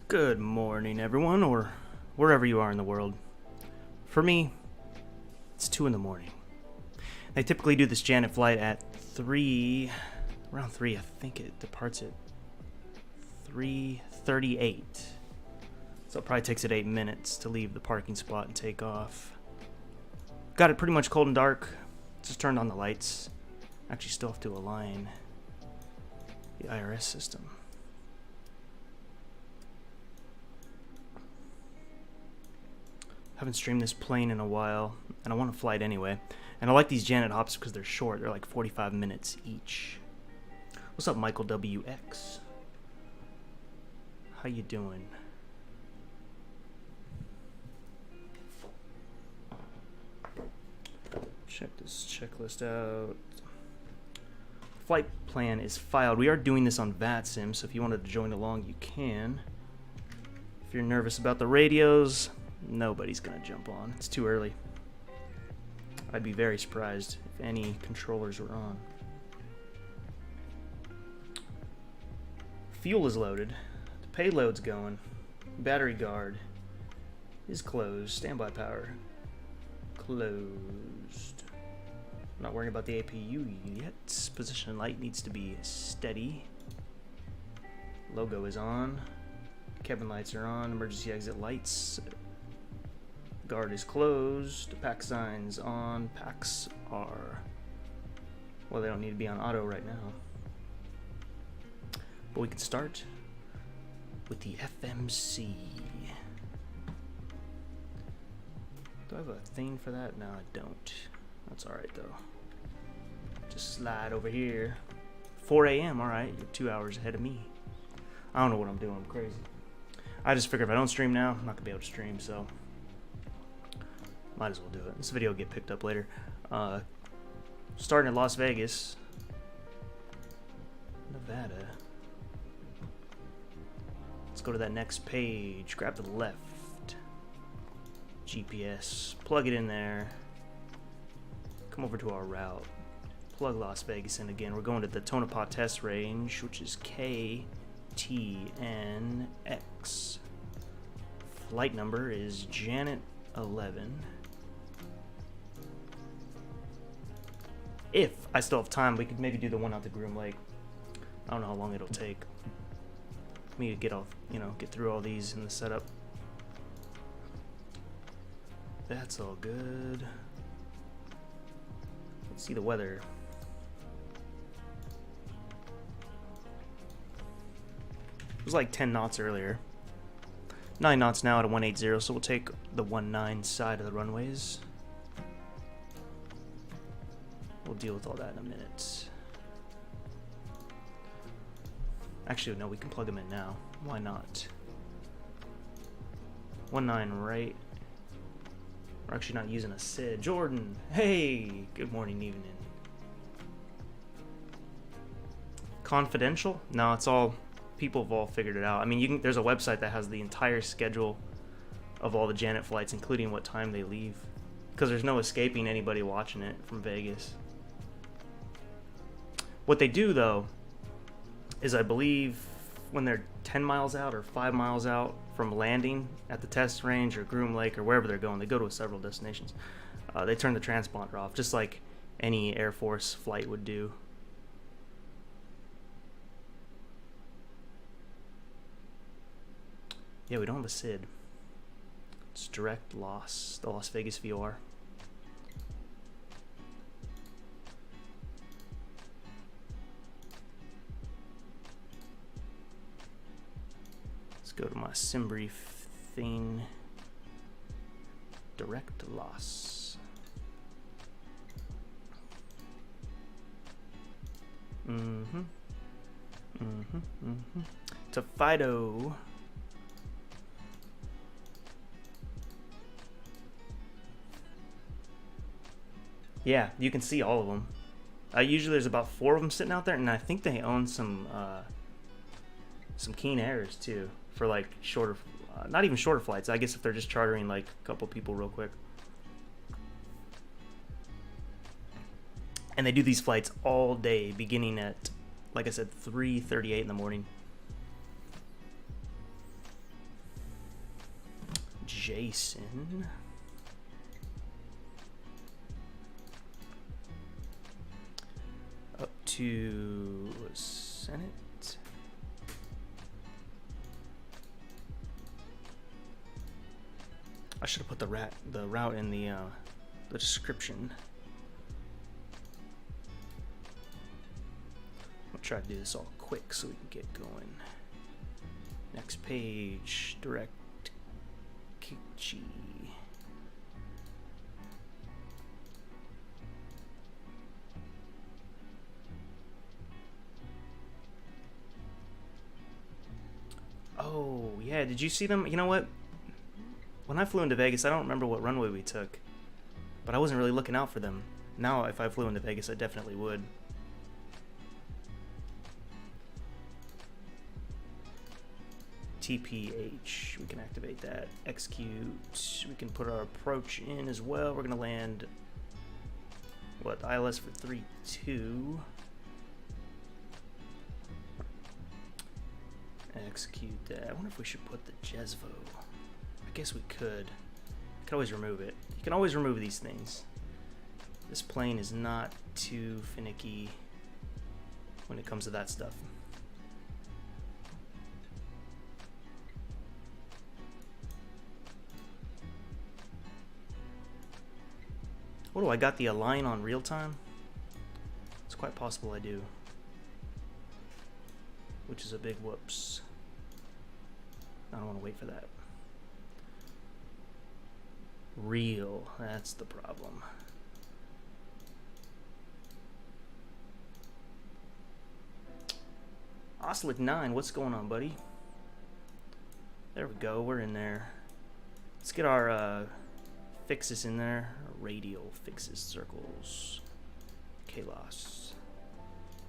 Good morning, everyone, or wherever you are in the world. For me, it's 2 in the morning. They typically do this Janet flight at 3, around 3, I think it departs at 3:38. So it probably takes it 8 minutes to leave the parking spot and take off. Got it pretty much cold and dark. Just turned on the lights. Actually still have to align the IRS system. Haven't streamed this plane in a while, and I want to fly it anyway. And I like these Janet hops because they're short. They're like 45 minutes each. What's up, Michael WX? How you doing? Check this checklist out. Flight plan is filed. We are doing this on VATSIM, so if you wanted to join along, you can. If you're nervous about the radios, nobody's gonna jump on. It's too early. I'd be very surprised if any controllers were on. Fuel is loaded. The payload's going. Battery guard is closed. Standby power closed. I'm not worrying about the APU yet. Position light needs to be steady. Logo is on. Cabin lights are on. Emergency exit lights. Guard is closed. Pack signs on. Packs are... well, they don't need to be on auto right now. But we can start with the FMC. Do I have a thing for that? No, I don't. That's alright though. Just slide over here. 4 a.m. Alright, you're 2 hours ahead of me. I don't know what I'm doing. I'm crazy. I just figured if I don't stream now, I'm not going to be able to stream, so... might as well do it. This video will get picked up later. Starting at Las Vegas, Nevada. Let's go to that next page. Grab the left. GPS. Plug it in there. Come over to our route. Plug Las Vegas in again. We're going to the Tonopah test range, which is KTNX. Flight number is Janet 11. If I still have time, we could maybe do the one out to Groom Lake. I don't know how long it'll take me to get off, get through all these in the setup. That's all good. Let's see the weather. It was like 10 knots earlier. 9 knots now at a 180, so we'll take the 19 side of the runways. We'll deal with all that in a minute. Actually, no, we can plug them in now. Why not? 19 right. We're actually not using a SID. Jordan, hey, good morning, evening. Confidential? No, it's all, people have all figured it out. I mean, there's a website that has the entire schedule of all the Janet flights, including what time they leave. Because there's no escaping anybody watching it from Vegas. What they do, though, is I believe when they're 10 miles out or 5 miles out from landing at the test range or Groom Lake or wherever they're going, they go to several destinations. They turn the transponder off, just like any Air Force flight would do. Yeah, we don't have a SID. It's direct loss, the Las Vegas VOR. Go to my sim brief thing. Direct loss. To Fido. Yeah, you can see all of them. Usually there's about 4 of them sitting out there, and I think they own some Keen Airs too. For like shorter, not even shorter flights. I guess if they're just chartering like a couple people real quick. And they do these flights all day, beginning at, like I said, 3:38 in the morning. Jason. Up to Senate. I should have put the route in the description. I'll try to do this all quick so we can get going. Next page, direct Kichi. Oh, yeah, did you see them? You know what? When I flew into Vegas, I don't remember what runway we took, but I wasn't really looking out for them. Now, if I flew into Vegas, I definitely would. TPH, we can activate that. Execute, we can put our approach in as well. We're gonna land, what, ILS for 3-2. Execute that. I wonder if we should put the Jesvo. I guess we could. I could always remove it. You can always remove these things. This plane is not too finicky when it comes to that stuff. What do I got the align on real time? It's quite possible I do. Which is a big whoops. I don't want to wait for that. Real, that's the problem. Oslick 9, what's going on, buddy? There we go, we're in there. Let's get our fixes in there. Radial fixes, circles. KLAS.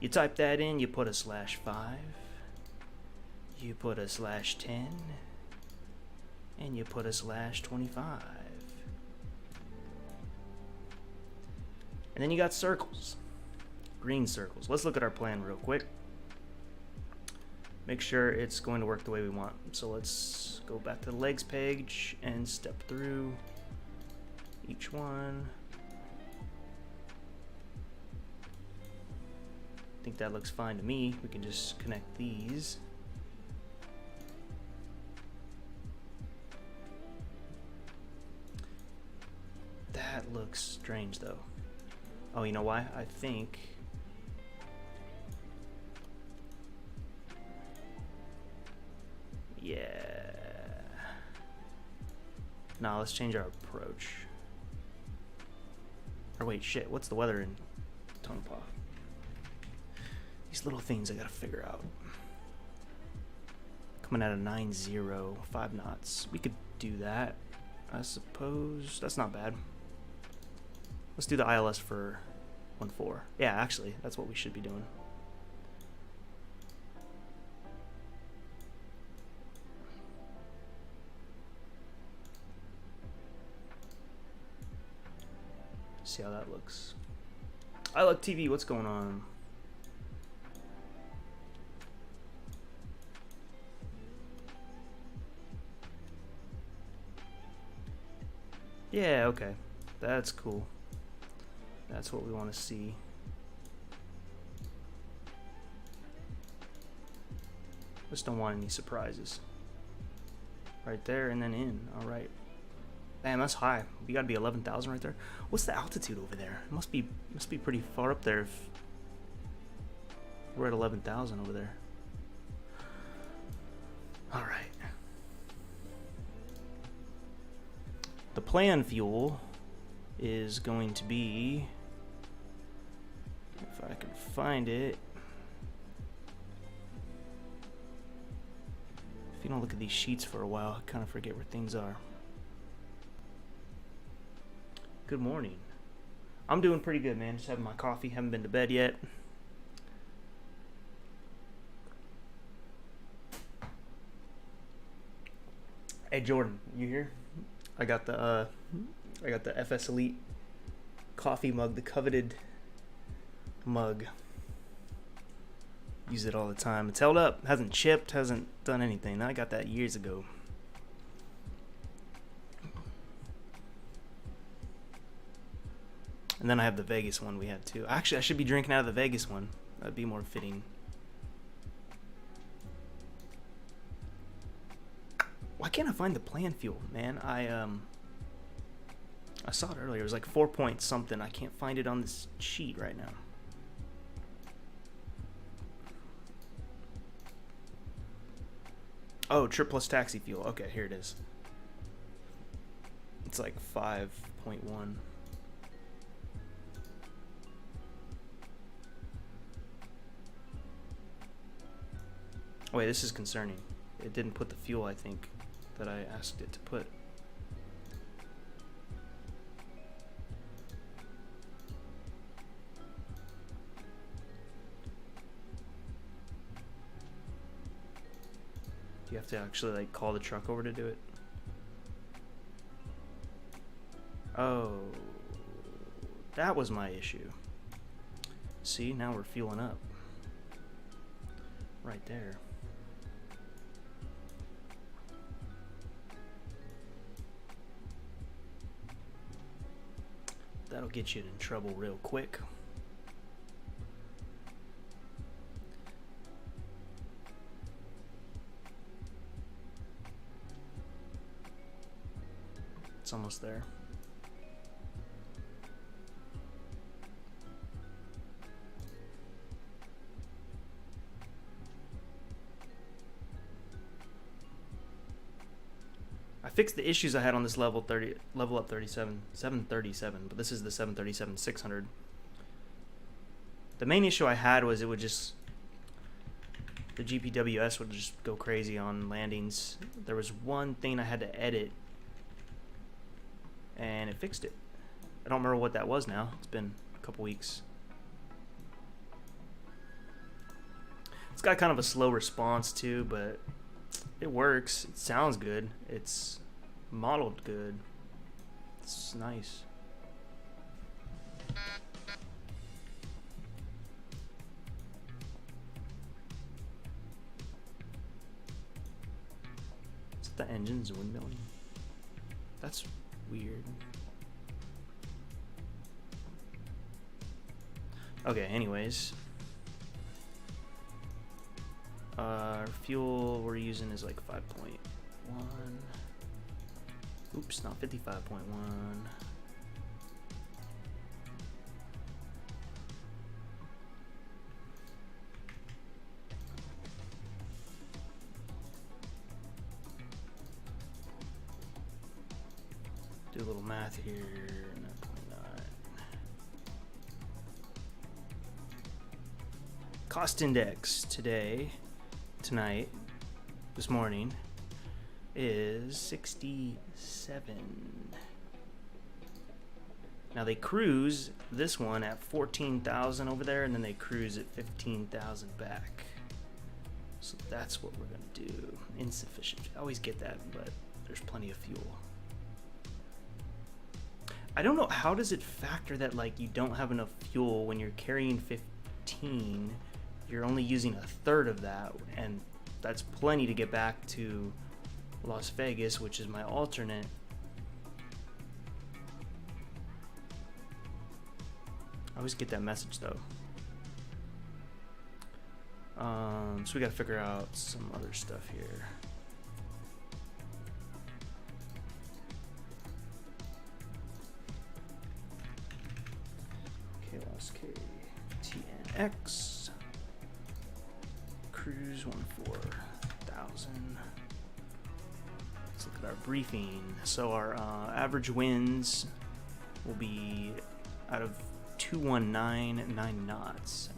You type that in, you put a /5. You put a /10. And you put a /25. And then you got circles. Green circles. Let's look at our plan real quick. Make sure it's going to work the way we want. So let's go back to the legs page and step through each one. I think that looks fine to me. We can just connect these. That looks strange though. Oh, you know why? I think yeah. Now let's change our approach. Or wait, shit, what's the weather in Tonopah? These little things I gotta figure out. Coming out of 9-0, 5 knots. We could do that, I suppose. That's not bad. Let's do the ILS for 1-4. Yeah, actually, that's what we should be doing. See how that looks. I like TV. What's going on? Yeah, okay. That's cool. That's what we want to see. Just don't want any surprises. Right there and then in. All right. Damn, that's high. We gotta be 11,000 right there. What's the altitude over there? It must be pretty far up there if we're at 11,000 over there. All right. The plan fuel is going to be, if I can find it. If you don't look at these sheets for a while, I kind of forget where things are. Good morning. I'm doing pretty good, man. Just having my coffee. Haven't been to bed yet. Hey Jordan, you here? I got the FSElite coffee mug, the coveted mug. Use it all the time. It's held up. Hasn't chipped. Hasn't done anything. I got that years ago. And then I have the Vegas one we had too. Actually, I should be drinking out of the Vegas one. That'd be more fitting. Why can't I find the plan fuel, man? I saw it earlier. It was like 4 point something. I can't find it on this sheet right now. Oh, trip plus taxi fuel. Okay, here it is. It's like 5.1. Wait, this is concerning. It didn't put the fuel, I think, that I asked it to put. Do you have to actually like call the truck over to do it? Oh, that was my issue. See, now we're fueling up. Right there. That'll get you in trouble real quick. It's almost there. I fixed the issues I had on this LevelUp 737, but this is the 737-600. The main issue I had was it would just, the GPWS would just go crazy on landings. There was one thing I had to edit, and it fixed it. I don't remember what that was now. It's been a couple weeks. It's got kind of a slow response too, but it works. It sounds good. It's modeled good. It's nice. Is it the engines windmilling? That's weird. Okay, anyways. Fuel we're using is like 5.1. Oops, not 55.1. Do a little math here. 9.9. Cost index tonight, this morning, is 67. Now they cruise this one at 14,000 over there, and then they cruise at 15,000 back. So that's what we're gonna do. Insufficient. I always get that, but there's plenty of fuel. I don't know, how does it factor that like you don't have enough fuel when you're carrying 15? You're only using a third of that, and that's plenty to get back to Las Vegas, which is my alternate. I always get that message though. So we gotta figure out some other stuff here. KLAS KTNX. Cruise 14,000. Let's look at our briefing. So our average winds will be out of 219 9 knots.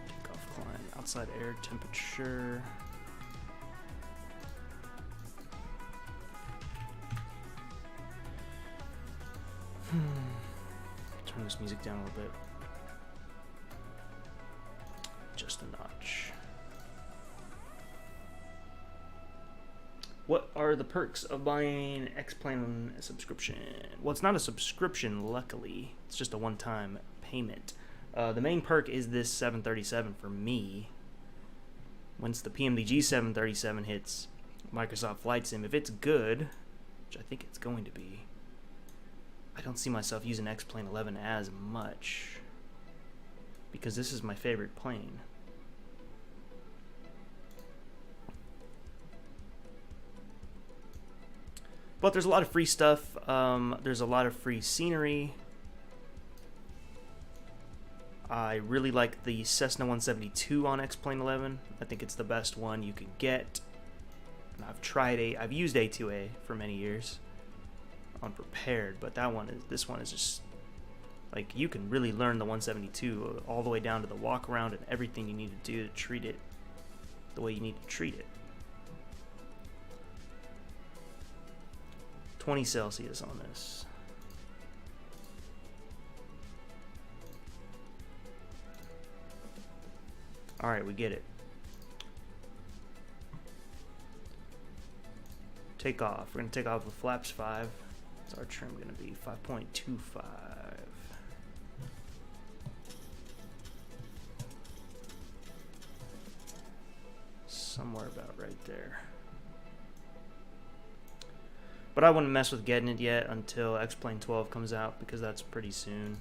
Takeoff climb, outside air temperature. Turn this music down a little bit. Just a notch. What are the perks of buying X-Plane subscription? Well, it's not a subscription, luckily. It's just a one-time payment. The main perk is this 737 for me. once the PMDG 737 hits Microsoft Flight Sim, if it's good, which I think it's going to be, I don't see myself using X-Plane 11 as much because this is my favorite plane. But there's a lot of free stuff. There's a lot of free scenery. I really like the Cessna 172 on X-Plane 11. I think it's the best one you can get. And I've used A2A for many years on Prepared, but this one is just like, you can really learn the 172 all the way down to the walk around and everything you need to do to treat it the way you need to treat it. 20 Celsius on this. Alright, we get it. Takeoff. We're going to take off with flaps 5. What's our trim going to be? 5.25. Somewhere about right there. But I wouldn't mess with getting it yet until X-Plane 12 comes out, because that's pretty soon.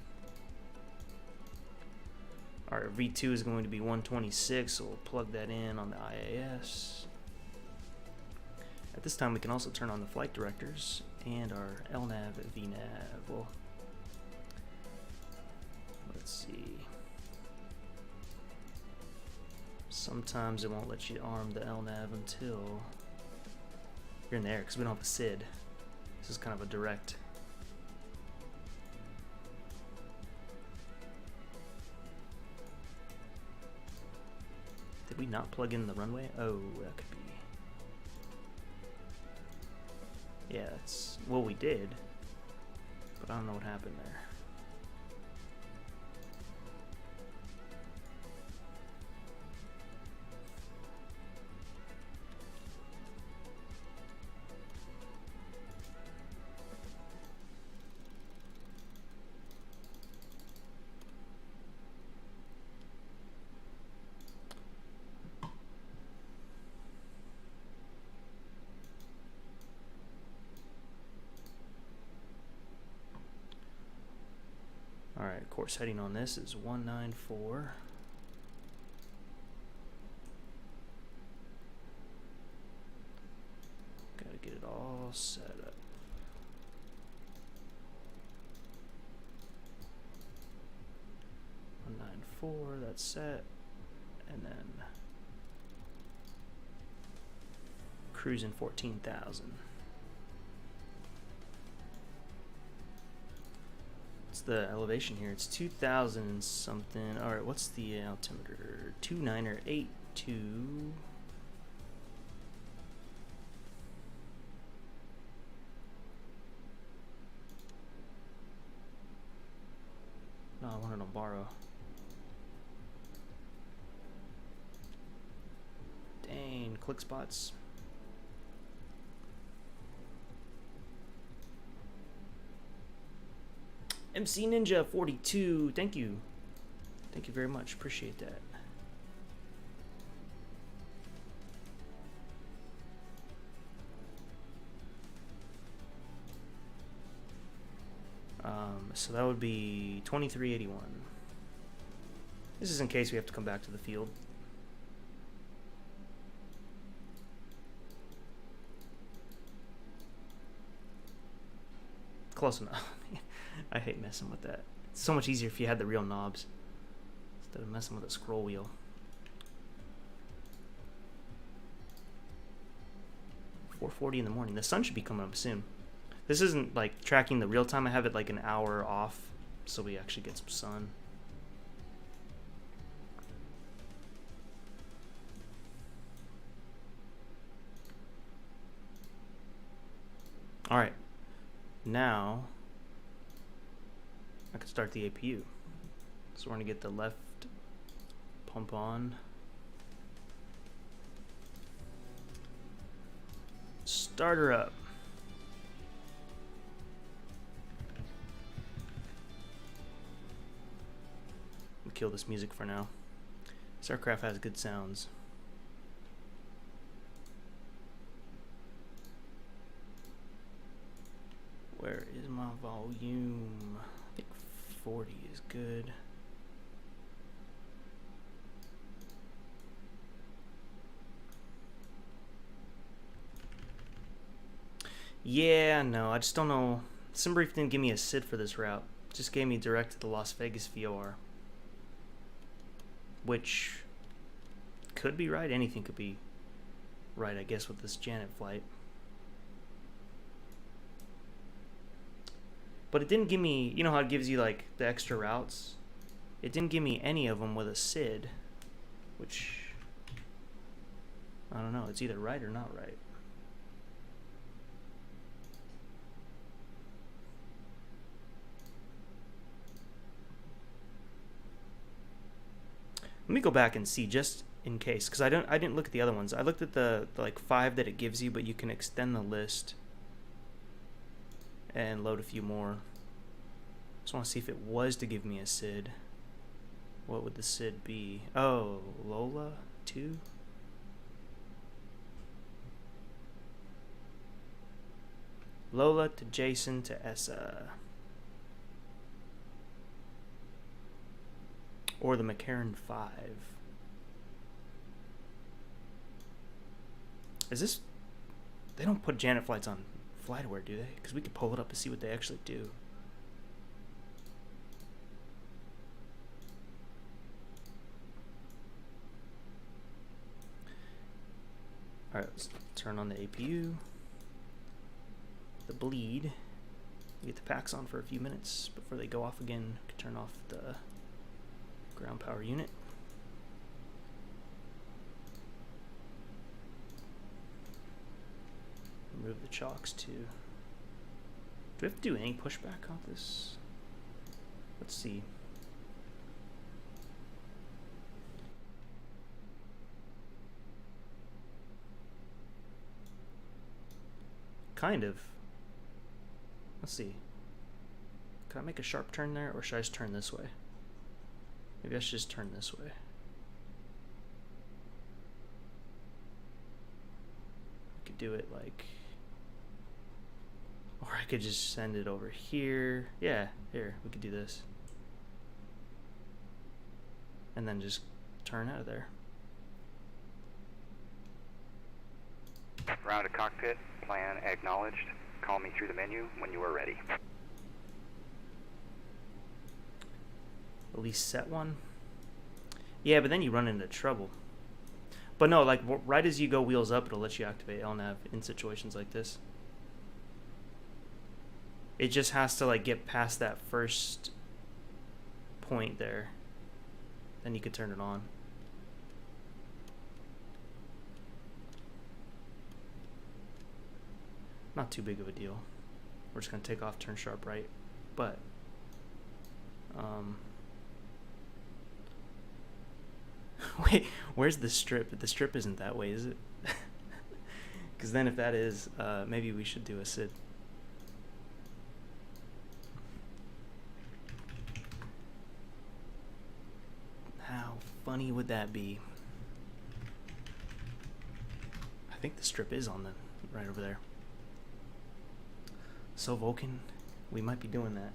Our V2 is going to be 126, so we'll plug that in on the IAS. At this time, we can also turn on the flight directors and our LNAV, VNAV. Well, let's see. Sometimes it won't let you arm the LNAV until you're in the air, because we don't have a SID. This is kind of a direct. Did we not plug in the runway? Oh, that could be. Yeah, that's, well, we did, but I don't know what happened there. Alright, course heading on this is 194. Gotta get it all set up. That's set. And then cruising 14,000. The elevation here, it's 2,000 and something. All right, what's the altimeter? 2982. No, I wanted to borrow. Dang, click spots. MC Ninja 42, thank you very much, appreciate that. So that would be 2381. This is in case we have to come back to the field. Close enough. I hate messing with that. It's so much easier if you had the real knobs instead of messing with a scroll wheel. .440 in the morning. The sun should be coming up soon. This isn't like tracking the real time. I have it like an hour off so we actually get some sun. All right. Now I can start the APU. So we're going to get the left pump on. Start her up. We'll kill this music for now. This aircraft has good sounds. Where is my volume? I think 40 is good. Yeah, no, I just don't know. SimBrief didn't give me a SID for this route. Just gave me direct to the Las Vegas VOR. Which could be right. Anything could be right, I guess, with this Janet flight. But it didn't give me, you know how it gives you like the extra routes? It didn't give me any of them with a SID, which, I don't know, it's either right or not right. Let me go back and see just in case, because I didn't look at the other ones. I looked at the like 5 that it gives you, but you can extend the list and load a few more. Just want to see if it was to give me a SID. What would the SID be? Oh, Lola 2? Lola to Jason to Essa. Or the McCarran 5. Is this... They don't put Janet flights on FlightAware, do they? Because we could pull it up and see what they actually do. Alright, let's turn on the APU. The bleed. Get the packs on for a few minutes before they go off again. We can turn off the ground power unit. Remove the chocks too. Do we have to do any pushback on this? Let's see. Kind of. Let's see. Can I make a sharp turn there, or should I just turn this way? Maybe I should just turn this way. I could do it like... Or I could just send it over here. Yeah, here, we could do this. And then just turn out of there. Round to cockpit, plan acknowledged. Call me through the menu when you are ready. At least set one. Yeah, but then you run into trouble. But no, like right as you go wheels up, it'll let you activate LNAV in situations like this. It just has to like get past that first point there. Then you could turn it on. Not too big of a deal. We're just gonna take off, turn sharp right. But wait, where's the strip? The strip isn't that way, is it? Because then if that is, maybe we should do a SID. How funny would that be? I think the strip is on the right over there. So Vulcan, we might be doing that.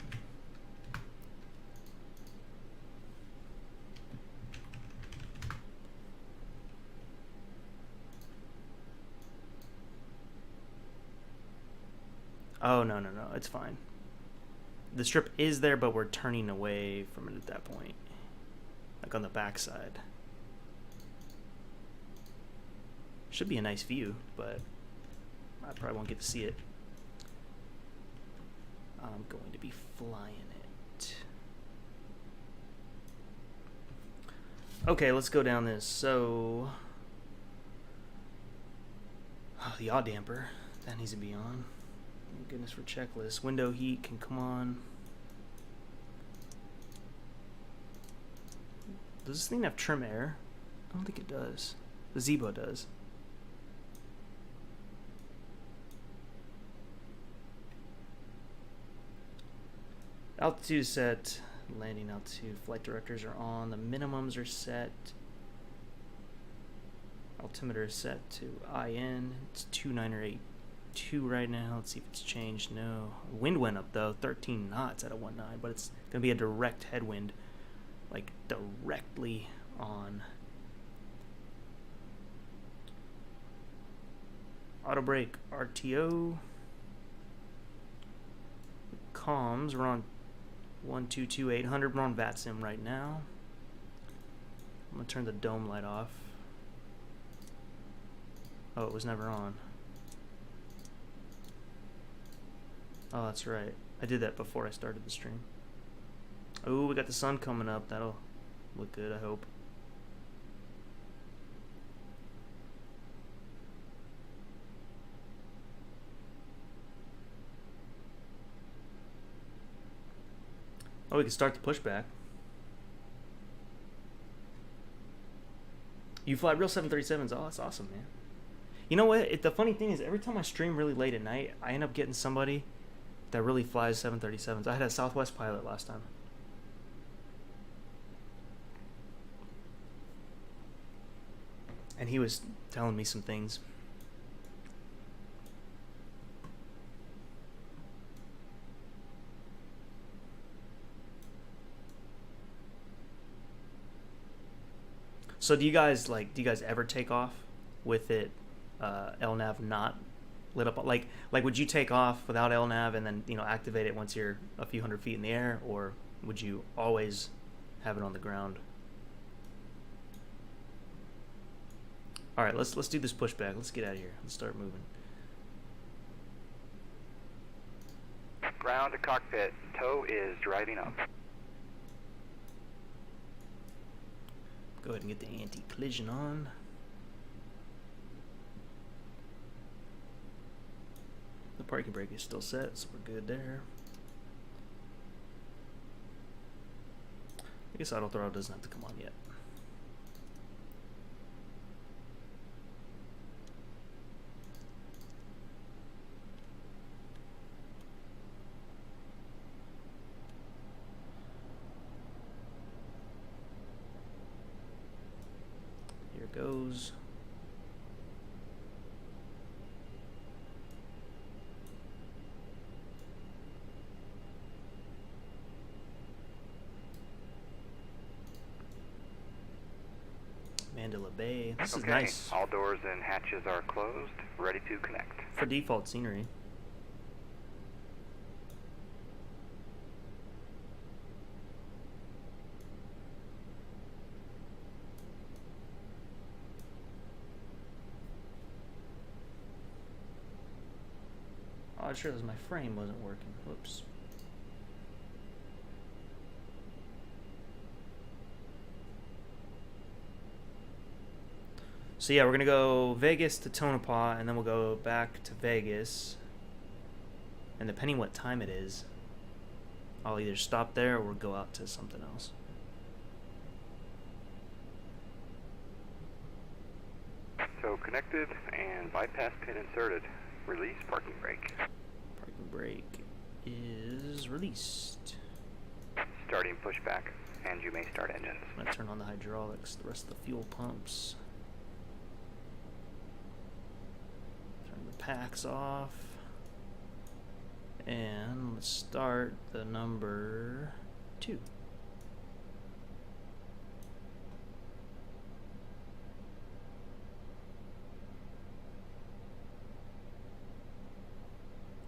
Oh, no, no, no, it's fine. The strip is there, but we're turning away from it at that point. Like on the back side. Should be a nice view, but I probably won't get to see it. I'm going to be flying it. Okay, let's go down this. So, the yaw damper, that needs to be on. Thank goodness for checklist. Window heat can come on. Does this thing have trim air? I don't think it does. The Zebo does. Altitude is set. Landing altitude. Flight directors are on. The minimums are set. Altimeter is set to IN. It's 29 or 8. 192 right now. Let's see if it's changed. No. Wind went up though, 13 knots at a 1.9, but it's gonna be a direct headwind, like directly on. Auto brake RTO. Comms, we're on 122800. We're on VATSIM right now. I'm gonna turn the dome light off. Oh, it was never on. Oh, that's right. I did that before I started the stream. Oh, we got the sun coming up. That'll look good, I hope. Oh, we can start the pushback. You fly real 737s. Oh, that's awesome, man. You know what? The funny thing is, every time I stream really late at night, I end up getting somebody that really flies 737s. I had a Southwest pilot last time. And he was telling me some things. So do you guys ever take off with it LNAV not lit up? Like would you take off without LNAV and then, you know, activate it once you're a few hundred feet in the air, or would you always have it on the ground? All right, let's do this pushback. Let's get out of here. Let's start moving. Ground to cockpit. Tow is driving up. Go ahead and get the anti-collision on. The parking brake is still set, so we're good there. I guess auto throttle doesn't have to come on yet. Here goes. Mandela Bay. This is nice. All doors and hatches are closed. Ready to connect. For default scenery. Oh, I just realized my frame wasn't working. Whoops. So yeah, we're gonna go Vegas to Tonopah, and then we'll go back to Vegas. And depending what time it is, I'll either stop there or go out to something else. So connected and bypass pin inserted. Release parking brake. Parking brake is released. Starting pushback, and you may start engines. I'm gonna turn on the hydraulics, the rest of the fuel pumps. Turn the packs off. And let's start the number 2.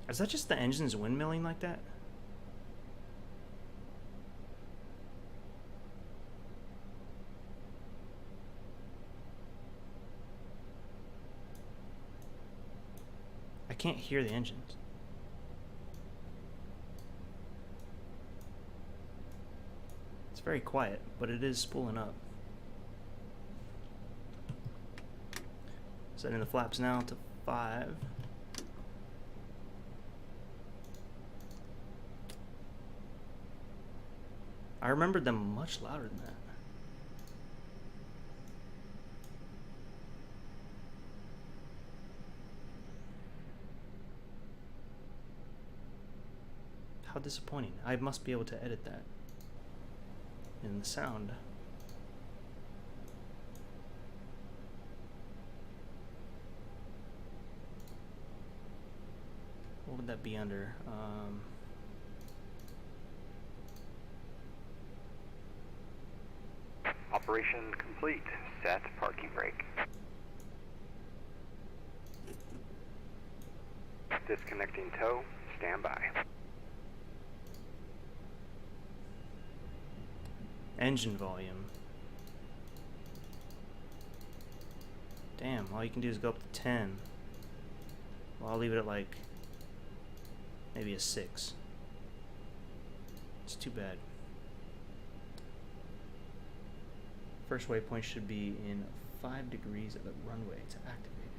Is that just the engines windmilling like that? I can't hear the engines. It's very quiet, but it is spooling up. Setting the flaps now to 5. I remembered them much louder than that. How disappointing. I must be able to edit that in the sound. What'd that be under? Operation complete. Set parking brake. Disconnecting tow. Stand by. Engine volume. Damn, all you can do is go up to 10. Well, I'll leave it at like maybe a 6. It's too bad. First waypoint should be in 5 degrees of the runway to activate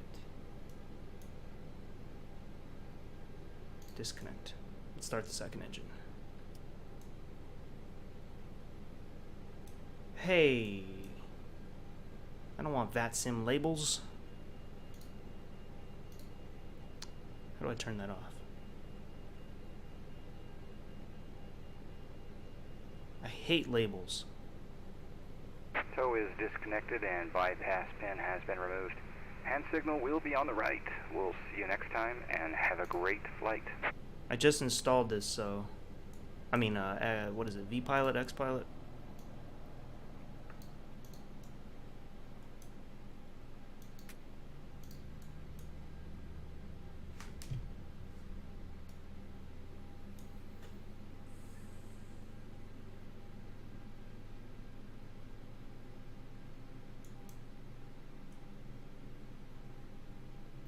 it. Disconnect. Let's start the second engine. Hey, I don't want VATSIM labels. How do I turn that off? I hate labels. Tow is disconnected and bypass pin has been removed. Hand signal will be on the right. We'll see you next time and have a great flight. I just installed this, so I mean, what is it? V-Pilot, X-Pilot?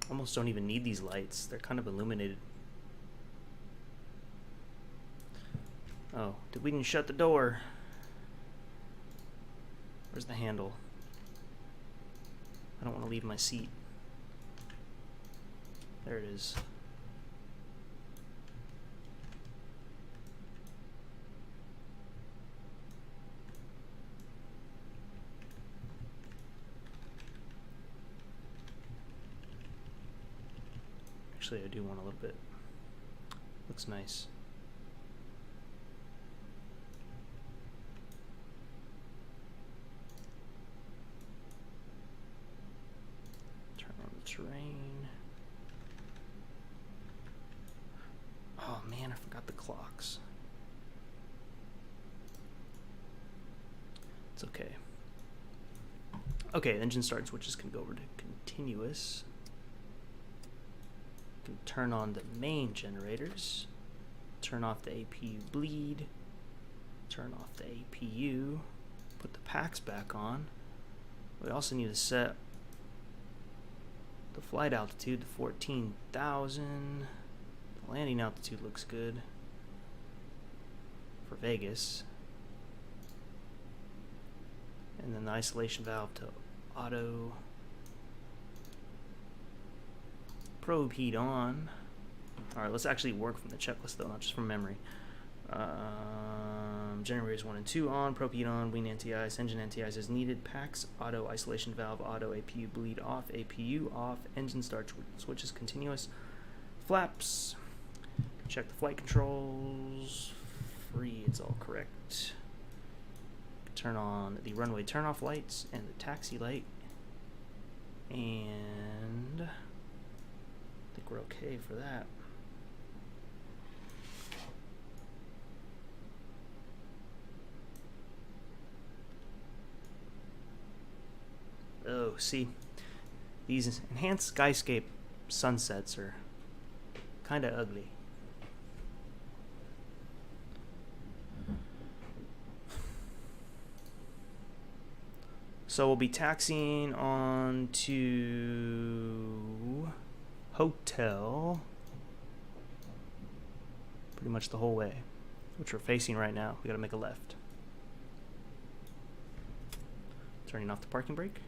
Almost don't even need these lights. They're kind of illuminated. Oh, we didn't shut the door. Where's the handle? I don't want to leave my seat. There it is. Actually, I do want a little bit. Looks nice. Turn on the terrain. Oh man, I forgot the clocks. It's okay. Okay, engine start switches can go over to continuous. Can turn on the main generators, turn off the APU bleed, turn off the APU, put the packs back on. We also need to set the flight altitude to 14,000. The landing altitude looks good for Vegas. And then the isolation valve to auto. Probe heat on. Alright, let's actually work from the checklist though, not just from memory. Generators 1 and 2 on, probe heat on, wing anti-ice, engine anti-ice as needed, packs, auto, isolation valve, auto, APU bleed off, APU off, engine start switches continuous, flaps, check the flight controls, free, it's all correct. Turn on the runway turn-off lights and the taxi light, and I think we're okay for that. Oh, see, these enhanced Skyscape sunsets are kind of ugly. So we'll be taxiing on to hotel pretty much the whole way, which we're facing right now. We gotta make a left. Turning off the parking brake.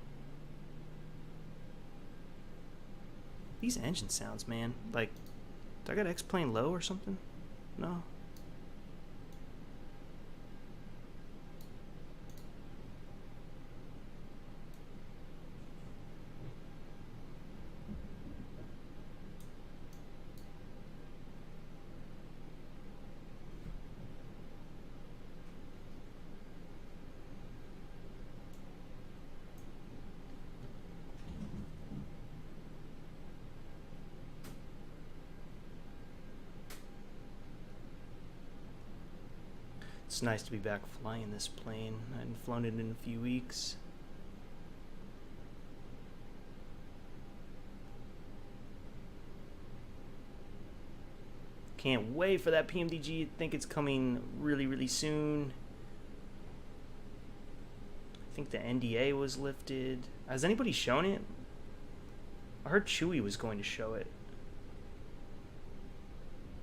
These engine sounds, man. Like, do I got X-plane low or something? No. It's nice to be back flying this plane. I hadn't flown it in a few weeks. Can't wait for that PMDG. I think it's coming really, really soon. I think the NDA was lifted. Has anybody shown it? I heard Chewy was going to show it.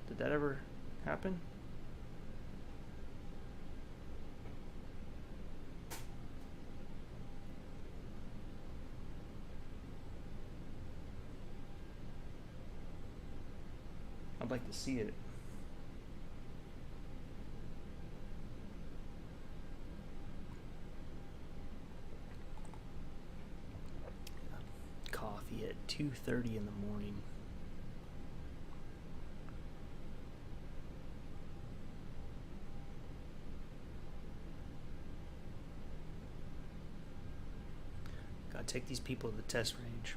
Did that ever happen? I'd like to see it. Coffee at 2:30 in the morning. Gotta take these people to the test range.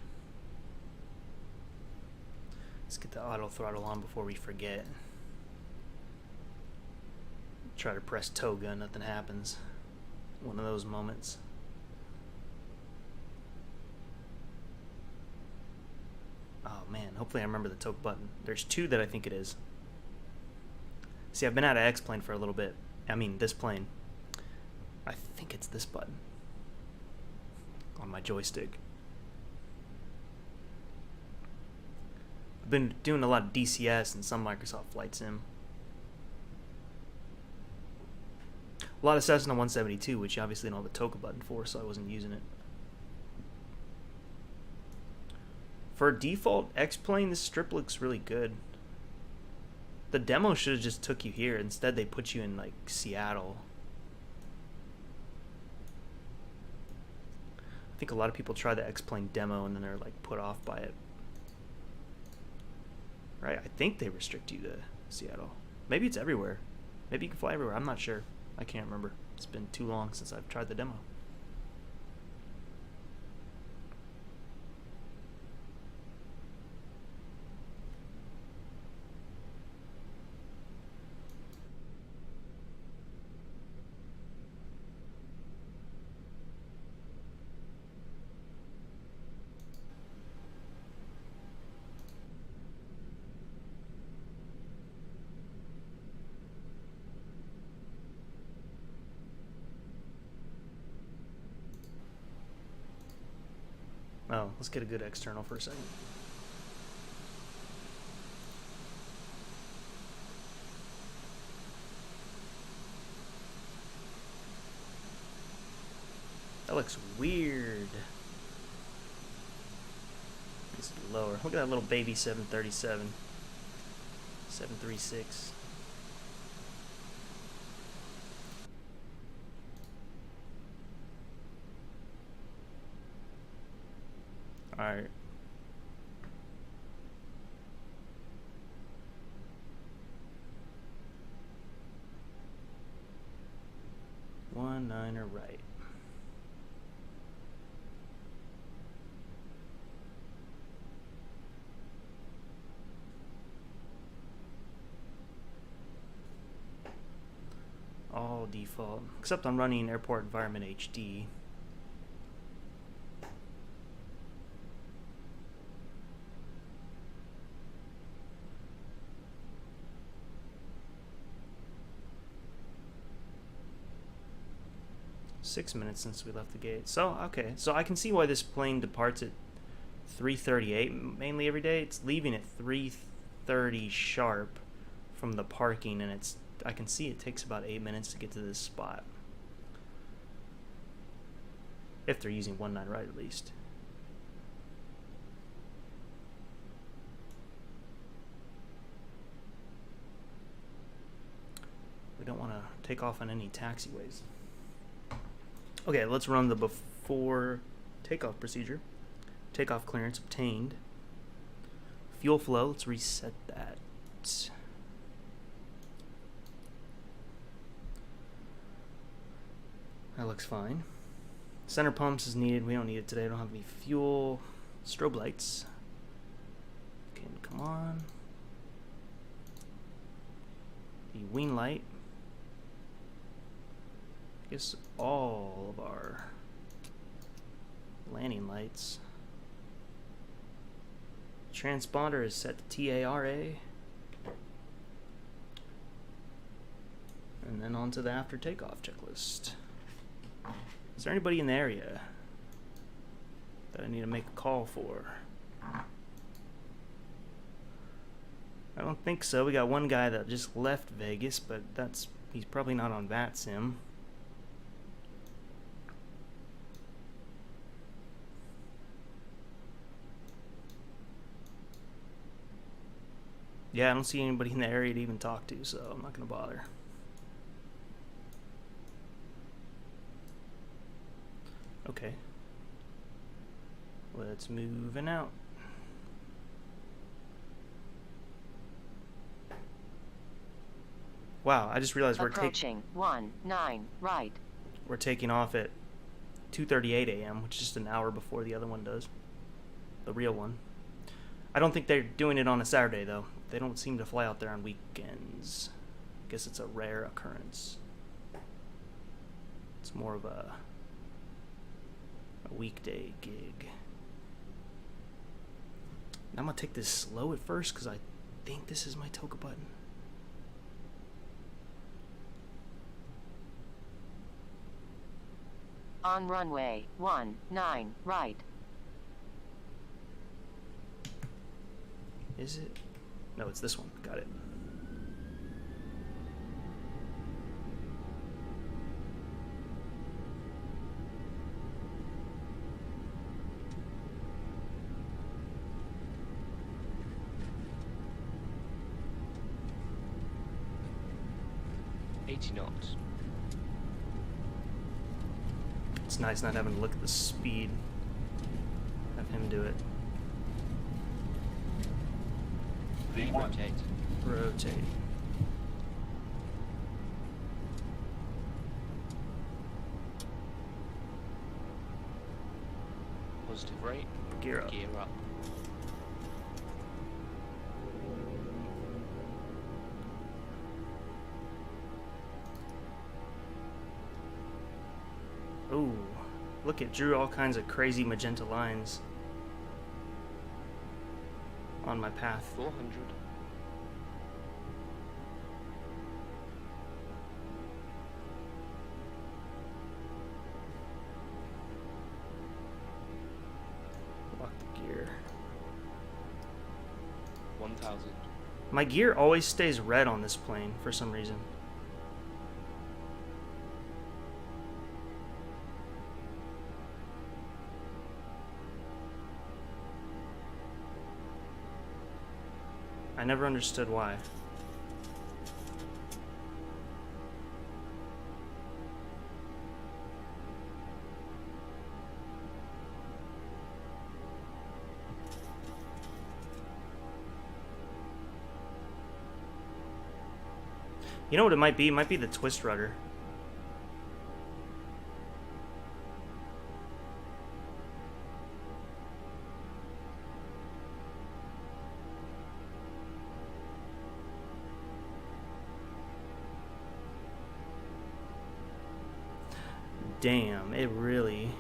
Let's get the auto throttle on before we forget. Try to press toga, nothing happens. One of those moments. Oh man, hopefully I remember the toke button. There's two that I think it is. See, I've been out of X-Plane for a little bit. I mean, this plane. I think it's this button on my joystick. I've been doing a lot of DCS and some Microsoft Flight Sim. A lot of Cessna 172, which you obviously don't have a token button for, so I wasn't using it. For a default X-Plane, this strip looks really good. The demo should have just took you here. Instead, they put you in, like, Seattle. I think a lot of people try the X-Plane demo and then they're, like, put off by it. Right, I think they restrict you to Seattle. Maybe it's everywhere. Maybe you can fly everywhere. I'm not sure. I can't remember. It's been too long since I've tried the demo. Oh, let's get a good external for a second. That looks weird. It's lower. Look at that little baby 737. 736. Alright. One niner right. All default, except I'm running Airport Environment HD. .6 minutes since we left the gate. So, okay. So I can see why this plane departs at 3:38 mainly every day. It's leaving at 3:30 sharp from the parking, and I can see it takes about 8 minutes to get to this spot. If they're using 19 right, at least. We don't want to take off on any taxiways. Okay, let's run the before takeoff procedure. Takeoff clearance obtained. Fuel flow, let's reset that. That looks fine. Center pumps is needed. We don't need it today. I don't have any fuel. Strobe lights. Okay, come on. The wing light. guess all of our landing lights. Transponder is set to TARA. And then on to the after takeoff checklist. Is there anybody in the area that I need to make a call for? I don't think so. We got one guy that just left Vegas, but he's probably not on VATSIM. Yeah, I don't see anybody in the area to even talk to, so I'm not gonna bother. Okay. Let's move and out. Wow, I just realized approaching 19 right. We're taking off at 2:38 a.m., which is just an hour before the other one does. The real one. I don't think they're doing it on a Saturday though. They don't seem to fly out there on weekends. I guess it's a rare occurrence. It's more of a weekday gig. Now I'm gonna take this slow at first because I think this is my toka button. On runway 19 right. Is it? No, it's this one. Got it. knots. It's nice not having to look at the speed. Have him do it. Rotate. Rotate. Positive rate. Gear up. Gear up. Ooh, look, it drew all kinds of crazy magenta lines on my path. 400. Lock the gear. 1000. My gear always stays red on this plane for some reason. I never understood why. You know what it might be? It might be the twist rudder. Damn, it really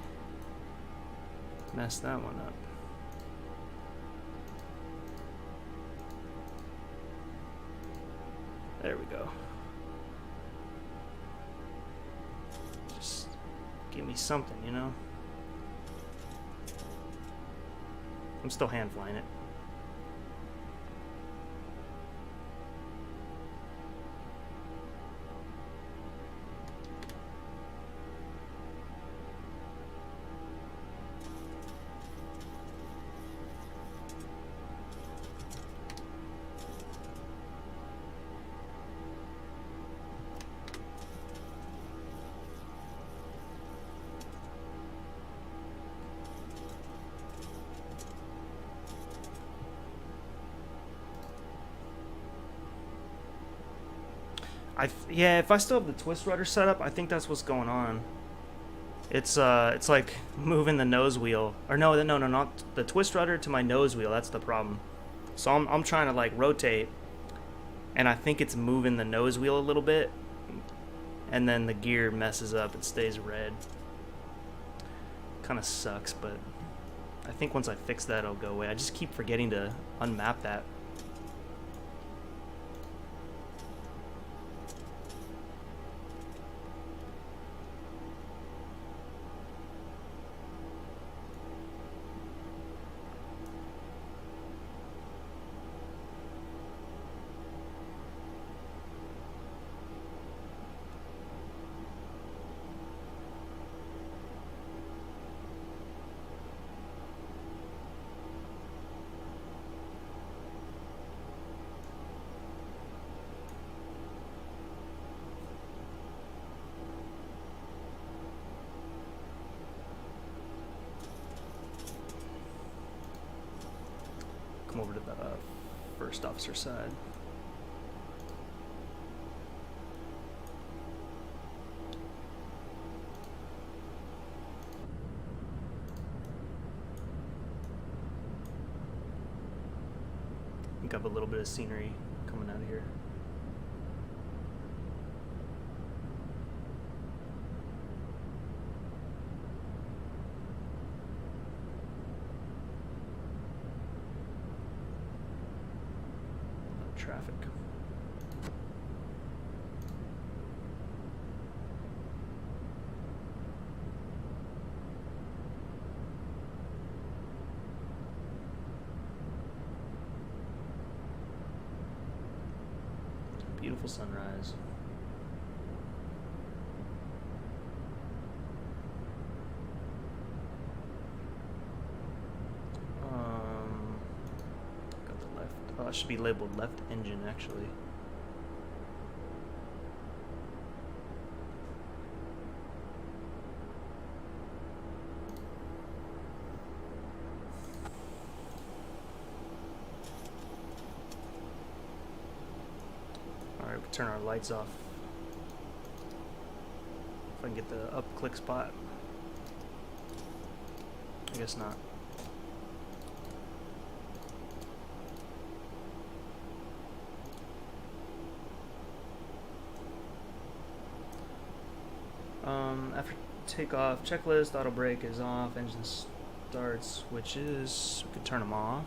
messed that one up. There we go. Just give me something, you know? I'm still hand flying it. Yeah, if I still have the twist rudder set up, I think that's what's going on. It's like moving the nose wheel, or no, not the twist rudder to my nose wheel. That's the problem. So I'm trying to like rotate, and I think it's moving the nose wheel a little bit, and then the gear messes up, it stays red. Kind of sucks, but I think once I fix that, it'll go away. I just keep forgetting to unmap that. Come over to the first officer side. I think I have a little bit of scenery coming out of here. Traffic. Beautiful sunrise. Oh, it should be labeled left engine, actually. Alright, we can turn our lights off. If I can get the up click spot. I guess not. After takeoff, checklist, auto brake is off, engine start switches, we can turn them off.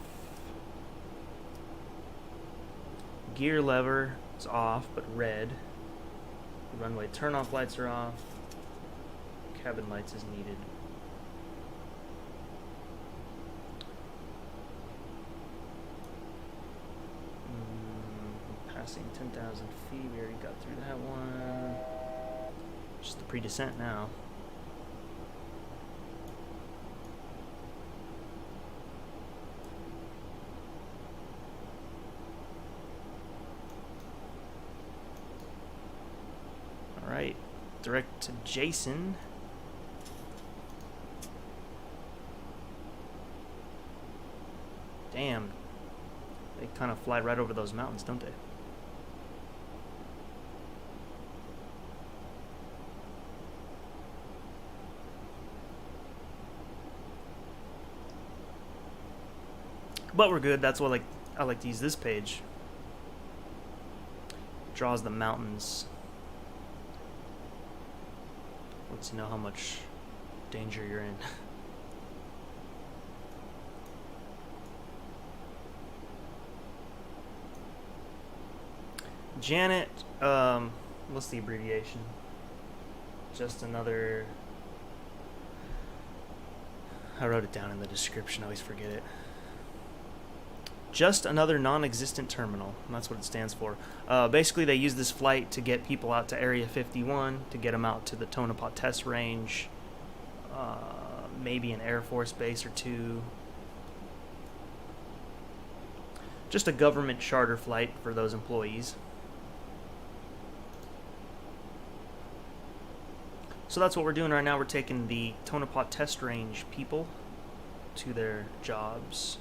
Gear lever is off, but red. Runway turn off lights are off. Cabin lights is needed. Passing 10,000 feet, we already got through that one. Just the pre-descent now. Alright, direct to Jason. Damn, they kind of fly right over those mountains, don't they? But we're good. That's what I like to use this page. Draws the mountains. Lets you know how much danger you're in. Janet, what's the abbreviation? Just another... I wrote it down in the description. I always forget it. Just another non-existent terminal. That's what it stands for. Basically, they use this flight to get people out to Area 51, to get them out to the Tonopah test range, maybe an Air Force base or two. Just a government charter flight for those employees. So that's what we're doing right now. We're taking the Tonopah test range people to their jobs.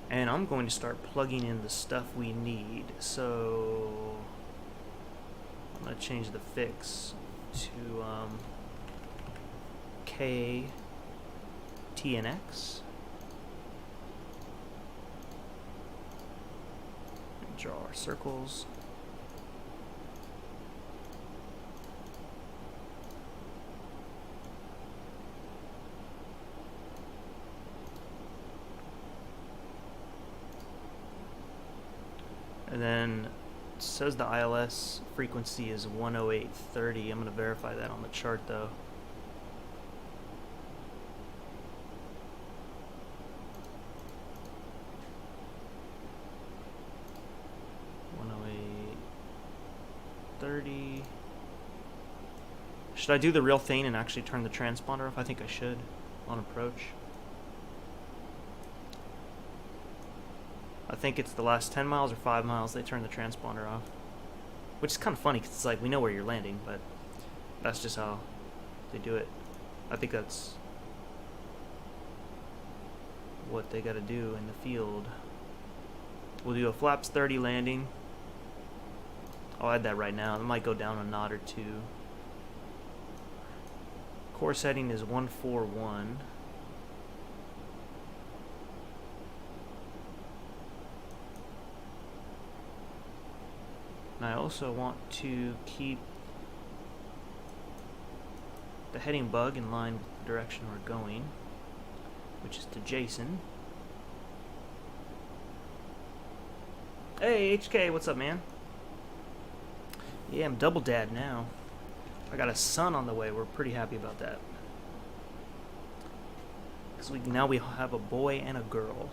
And I'm going to start plugging in the stuff we need. So I'm going to change the fix to KTNX. Draw our circles. And then it says the ILS frequency is 108.30. I'm going to verify that on the chart though. Should I do the real thing and actually turn the transponder off? I think I should on approach. I think it's the last 10 miles or 5 miles they turn the transponder off. Which is kind of funny because it's like we know where you're landing, but that's just how they do it. I think that's what they got to do in the field. We'll do a flaps 30 landing. I'll add that right now. It might go down a knot or two. Core setting is 141. And I also want to keep the heading bug in line with the direction we're going, which is to Jason. Hey HK, what's up, man? Yeah, I'm double dad now. I got a son on the way. We're pretty happy about that. Because now we have a boy and a girl.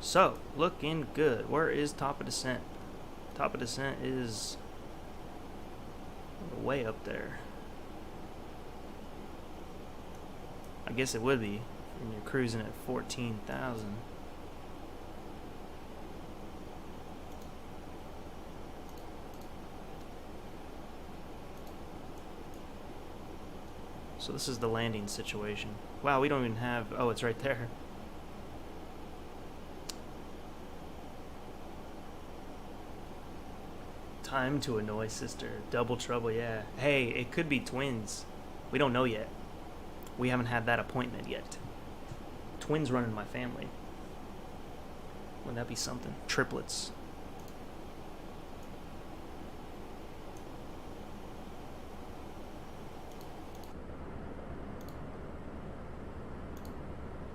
So, looking good. Where is top of descent? Top of descent is way up there. I guess it would be. And you're cruising at 14,000. So this is the landing situation. Wow, we don't even have... Oh, it's right there. Time to annoy sister. Double trouble, yeah. Hey, it could be twins. We don't know yet. We haven't had that appointment yet. Twins run in my family. Wouldn't that be something? Triplets.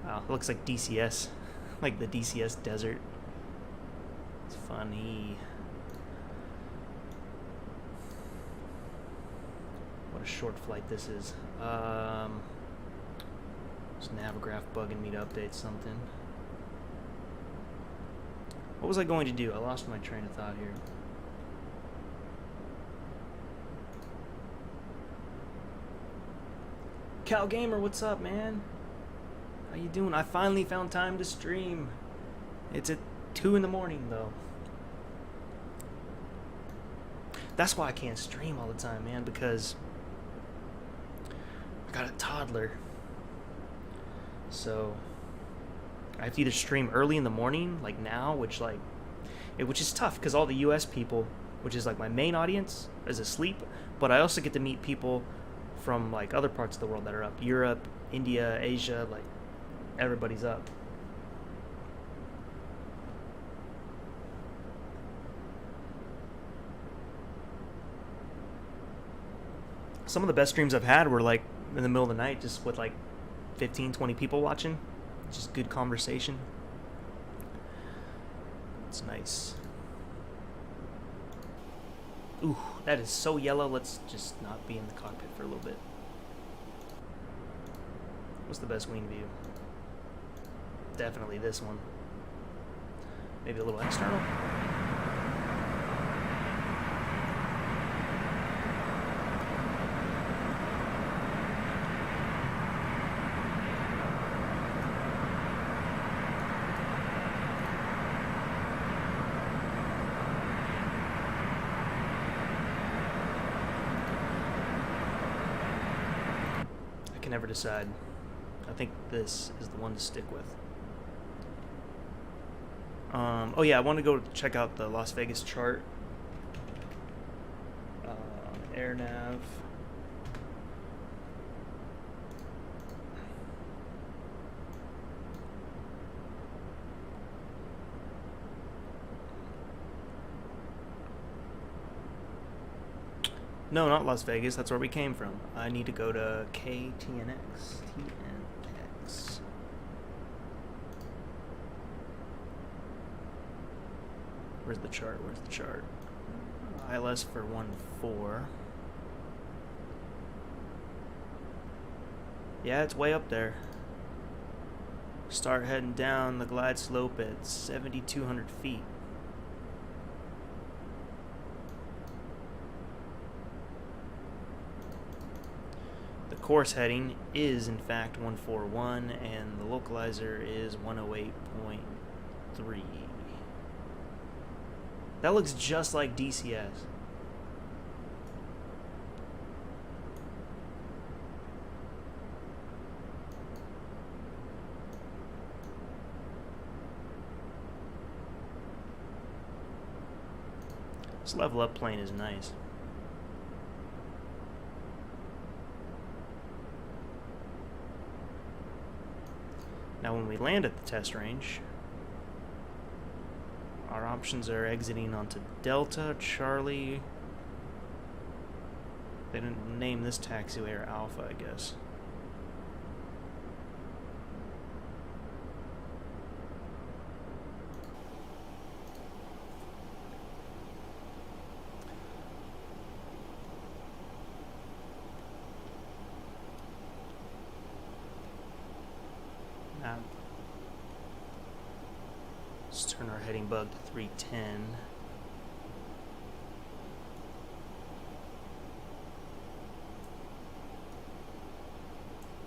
Wow, it looks like DCS. Like the DCS desert. It's funny. What a short flight this is. This Navigraph bugging me to update something. What was I going to do? I lost my train of thought here. Cal Gamer, what's up, man? How you doing? I finally found time to stream. It's at 2 in the morning, though. That's why I can't stream all the time, man, because I got a toddler. So I have to either stream early in the morning, like now, which is tough because all the US people, which is like my main audience, is asleep, but I also get to meet people from like other parts of the world that are up. Europe, India, Asia, like everybody's up. Some of the best streams I've had were like in the middle of the night, just with like 15, 20 people watching. Just good conversation. It's nice. Ooh, that is so yellow. Let's just not be in the cockpit for a little bit. What's the best wing view? Definitely this one. Maybe a little external. Never decide. I think this is the one to stick with. Oh yeah, I want to go check out the Las Vegas chart. AirNav. No, not Las Vegas. That's where we came from. I need to go to KTNX. TNX. Where's the chart? Where's the chart? ILS for 1.4. Yeah, it's way up there. Start heading down the glide slope at 7,200 feet. The course heading is in fact 141 and the localizer is 108.3. That looks just like DCS. This LevelUp plane is nice. Now when we land at the test range, our options are exiting onto Delta, Charlie. They didn't name this taxiway, or Alpha, I guess. Now, let's turn our heading bug to 310.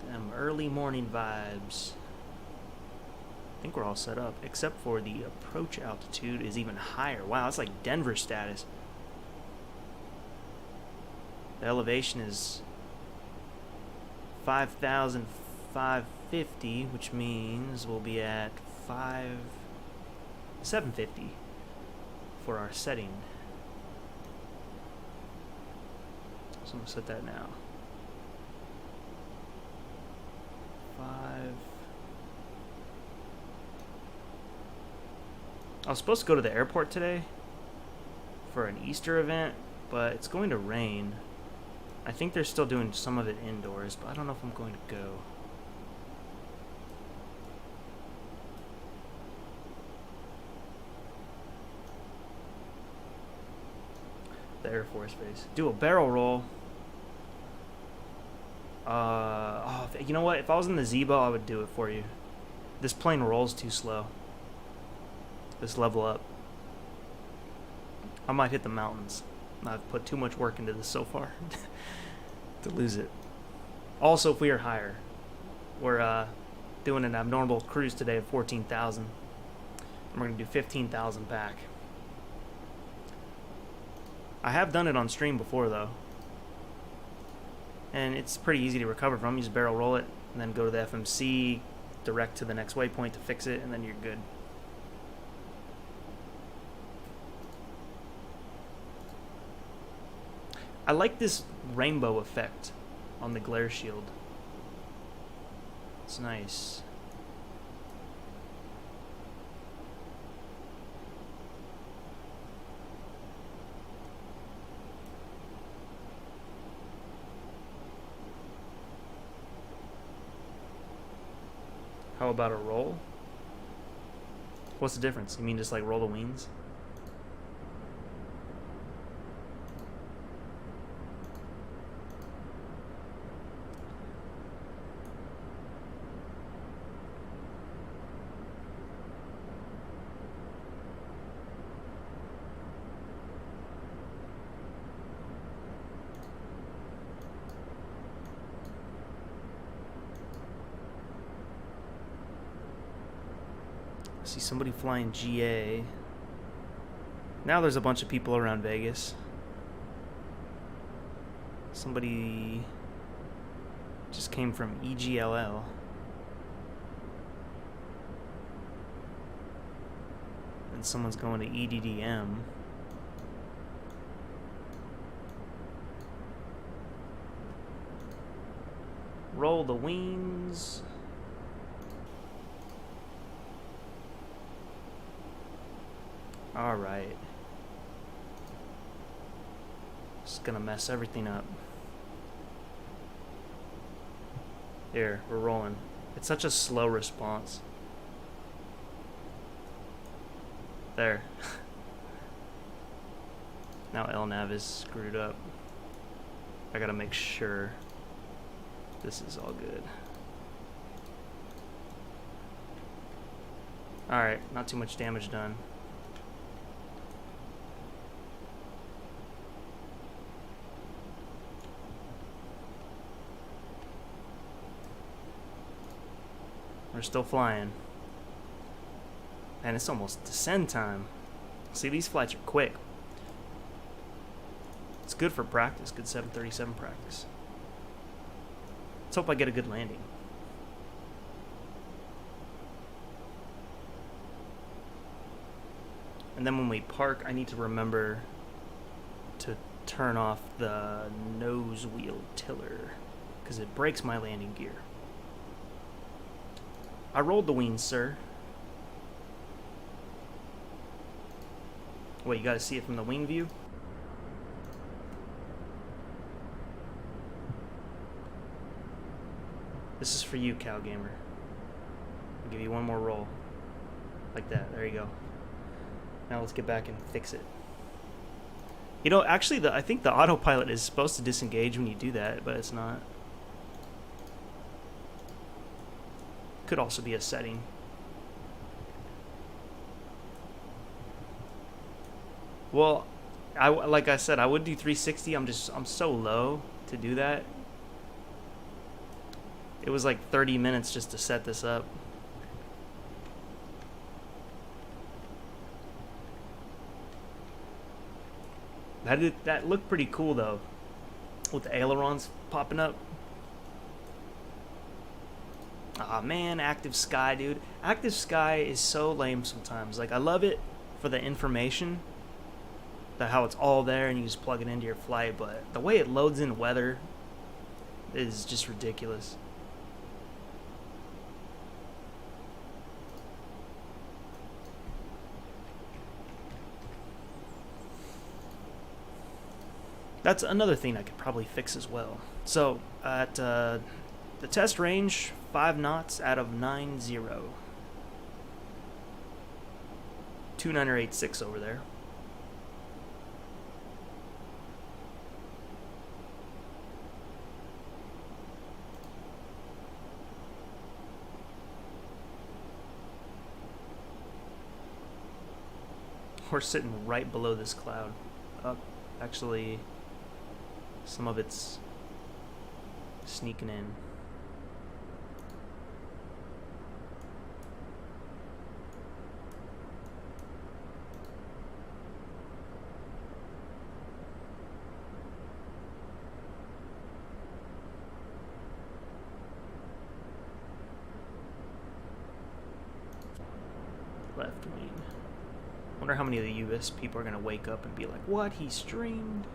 Them early morning vibes. I think we're all set up, except for the approach altitude is even higher. Wow, it's like Denver status. The elevation is 5,550, which means we'll be at 750 for our setting. So I'm gonna set that now. 5. I was supposed to go to the airport today for an Easter event, but it's going to rain. I think they're still doing some of it indoors, but I don't know if I'm going to go. The Air Force Base. Do a barrel roll. Oh, you know what? If I was in the Zebo, I would do it for you. This plane rolls too slow. This LevelUp. I might hit the mountains. I've put too much work into this so far to lose it. Also, if we are higher, we're doing an abnormal cruise today of 14,000. And we're going to do 15,000 back. I have done it on stream before, though. And it's pretty easy to recover from. You just barrel roll it, and then go to the FMC, direct to the next waypoint to fix it, and then you're good. I like this rainbow effect on the glare shield. It's nice. How about a roll? What's the difference? You mean just like roll the wings? See somebody flying GA. Now there's a bunch of people around Vegas. Somebody just came from EGLL. someone's going to EDDM. Roll the wings. All right. Just gonna mess everything up. Here, we're rolling. It's such a slow response. There. Now LNAV is screwed up. I gotta make sure this is all good. Alright, not too much damage done. We're still flying. And it's almost descend time. See, these flights are quick. It's good for practice, good 737 practice. Let's hope I get a good landing. And then when we park, I need to remember to turn off the nose wheel tiller, because it breaks my landing gear. I rolled the wings, sir. Wait, you gotta see it from the wing view? This is for you, Cal Gamer. I'll give you one more roll. Like that, there you go. Now let's get back and fix it. You know, actually, I think the autopilot is supposed to disengage when you do that, but it's not. Could also be a setting. Well, like I said, I would do 360. I'm so low to do that. It was like 30 minutes just to set this up. That looked pretty cool though, with the ailerons popping up. Aw man, Active Sky, dude. Active Sky is so lame sometimes. Like, I love it for the information, how it's all there and you just plug it into your flight, but the way it loads in weather is just ridiculous. That's another thing I could probably fix as well. So, at the test range, 5 knots out of 90. 2986 over there. We're sitting right below this cloud. Actually, some of it's sneaking in. Left wing. Wonder how many of the US people are gonna wake up and be like, "What? He streamed?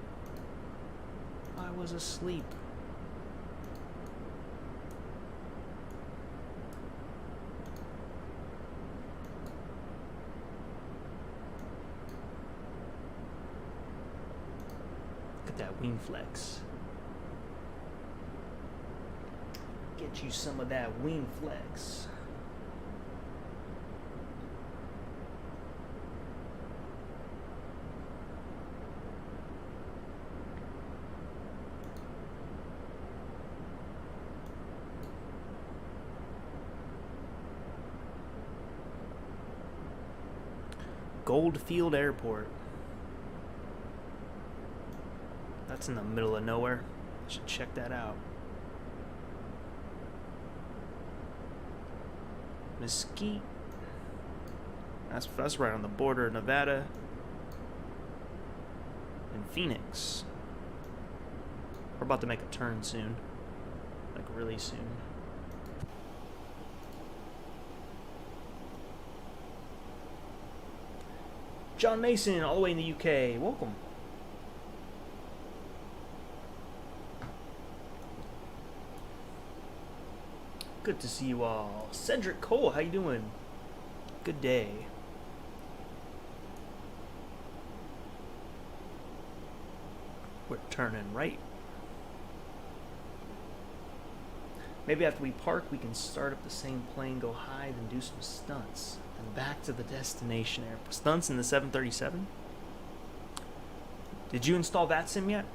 I was asleep." Look at that wing flex. Get you some of that wing flex. Goldfield Airport. That's in the middle of nowhere. I should check that out. Mesquite. That's right on the border of Nevada and Phoenix. We're about to make a turn soon. Like really soon. John Mason, all the way in the UK. Welcome. Good to see you all. Cedric Cole, how you doing? Good day. We're turning right. Maybe after we park, we can start up the same plane, go high, then do some stunts. And back to the destination airport. Stunts in the 737? Did you install VATSIM yet?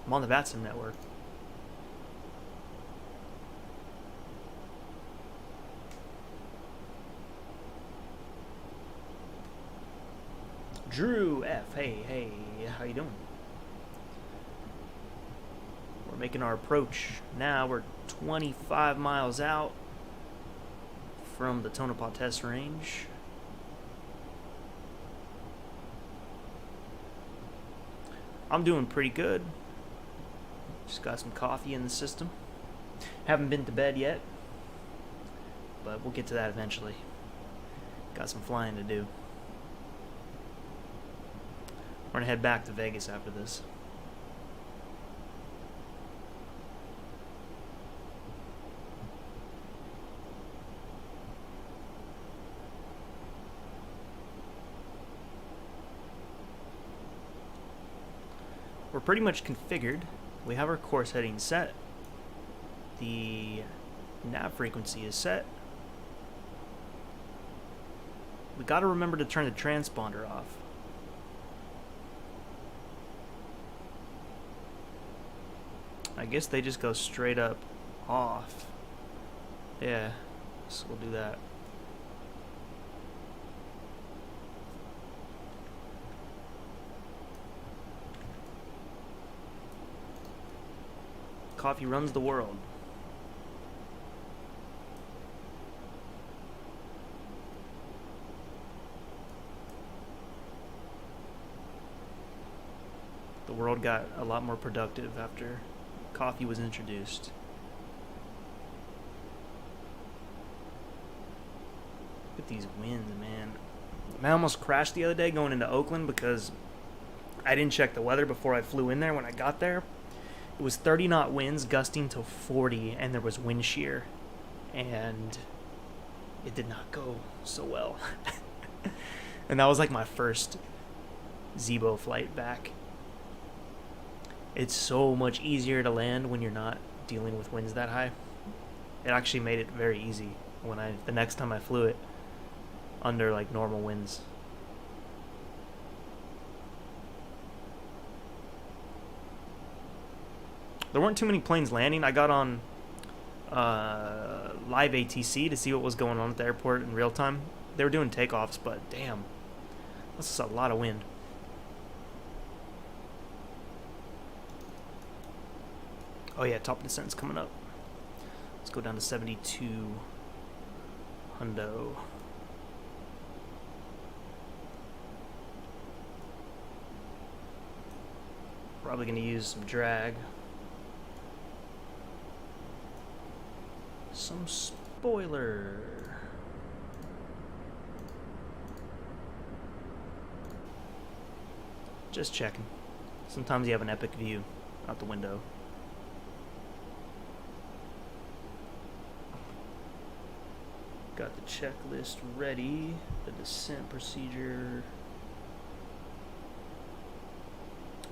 I'm on the VATSIM network. Drew F. Hey, how you doing? We're making our approach now. We're 25 miles out from the Tonopah test range. I'm doing pretty good. Just got some coffee in the system. Haven't been to bed yet, but we'll get to that eventually. Got some flying to do. We're gonna head back to Vegas after this. We're pretty much configured. We have our course heading set. The nav frequency is set. We gotta remember to turn the transponder off. I guess they just go straight up off. Yeah, so we'll do that. Coffee runs the world. The world got a lot more productive after coffee was introduced. Look at these winds, man. I almost crashed the other day going into Oakland because I didn't check the weather before I flew in there. When I got there, it was 30 knot winds gusting to 40, and there was wind shear, and it did not go so well. And that was like my first Zibo flight back. It's so much easier to land when you're not dealing with winds that high. It actually made it very easy when the next time I flew it under like normal winds. There weren't too many planes landing. I got on live ATC to see what was going on at the airport in real time. They were doing takeoffs, but damn, that's a lot of wind. Oh yeah, top descent's coming up. Let's go down to 72 hundo. Probably gonna use some drag. Some spoiler. Just checking. Sometimes you have an epic view out the window. Got the checklist ready. The descent procedure.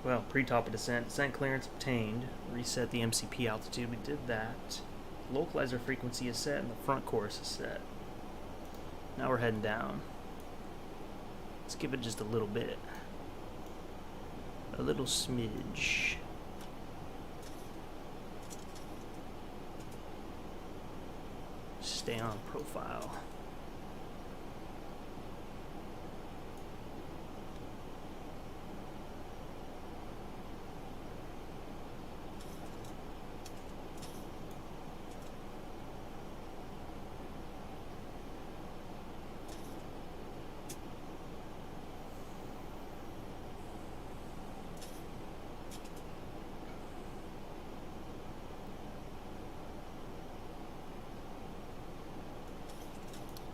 Well, pre-top of descent. Descent clearance obtained. Reset the MCP altitude. We did that. Localizer frequency is set and the front course is set. Now we're heading down. Let's give it just a little bit. A little smidge. Stay on profile.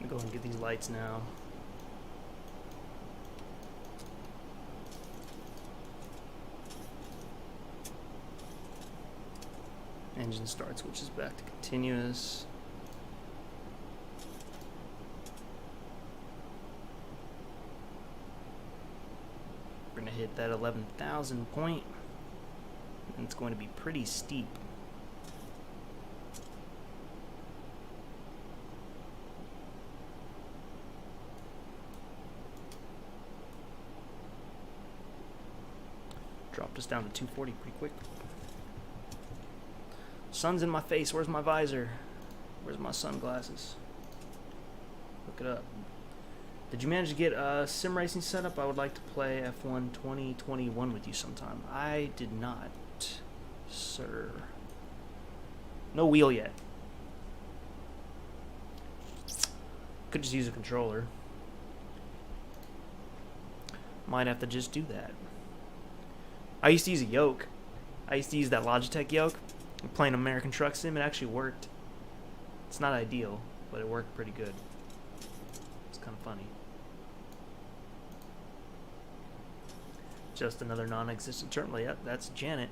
Go and get these lights now. Engine start switches back to continuous. We're going to hit that 11,000 point, and it's going to be pretty steep. Dropped us down to 240 pretty quick. Sun's in my face. Where's my visor? Where's my sunglasses? Look it up. Did you manage to get sim racing set up? I would like to play F1 2021 with you sometime. I did not, sir. No wheel yet. Could just use a controller. Might have to just do that. I used to use a yoke. I used to use that Logitech yoke. Playing American Truck Sim, it actually worked. It's not ideal, but it worked pretty good. It's kind of funny. Just another non-existent terminal. Yep, that's Janet.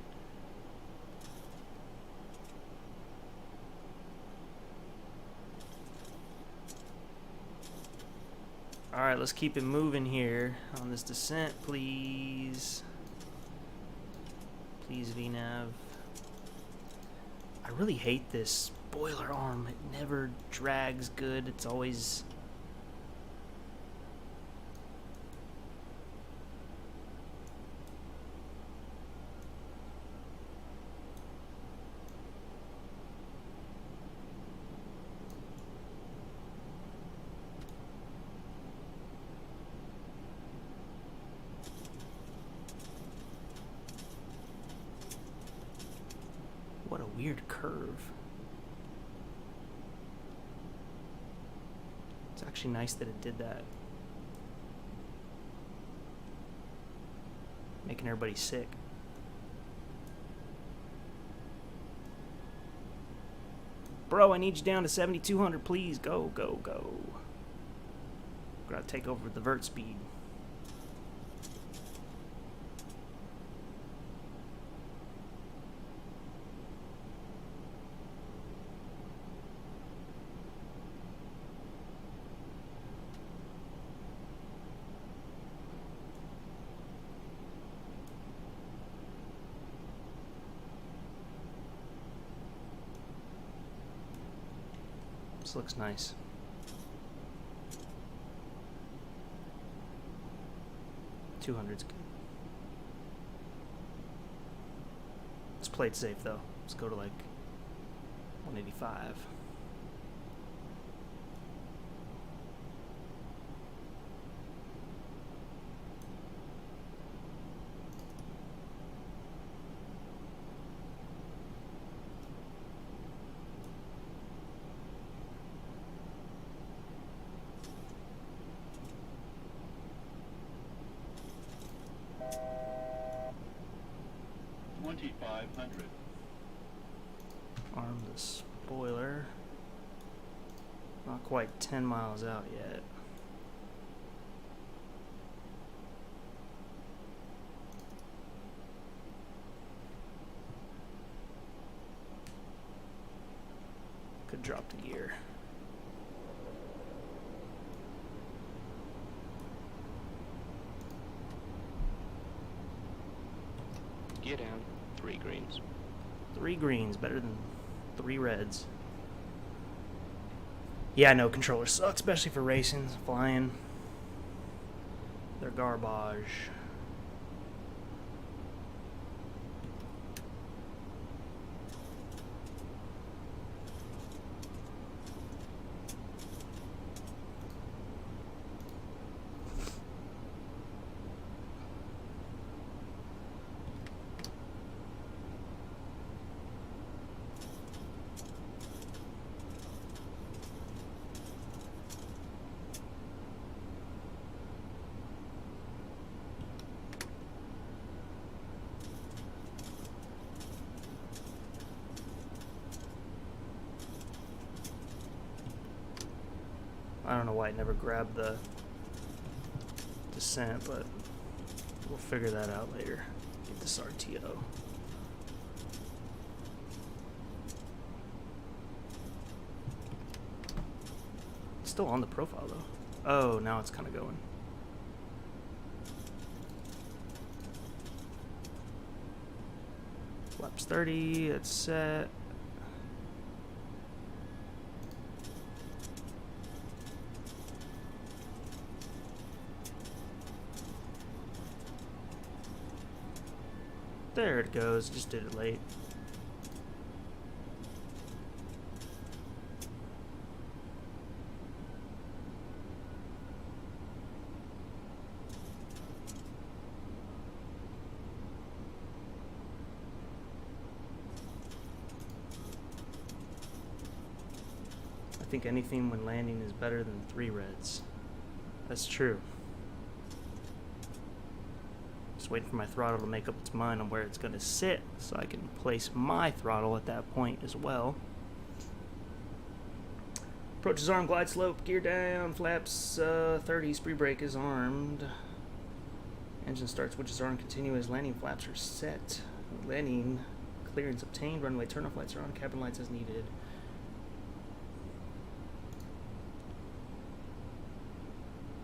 Alright, let's keep it moving here on this descent, please. Please, VNav. I really hate this spoiler arm. It never drags good. It's always... What a weird curve. It's actually nice that it did that. Making everybody sick. Bro, I need you down to 7,200, please. Go, go, go. Gotta take over the vert speed. This looks nice. $200's good. Let's play it safe though. Let's go to like 185. Arm the spoiler. Not quite 10 miles out yet. Could drop the gear. Gear down. 3 greens. 3 greens, better than 3 reds. Yeah, I know controllers suck, especially for racing, flying. They're garbage. I don't know why it never grabbed the descent, but we'll figure that out later. Get this RTO. still on the profile though. Oh, now it's kind of going. Flaps 30, it's set. There it goes, just did it late. I think anything when landing is better than 3 reds. That's true. Just waiting for my throttle to make up its mind on where it's going to sit so I can place my throttle at that point as well. Approach is armed, glide slope, gear down, flaps 30, spree brake is armed. Engine starts, which is armed, continuous, landing flaps are set. Landing clearance obtained, runway turn-off lights are on, cabin lights as needed.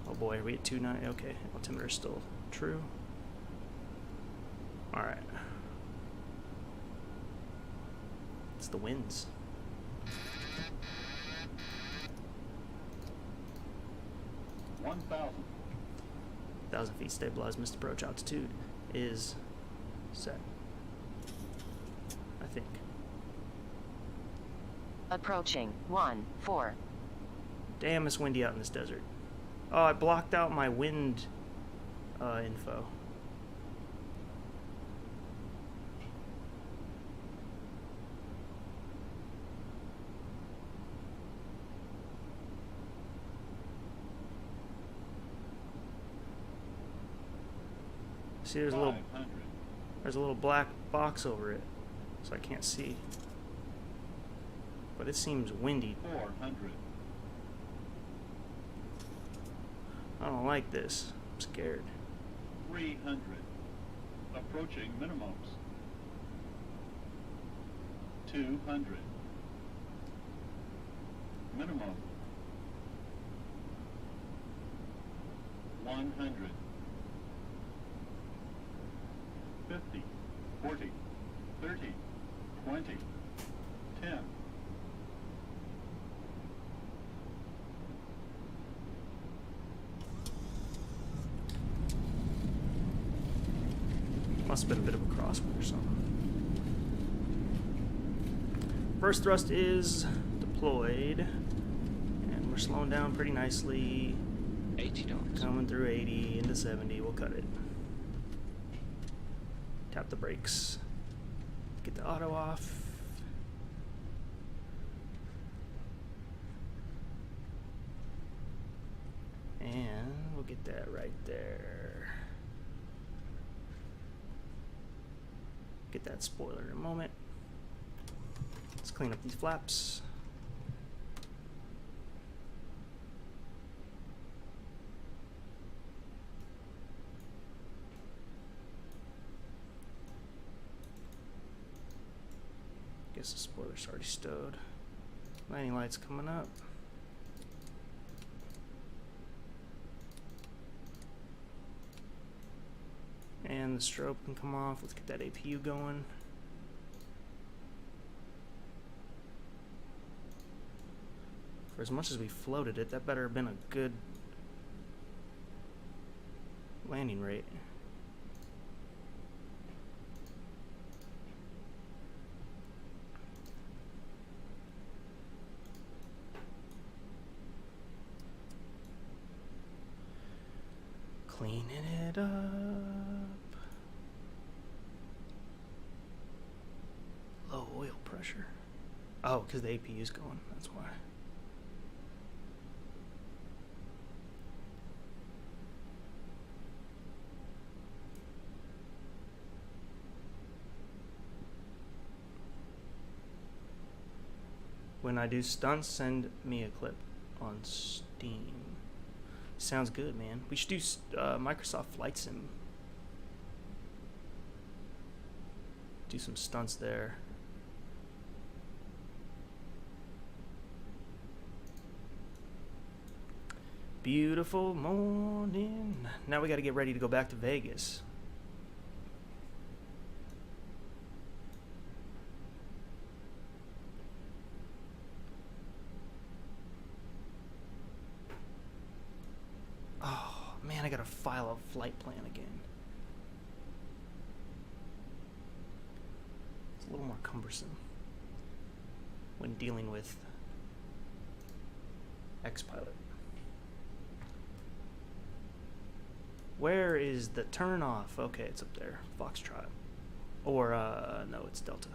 Oh boy, are we at 2.9? Okay, altimeter is still true. Alright. It's the winds. 1,000 feet stabilized, missed approach altitude is set. I think. Approaching 1-4. Damn, it's windy out in this desert. Oh, I blocked out my wind info. See, there's a little black box over it, so I can't see. But it seems windy. 400. I don't like this. I'm scared. 300. Approaching minimums. 200. Minimum. 100. 50. 40. 30. 20. 10. Must have been a bit of a crosswind or something. First thrust is deployed, and we're slowing down pretty nicely. 80 knots. Coming through 80 into 70. We'll cut it. Tap the brakes. Get the auto off. And we'll get that right there. Get that spoiler in a moment. Let's clean up these flaps. Guess the spoiler's already stowed. Landing lights coming up. And the strobe can come off. Let's get that APU going. For as much as we floated it, that better have been a good landing rate. Cleaning it up. Low oil pressure. Oh, because the APU's going. That's why. When I do stunts, send me a clip on Steam. Sounds good, man. We should do Microsoft Flight Sim. Do some stunts there. beautiful morning. Now we got to get ready to go back to Vegas. Oh, man, I got to file a flight plan again. It's a little more cumbersome when dealing with X-Pilot. Where is the turn off? Okay, it's up there. Foxtrot. Or, no, it's Delta.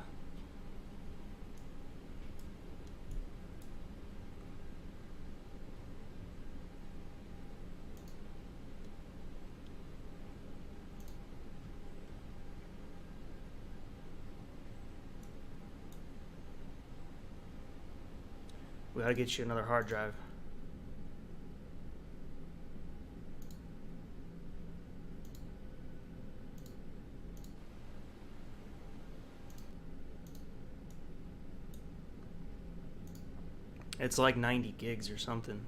We gotta get you another hard drive. It's like 90 gigs or something.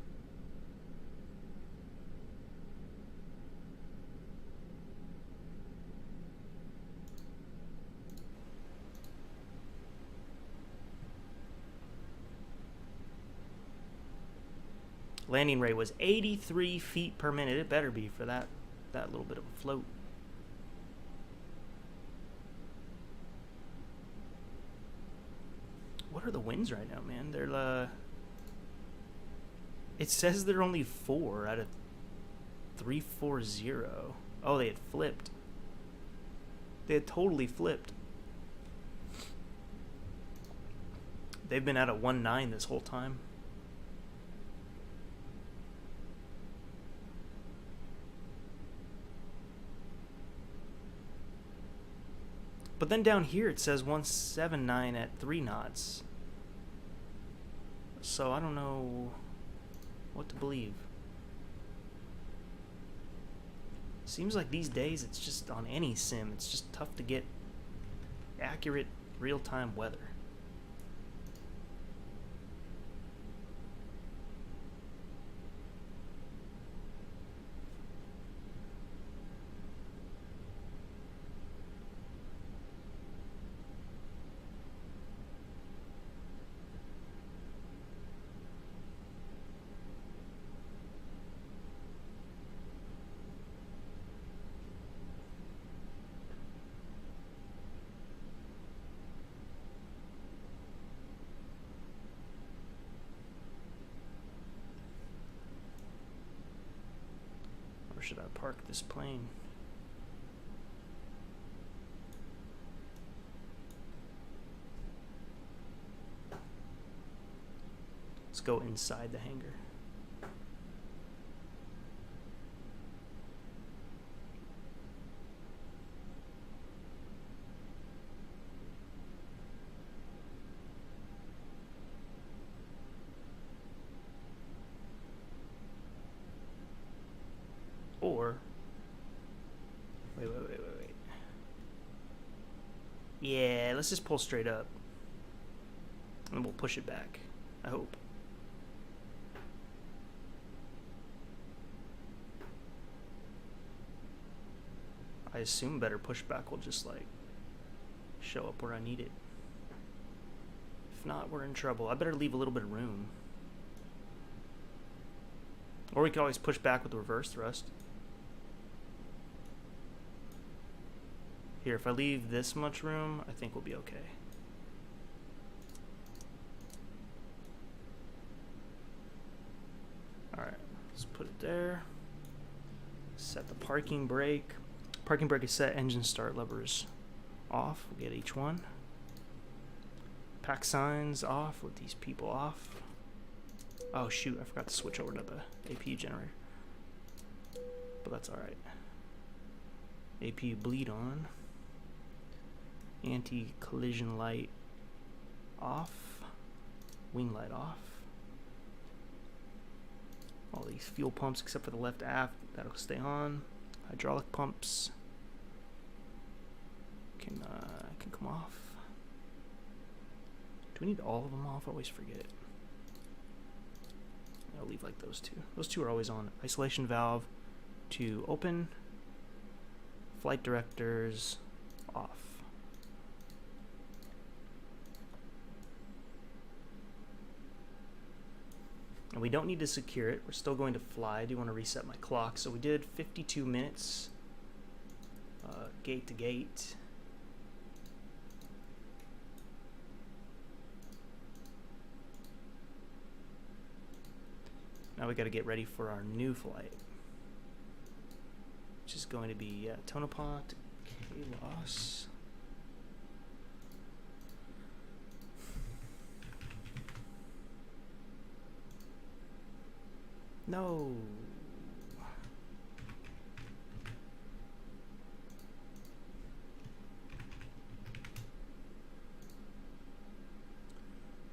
Landing rate was 83 feet per minute. It better be for that little bit of a float. What are the winds right now, man? They're it says they're only 4 out of 340. Oh, they had flipped. They had totally flipped. They've been at a 1.9 this whole time. But then down here it says 179 at 3 knots. So I don't know what to believe. Seems like these days it's just on any sim, it's just tough to get accurate real-time weather. Where should I park this plane? Let's go inside the hangar. Or, wait. Yeah, let's just pull straight up. And we'll push it back, I hope. I assume better pushback will just like show up where I need it. If not, we're in trouble. I better leave a little bit of room. Or we can always push back with the reverse thrust. Here, if I leave this much room, I think we'll be okay. Alright, let's put it there. Set the parking brake. Parking brake is set, engine start levers off. We'll get each one. Pack signs off, let these people off. Oh shoot, I forgot to switch over to the APU generator. But that's alright. APU bleed on. Anti-collision light off. Wing light off. All these fuel pumps except for the left aft, that'll stay on. Hydraulic pumps can come off. Do we need all of them off? I always forget. I'll leave like those two. Those two are always on. Isolation valve to open. Flight directors off. And we don't need to secure it. We're still going to fly. I do want to reset my clock. So we did 52 minutes gate to gate. Now we got to get ready for our new flight, which is going to be Tonopah to KLAS. No.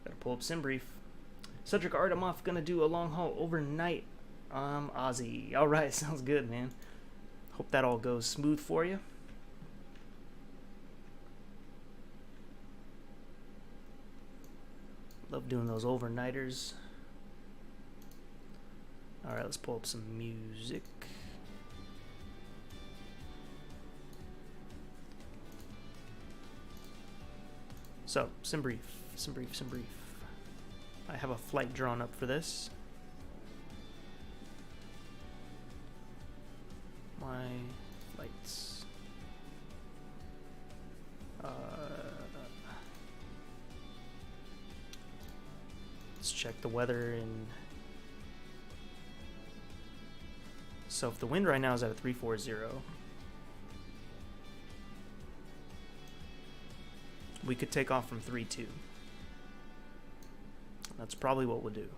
Gotta pull up SimBrief. Cedric Art, I'm off. Gonna do a long haul overnight. Aussie. Alright, sounds good, man. Hope that all goes smooth for you. Love doing those overnighters. Alright, let's pull up some music. So, SimBrief. I have a flight drawn up for this. My flights. Let's check the weather in. So if the wind right now is at a 340, we could take off from 32. That's probably what we'll do.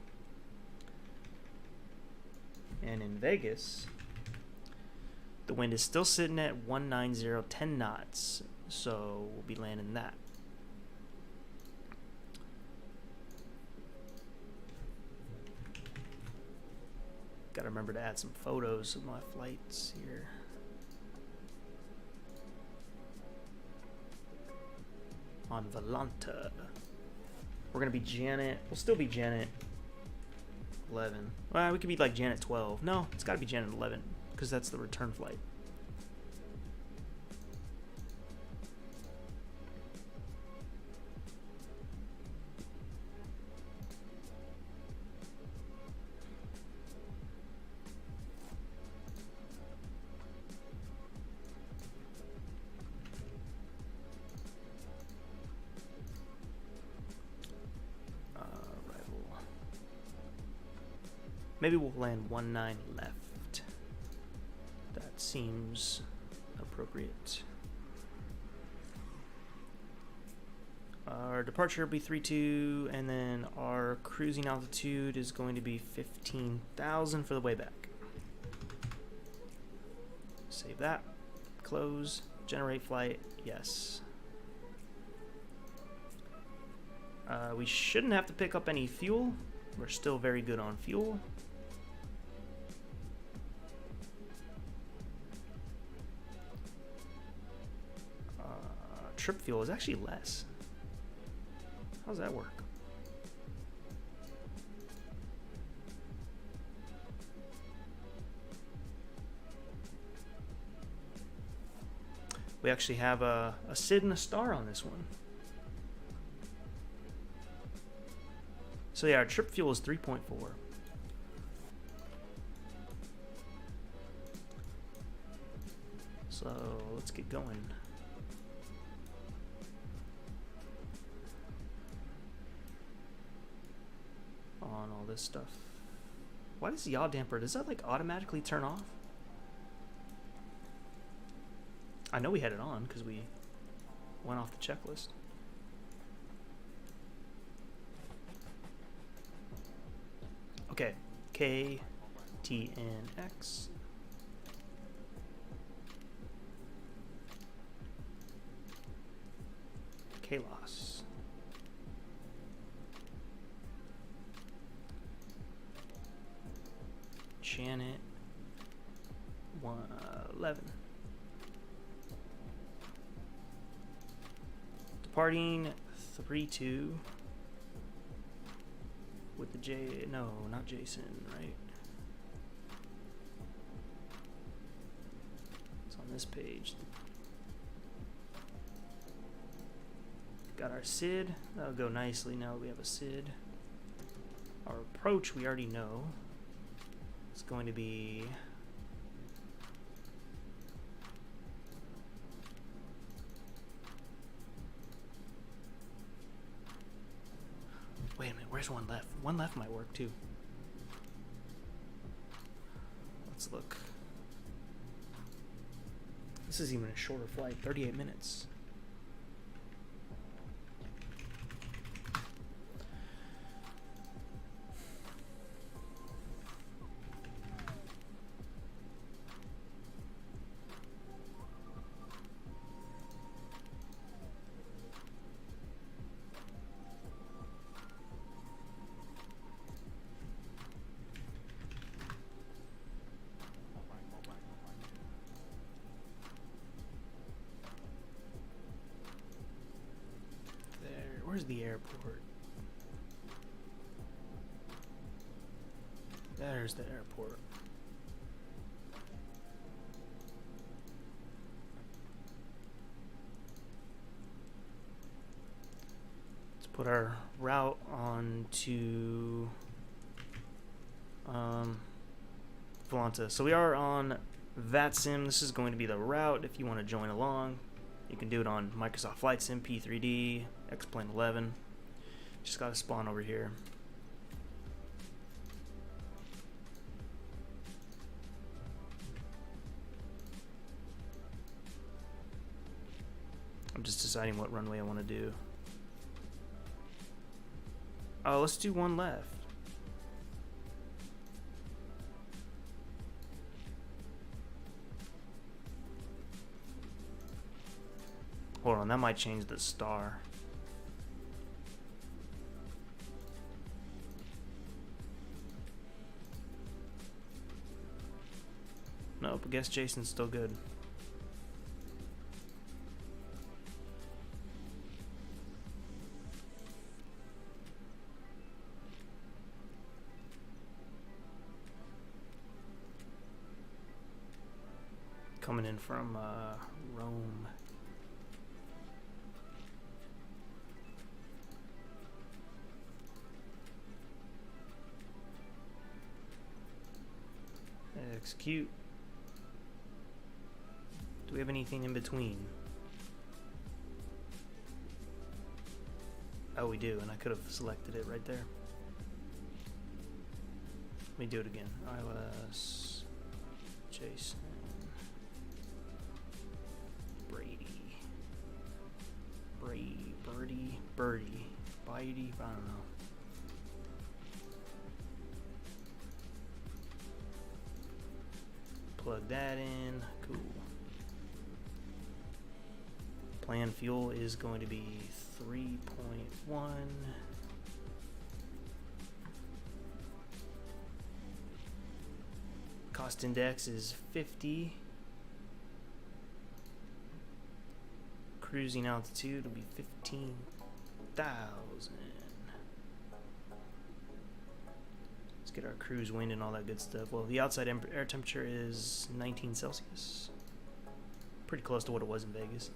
And in Vegas, the wind is still sitting at 190, 10 knots. So we'll be landing that. Gotta remember to add some photos of my flights here. On Volanta. We're gonna be Janet. We'll still be Janet 11. Well, we could be like Janet 12. No, it's gotta be Janet 11 because that's the return flight. Maybe we'll land 19 left. That seems appropriate. Our departure will be 32, and then our cruising altitude is going to be 15,000 for the way back. Save that. Close. Generate flight. Yes. We shouldn't have to pick up any fuel. We're still very good on fuel. Trip fuel is actually less. How does that work? We actually have a SID and a star on this one. So yeah, our trip fuel is 3.4. So let's get going. On all this stuff. Why does the yaw damper, does that like automatically turn off? I know we had it on because we went off the checklist. Okay, KTNX. KLAS. Janet 11. Departing 32. with the J, no, not Jason, right? It's on this page. Got our SID, that'll go nicely now that we have a SID. Our approach we already know. It's going to be wait a minute, where's one left? One left might work too. Let's look. This is even a shorter flight, 38 minutes. Where's the airport? There's the airport. Let's put our route on to Volanta. So we are on VATSIM. This is going to be the route if you want to join along. You can do it on Microsoft Flight Sim, P3D, X-Plane 11. Just got to spawn over here. I'm just deciding what runway I want to do. Oh, let's do one left. Hold on, that might change the star. Nope, I guess Jason's still good. Coming in from Rome. Execute. Do we have anything in between? Oh, we do, and I could have selected it right there. Let me do it again. iOS, Jason, Birdie, I don't know. Plug that in. Cool. Planned fuel is going to be 3.1. Cost index is 50. Cruising altitude will be 15,000. Let's get our cruise wind and all that good stuff. Well, the outside air temperature is 19 Celsius. Pretty close to what it was in Vegas.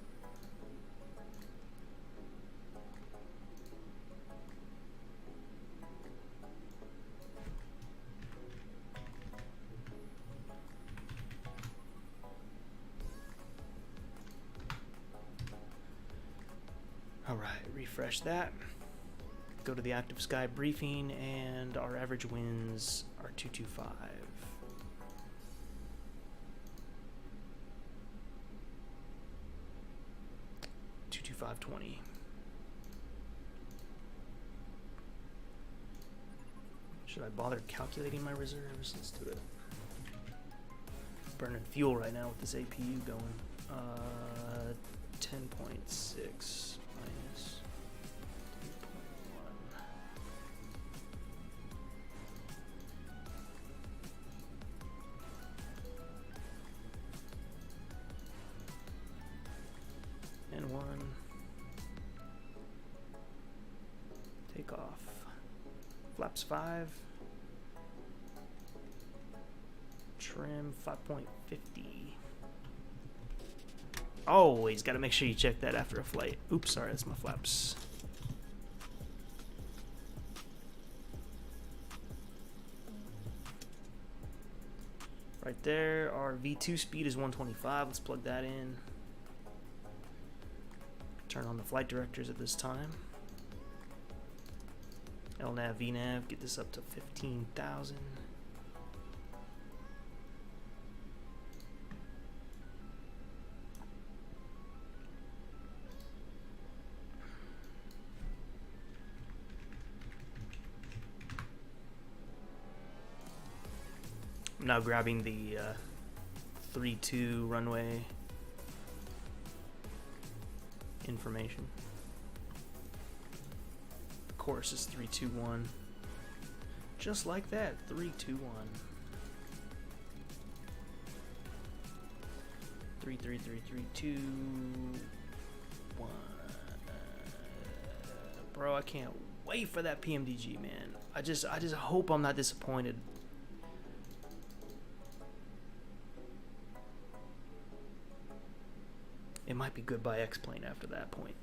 All right, refresh that. Go to the active sky briefing, and our average winds are 225. 225.20. Should I bother calculating my reserves? Let's do it. Burning fuel right now with this APU going. 10.6 minus 3.1. And one. Takeoff. Flap flaps 5. Trim 5.50. Always got to make sure you check that after a flight. Oops, sorry, that's my flaps. Right there, our V2 speed is 125. Let's plug that in. Turn on the flight directors at this time. LNAV, VNAV, get this up to 15,000. I'm now grabbing the 3-2 runway information. The course is 321. Just like that, 321. 33332 1. Bro, I can't wait for that PMDG, man. I just hope I'm not disappointed. It might be goodbye X-Plane after that point.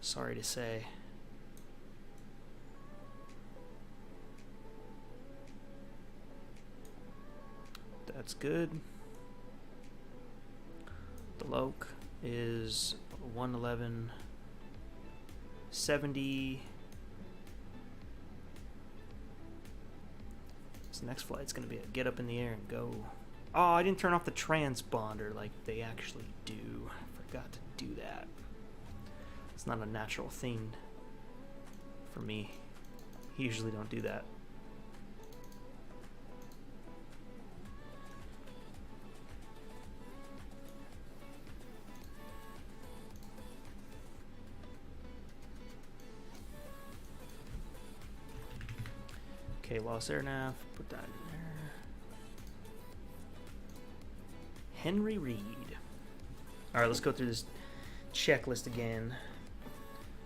Sorry to say. That's good. The loc is 111.70. This next flight's gonna be a get up in the air and go. Oh, I didn't turn off the transponder like they actually do. I forgot to do that. It's not a natural thing for me. I usually don't do that. KLAS air nav, put that in there. Henry Reed. Alright, let's go through this checklist again.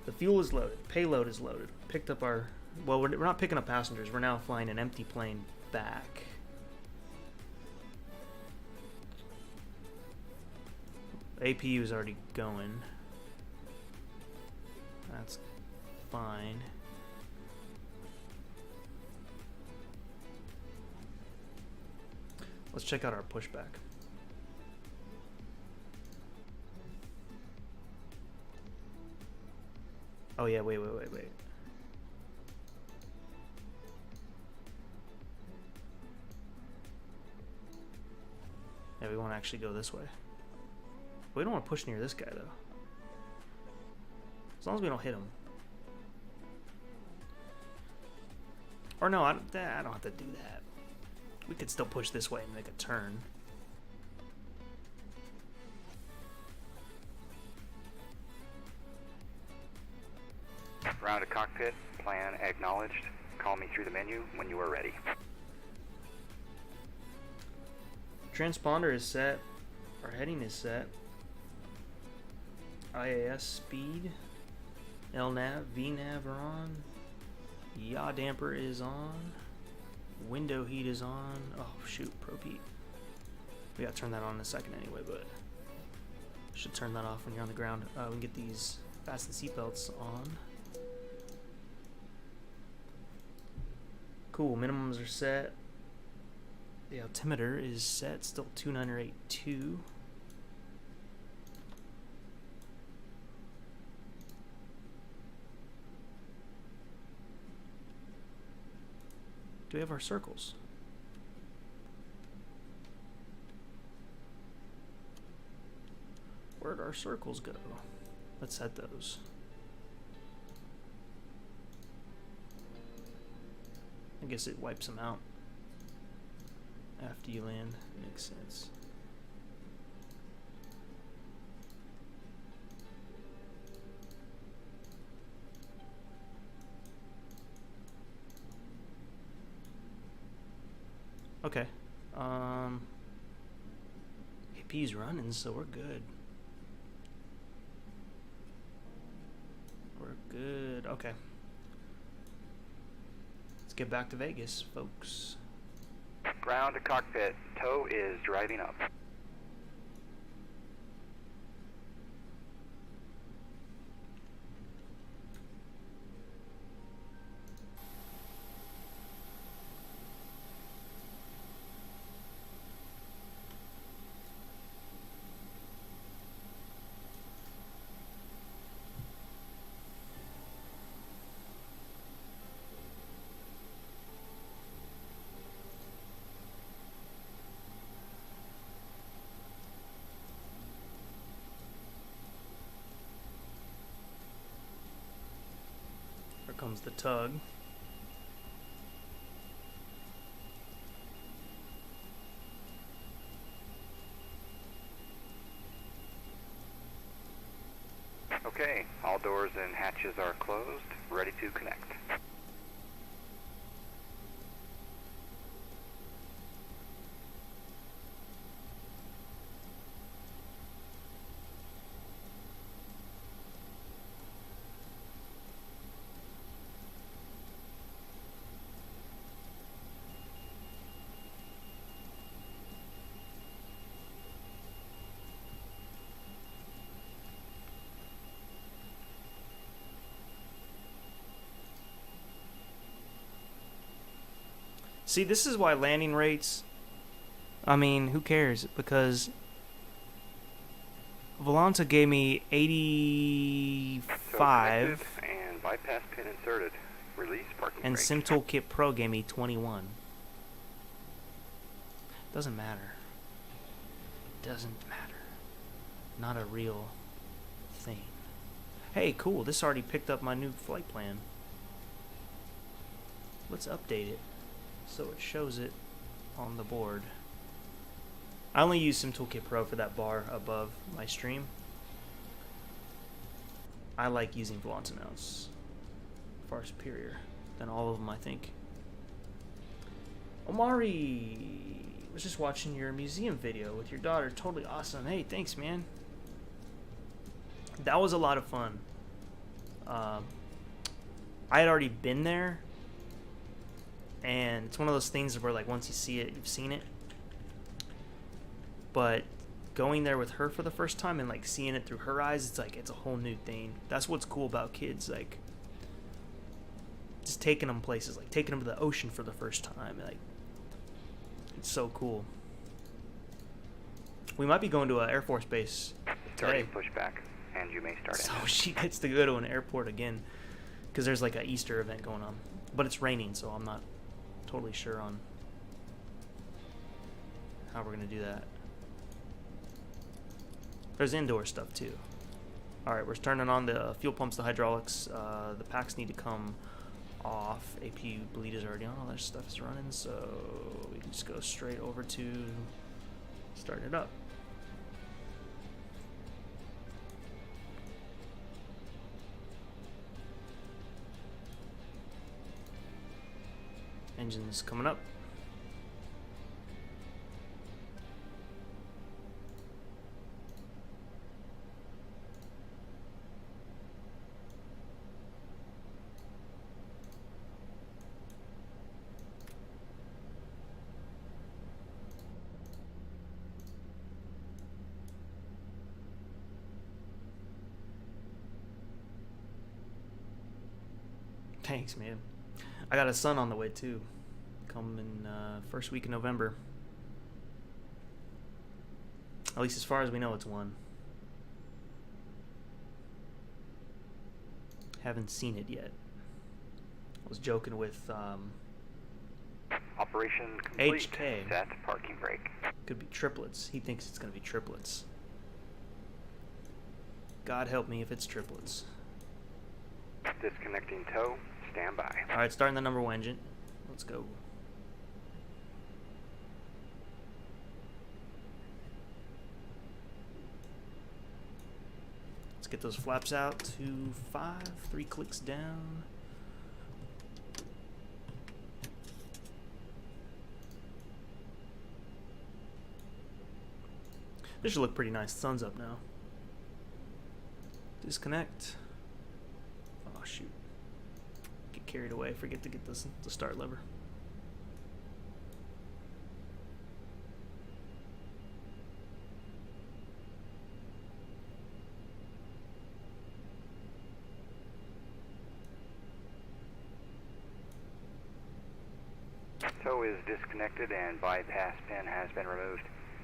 The fuel is loaded. Payload is loaded. Picked up our... Well, we're not picking up passengers. We're now flying an empty plane back. APU is already going. That's fine. Let's check out our pushback. Oh yeah, wait. Yeah, we want to actually go this way. We don't want to push near this guy though. As long as we don't hit him. Or no, I don't have to do that. We could still push this way and make a turn. Round to cockpit, plan acknowledged. Call me through the menu when you are ready. Transponder is set. Our heading is set. IAS speed. LNAV, VNAV are on. Yaw damper is on. Window heat is on. Oh shoot, probe heat. We gotta turn that on in a second anyway, but should turn that off when you're on the ground. We can get these fasten seatbelts on. Cool, minimums are set. The altimeter is set, still 2982. Do we have our circles? Where'd our circles go? Let's set those. I guess it wipes them out after you land. Makes sense. Okay. AP's running, so we're good. We're good. Okay. get back to Vegas, folks. Ground to cockpit. Tow is driving up. Here comes the tug. Okay, all doors and hatches are closed, ready to connect. See, this is why landing rates, I mean, who cares? Because Volanta gave me 85 And bypass pin inserted. Release parking and brake. Sim Toolkit Pro gave me 21. Doesn't matter. Doesn't matter. Not a real thing. Hey, cool. This already picked up my new flight plan. Let's update it so it shows it on the board. I only use Sim Toolkit Pro for that bar above my stream. I like using Volanta now. It's far superior than all of them, I think. Omari was just watching your museum video with your daughter. Totally awesome. Hey, thanks, man. That was a lot of fun. I had already been there, and it's one of those things where, like, once you see it, you've seen it. But going there with her for the first time and, like, seeing it through her eyes, it's like it's a whole new thing. That's what's cool about kids, like, just taking them places, like taking them to the ocean for the first time. Like, it's so cool. We might be going to an Air Force base today. Starting pushback, and you may start So engine. she gets to go to an airport again because there's like an Easter event going on. But it's raining, so I'm not totally sure on how we're going to do that. There's indoor stuff too. Alright, we're turning on the fuel pumps, the hydraulics. The packs need to come off. APU bleed is already on. All that stuff is running, so we can just go straight over to starting it up. Engine's coming up. Thanks, man. I got a son on the way too. Coming first week in November. At least as far as we know, it's one. Haven't seen it yet. I was joking with Operation complete. HK. Set parking brake. Could be triplets. He thinks it's gonna be triplets. God help me if it's triplets. Disconnecting tow. Stand by. Alright, starting the number one engine. Let's go. Let's get those flaps out to 5. 3 clicks down. This should look pretty nice. The sun's up now. Disconnect. Oh shoot. Get carried away. Forget to get the start lever. Tow is disconnected and bypass pin has been removed.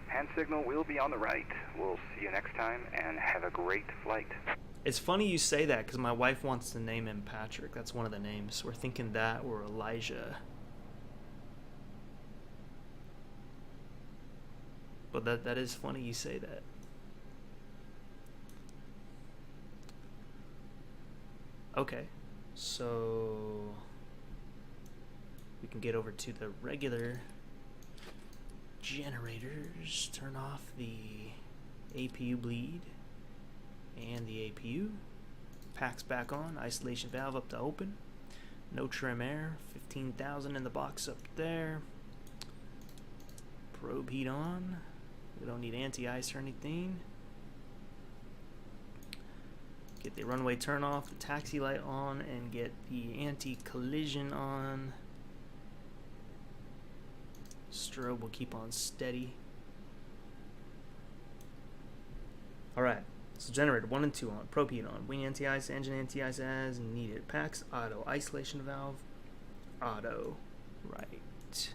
Hand signal will be on the right. We'll see you next time and have a great flight. It's funny you say that because my wife wants to name him Patrick. That's one of the names. We're thinking that or Elijah. But that is funny you say that. Okay, so we can get over to the regular generators, turn off the APU bleed and the APU. Packs back on, isolation valve up to open. No trim air, 15,000 in the box up there. Probe heat on. We don't need anti-ice or anything. Get the runway turn off, the taxi light on, and get the anti-collision on. Strobe will keep on steady. Alright, so generator 1 and 2 on, probe heat on, wing anti-ice, engine anti-ice as needed. Packs auto, isolation valve auto. Right.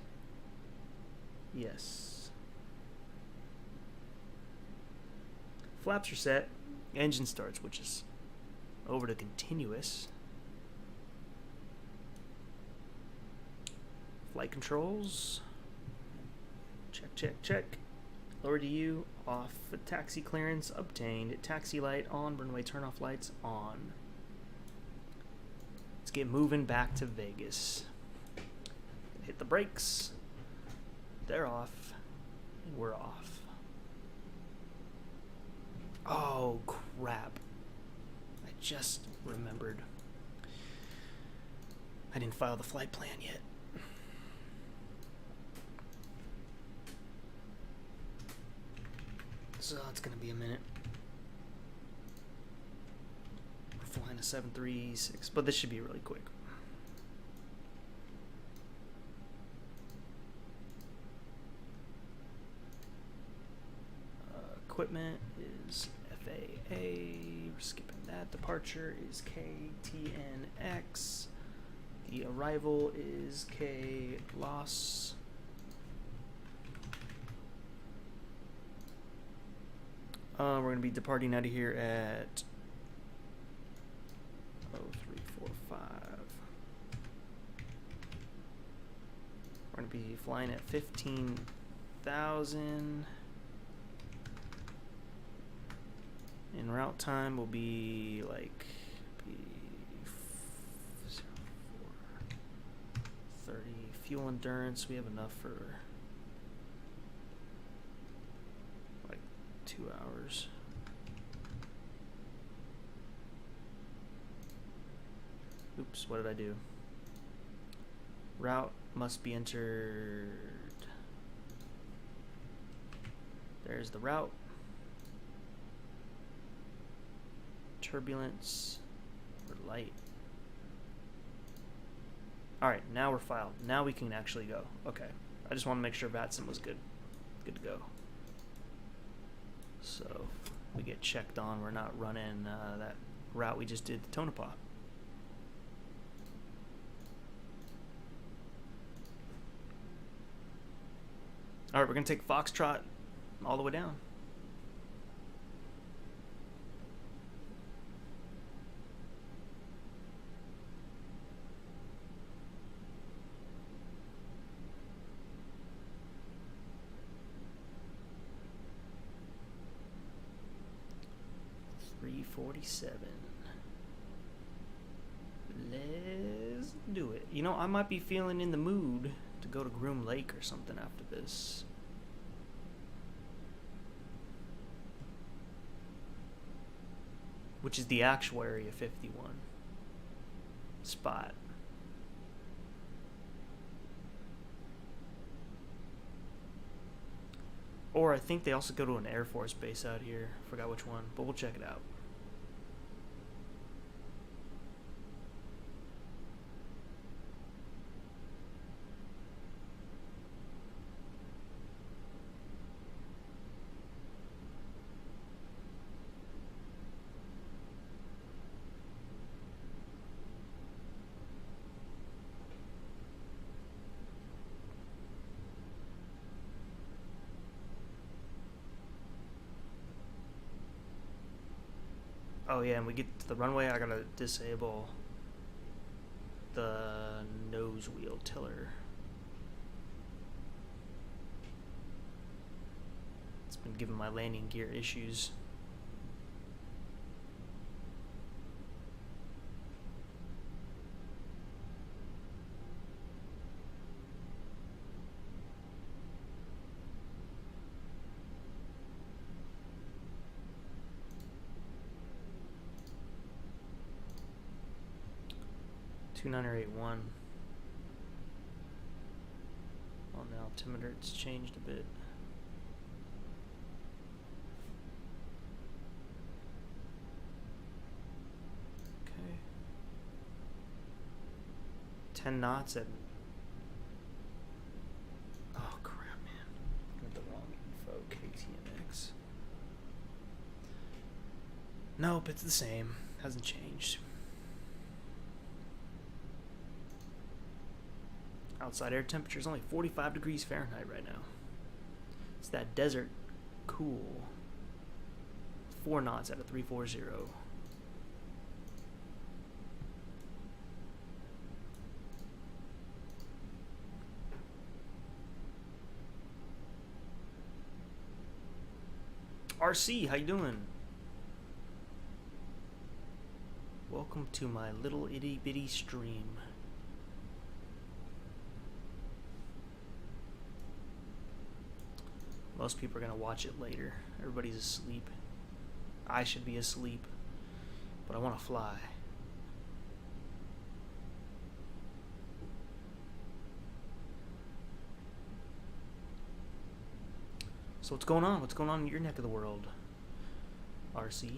Yes. Flaps are set. Engine starts, which is over to continuous. Flight controls. Check, check, check. Lower DU off. Taxi clearance obtained. Taxi light on. Runway turn-off lights on. Let's get moving back to Vegas. Hit the brakes. They're off. And we're off. Oh, crap. I just remembered. I didn't file the flight plan yet. So it's going to be a minute. We're flying a 736, but this should be really quick. Equipment is FAA. We're skipping that. Departure is KTNX. The arrival is KLAS. We're going to be departing out of here at 0345. We're going to be flying at 15,000. And route time will be like 30. Fuel endurance, we have enough for like 2 hours. Oops, what did I do? Route must be entered. There's the route. Turbulence. We're light. Alright, now we're filed. Now we can actually go. Okay. I just want to make sure VATSIM was good. Good to go. So, we get checked on. We're not running that route we just did to Tonopah. Alright, we're going to take Foxtrot all the way down. .47. Let's do it. You know, I might be feeling in the mood to go to Groom Lake or something after this. Which is the actual Area 51 spot. Or I think they also go to an Air Force base out here. Forgot which one, but we'll check it out. Oh yeah, and we get to the runway, I gotta disable the nose wheel tiller. It's been giving my landing gear issues. Two 981. On the altimeter, it's changed a bit. Okay. 10 knots at. Oh crap, man! Got the wrong info. KTNX. Nope, it's the same. Hasn't changed. Outside air temperature is only 45 degrees Fahrenheit right now. It's that desert cool. 4 knots at a 340. RC, how you doing? Welcome to my little itty bitty stream. Most people are going to watch it later. Everybody's asleep. I should be asleep. But I want to fly. So what's going on? What's going on in your neck of the world, RC?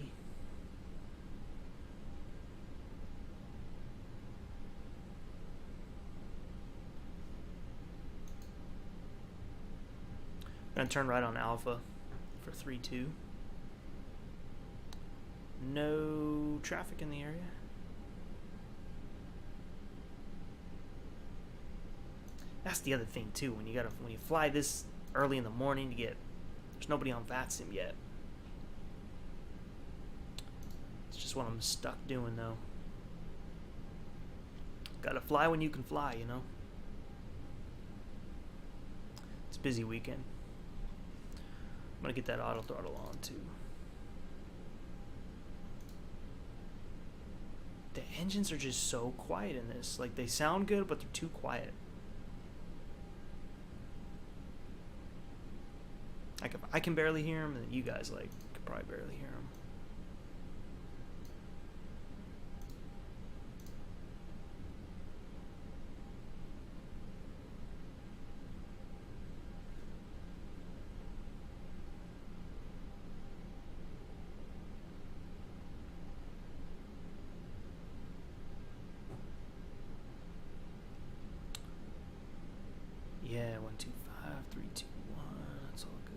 Gonna turn right on Alpha for 3-2. No traffic in the area. That's the other thing too. When you fly this early in the morning, there's nobody on VATSIM yet. It's just what I'm stuck doing though. Gotta fly when you can fly, you know. It's a busy weekend. I'm gonna get that auto throttle on too. The engines are just so quiet in this. Like, they sound good, but they're too quiet. Like, if I can barely hear them, then you guys could probably barely hear them. Yeah, 125, 3, 2, 1. That's all good.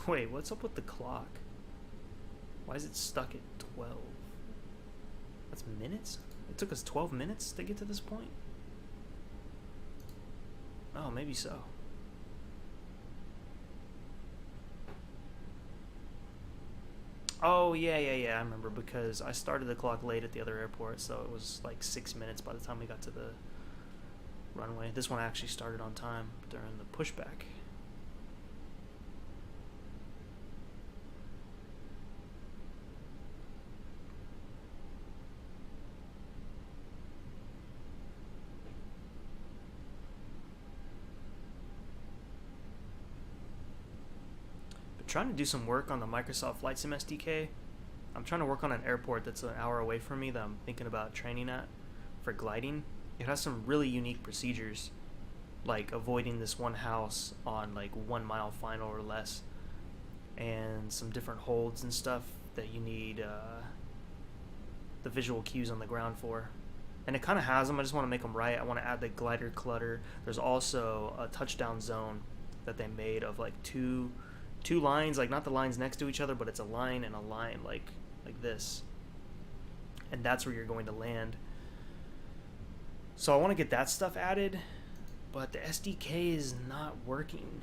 Wait, what's up with the clock? Why is it stuck at 12? That's minutes? It took us 12 minutes to get to this point? Oh, maybe so. Oh, yeah, I remember, because I started the clock late at the other airport, so it was like 6 minutes by the time we got to the runway. This one actually started on time during the pushback. Trying to do some work on the Microsoft FlightSim SDK. I'm trying to work on an airport that's an hour away from me that I'm thinking about training at for gliding. It has some really unique procedures, like avoiding this one house on like 1 mile final or less, and some different holds and stuff that you need the visual cues on the ground for. And it kind of has them. I just want to make them right. I want to add the glider clutter. There's also a touchdown zone that they made of like two lines, like not the lines next to each other, but it's a line and a line like this. And that's where you're going to land. So I want to get that stuff added, but the SDK is not working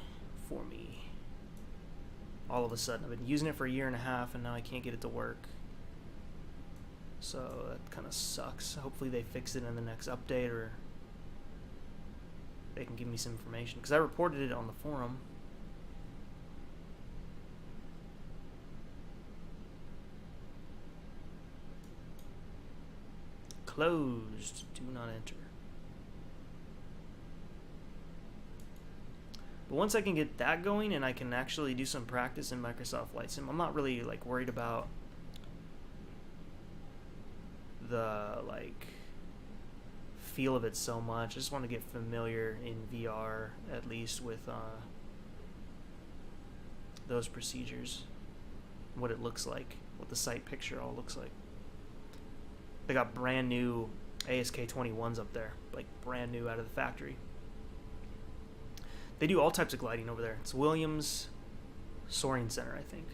for me. All of a sudden, I've been using it for 1.5 years, and now I can't get it to work. So that kind of sucks. Hopefully they fix it in the next update, or they can give me some information, because I reported it on the forum. Closed. Do not enter. But once I can get that going and I can actually do some practice in Microsoft Flight Sim, I'm not really like worried about the like feel of it so much. I just want to get familiar in VR at least with those procedures, what it looks like, what the sight picture all looks like. They got brand new ASK-21s up there, like brand new out of the factory. They do all types of gliding over there. It's Williams Soaring Center, I think.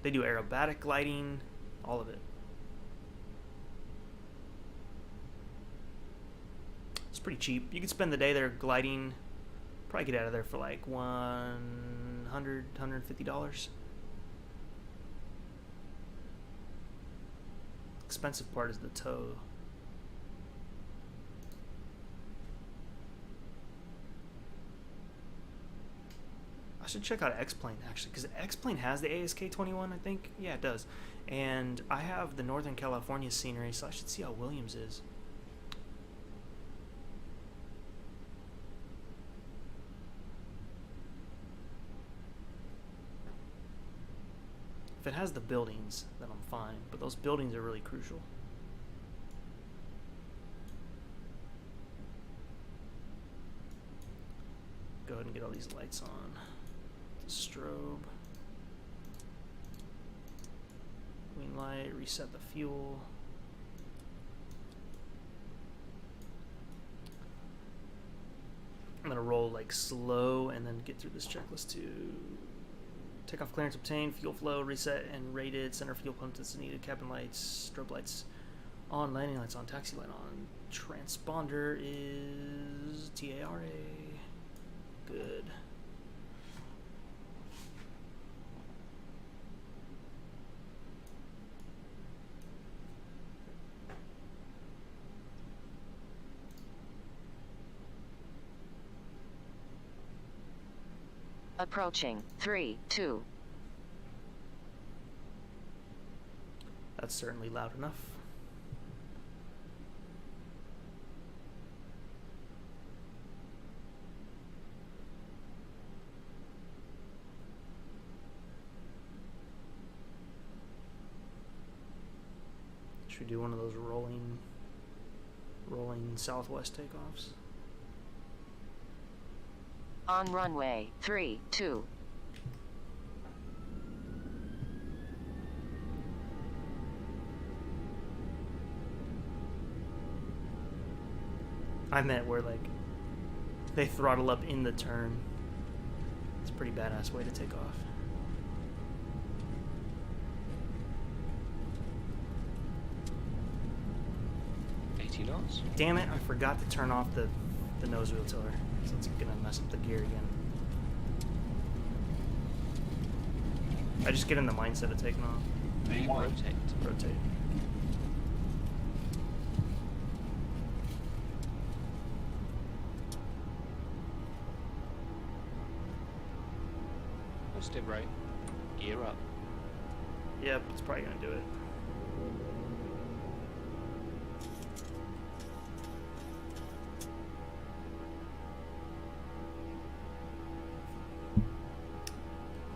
They do aerobatic gliding, all of it. It's pretty cheap. You could spend the day there gliding, probably get out of there for like $100, $150. Expensive part is the tow. I should check out X-Plane actually, because X-Plane has the ASK-21, I think. Yeah, it does. And I have the Northern California scenery, so I should see how Williams is. If it has the buildings, then I'm fine. But those buildings are really crucial. Go ahead and get all these lights on. The strobe. Green light, reset the fuel. I'm gonna roll like slow and then get through this checklist to takeoff clearance obtained, fuel flow, reset and rated, center fuel pump that's needed, cabin lights, strobe lights on, landing lights on, taxi light on. Transponder is TARA. Good. Approaching. 3, 2. That's certainly loud enough. Should we do one of those rolling southwest takeoffs? On runway. 3, 2. I meant where like they throttle up in the turn. It's a pretty badass way to take off. Knots. Damn it, I forgot to turn off the nose wheel tiller, so it's gonna mess up the gear again. I just get in the mindset of taking off. Rotate. Positive right. Gear up. Yep, it's probably gonna do it.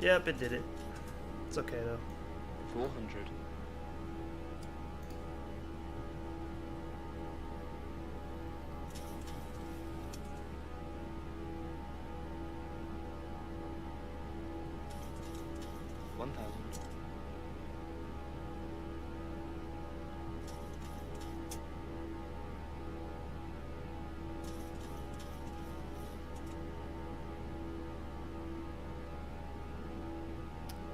Yep, it did it. It's okay though. 400. 1,000.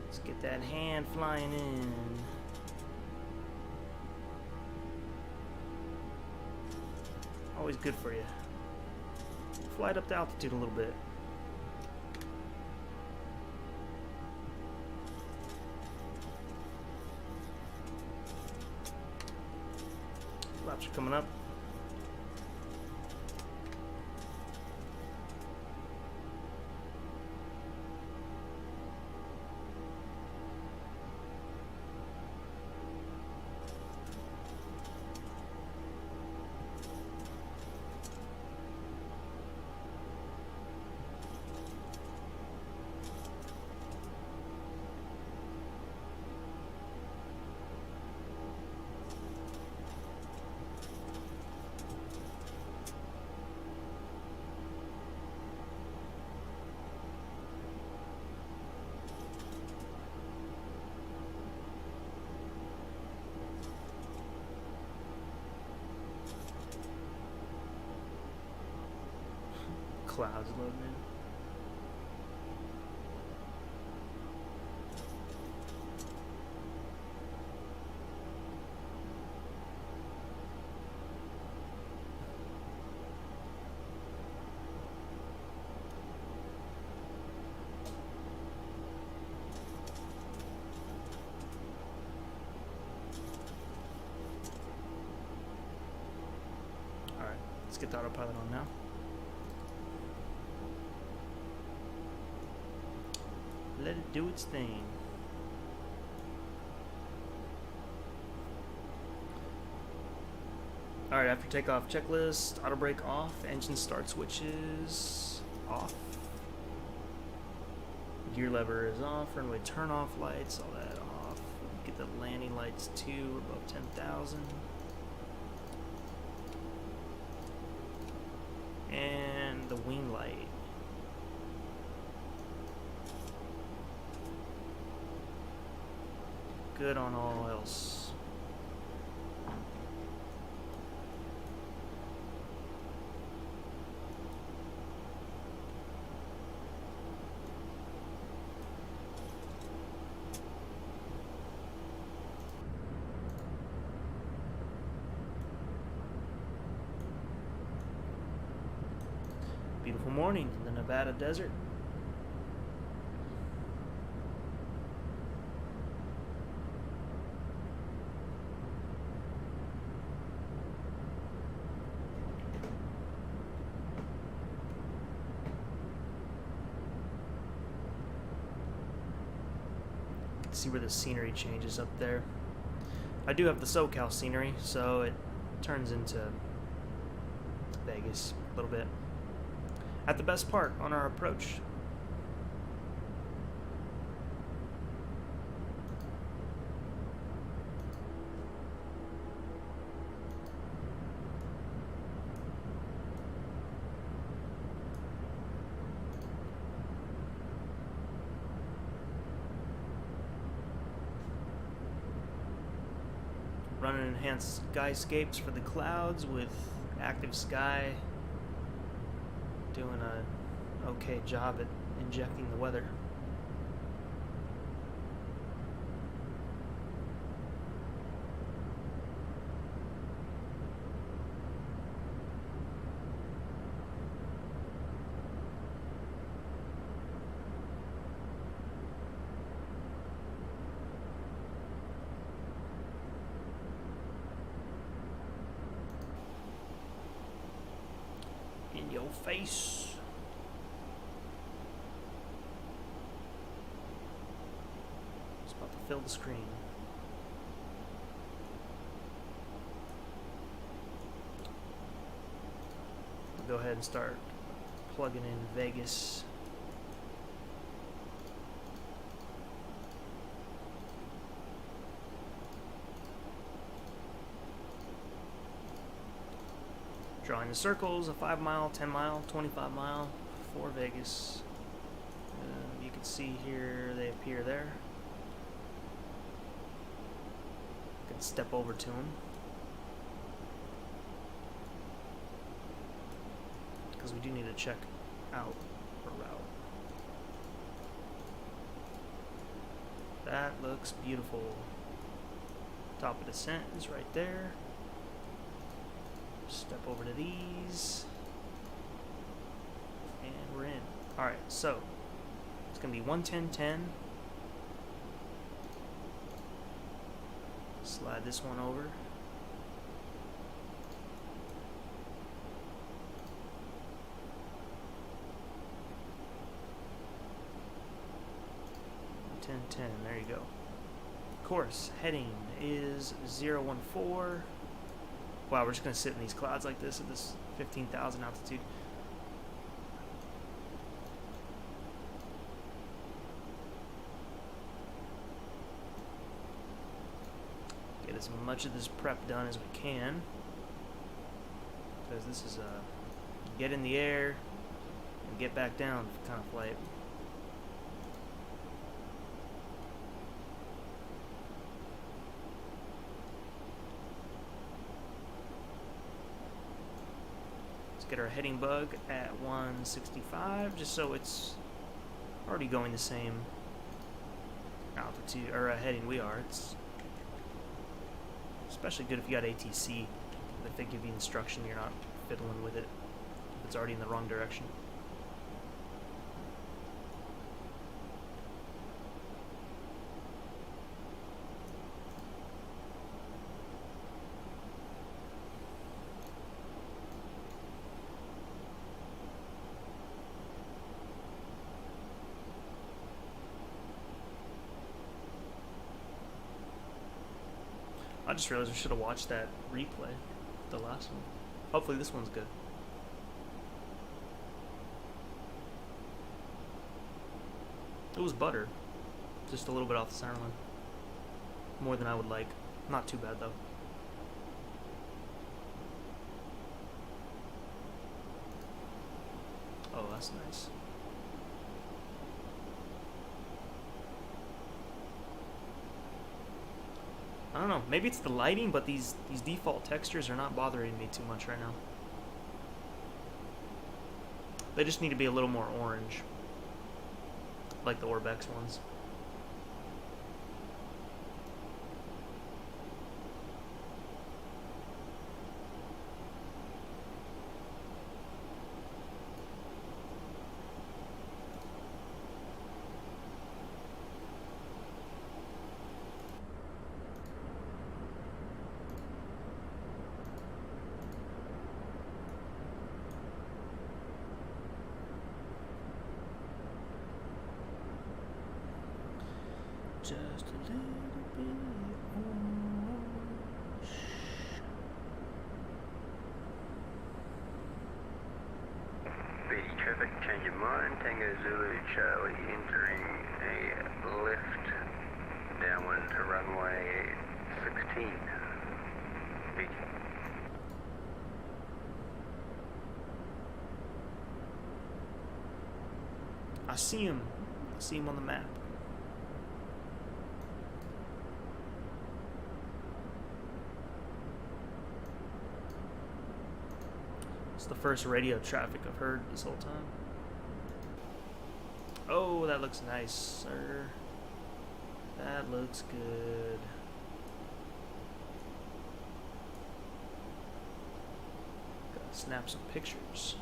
Let's get that hand flying in. Always good for you. Fly it up to altitude a little bit. Flaps are coming up. Clouds loading in. All right, let's get the autopilot on now. Let it do its thing. Alright, after takeoff checklist, auto brake off, engine start switches off, gear lever is off, runway turn off lights, all that off. Get the landing lights too, above 10,000. And the wing light. Good on all else. Beautiful morning in the Nevada desert. See where the scenery changes up there. I do have the SoCal scenery, so it turns into Vegas a little bit. At the best part on our approach. Running enhanced skyscapes for the clouds with active sky. Doing an okay job at injecting the weather. In your face. It's about to fill the screen. We'll go ahead and start plugging in Vegas. Drawing the circles, a 5 mile, 10 mile, 25 mile for Vegas. You can see here they appear there. Can step over to him. Because we do need to check out a route. That looks beautiful. Top of descent is right there. Step over to these. And we're in. Alright, so it's going to be 110.10. Slide this one over. There you go. Course heading is 014. Wow, we're just gonna sit in these clouds like this at this 15,000 altitude. Get as much of this prep done as we can, because this is a get in the air and get back down kind of flight. Get our heading bug at 165, just so it's already going the same altitude or heading we are. It's especially good if you got ATC, if they give you instruction, you're not fiddling with it if it's already in the wrong direction. I just realized we should have watched that replay, the last one. Hopefully this one's good. It was butter, just a little bit off the center line. More than I would like. Not too bad though. Oh, that's nice. I don't know, maybe it's the lighting, but these default textures are not bothering me too much right now. They just need to be a little more orange, like the Orbx ones. Just a little bit orange. BD traffic, change your mind. Tango Zulu Charlie entering a left downwind to runway 16. BD. I see him. I see him on the map. It's the first radio traffic I've heard this whole time. Oh, that looks nice, sir. That looks good. Gotta snap some pictures.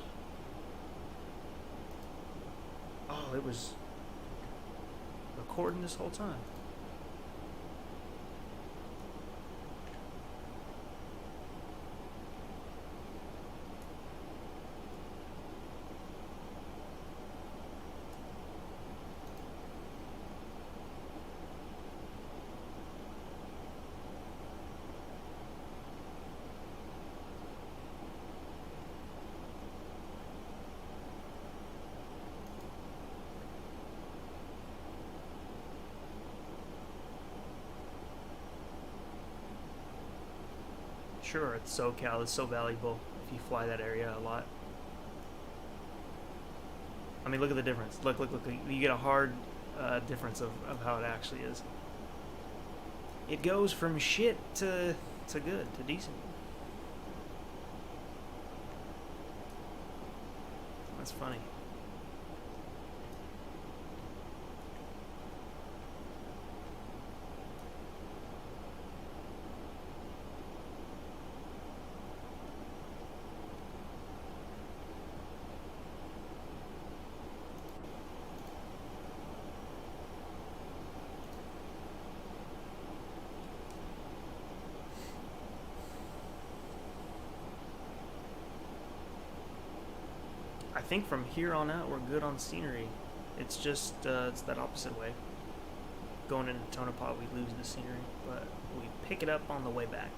Oh, it was recording this whole time. Sure, it's SoCal, it's so valuable if you fly that area a lot. I mean, look at the difference. Look. You get a hard difference of how it actually is. it goes from shit to good, to decent. That's funny. I think from here on out we're good on scenery. It's just it's that opposite way. Going into Tonopah we lose the scenery, but we pick it up on the way back.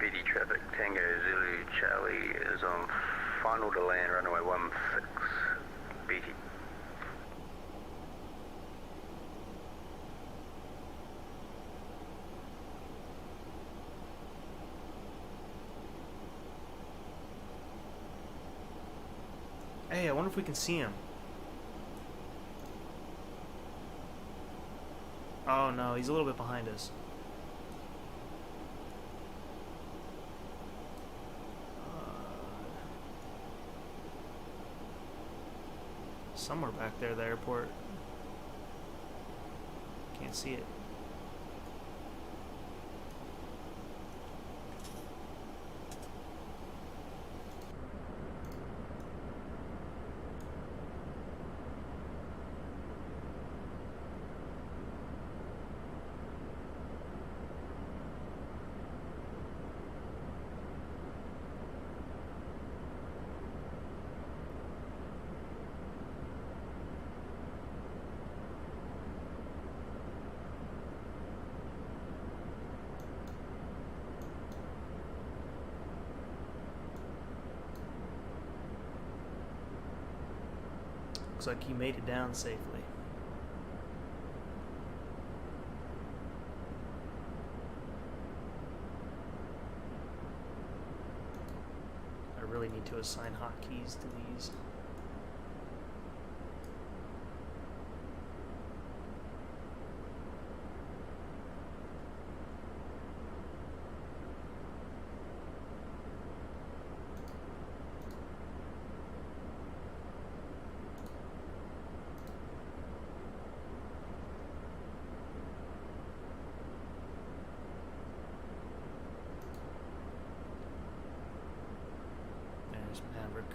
BD traffic, Tango Zulu Charlie is on final to land runway 16, BT. Hey, I wonder if we can see him. Oh no, he's a little bit behind us. Somewhere back there, the airport. Can't see it. Looks like he made it down safely. I really need to assign hotkeys to these. Maverick.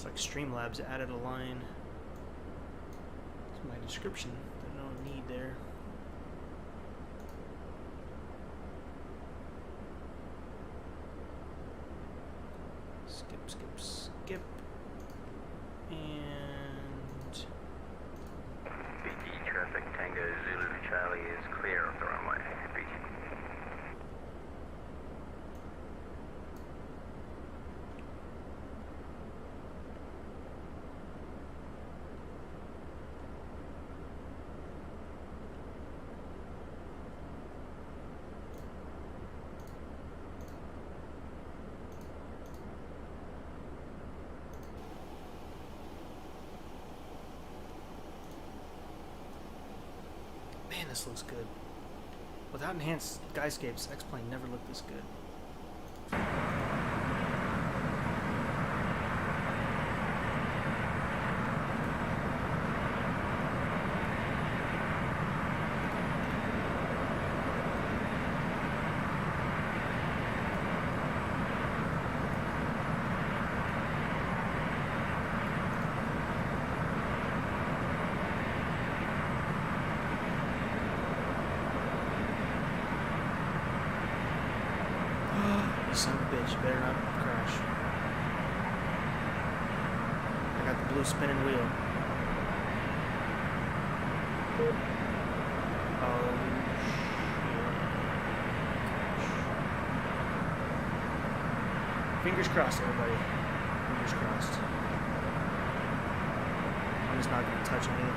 Looks like Streamlabs added a line to my description. There's no need there. Skip, skip, skip. And BT traffic, Tango Zulu Charlie is clear of the runway, BT. this looks good. Without enhanced Skyscapes, X-Plane never looked this good. You son of a bitch, you better not crash. I got the blue spinning wheel. Oh, shit. Fingers crossed, everybody. Fingers crossed. I'm just not going to touch anything.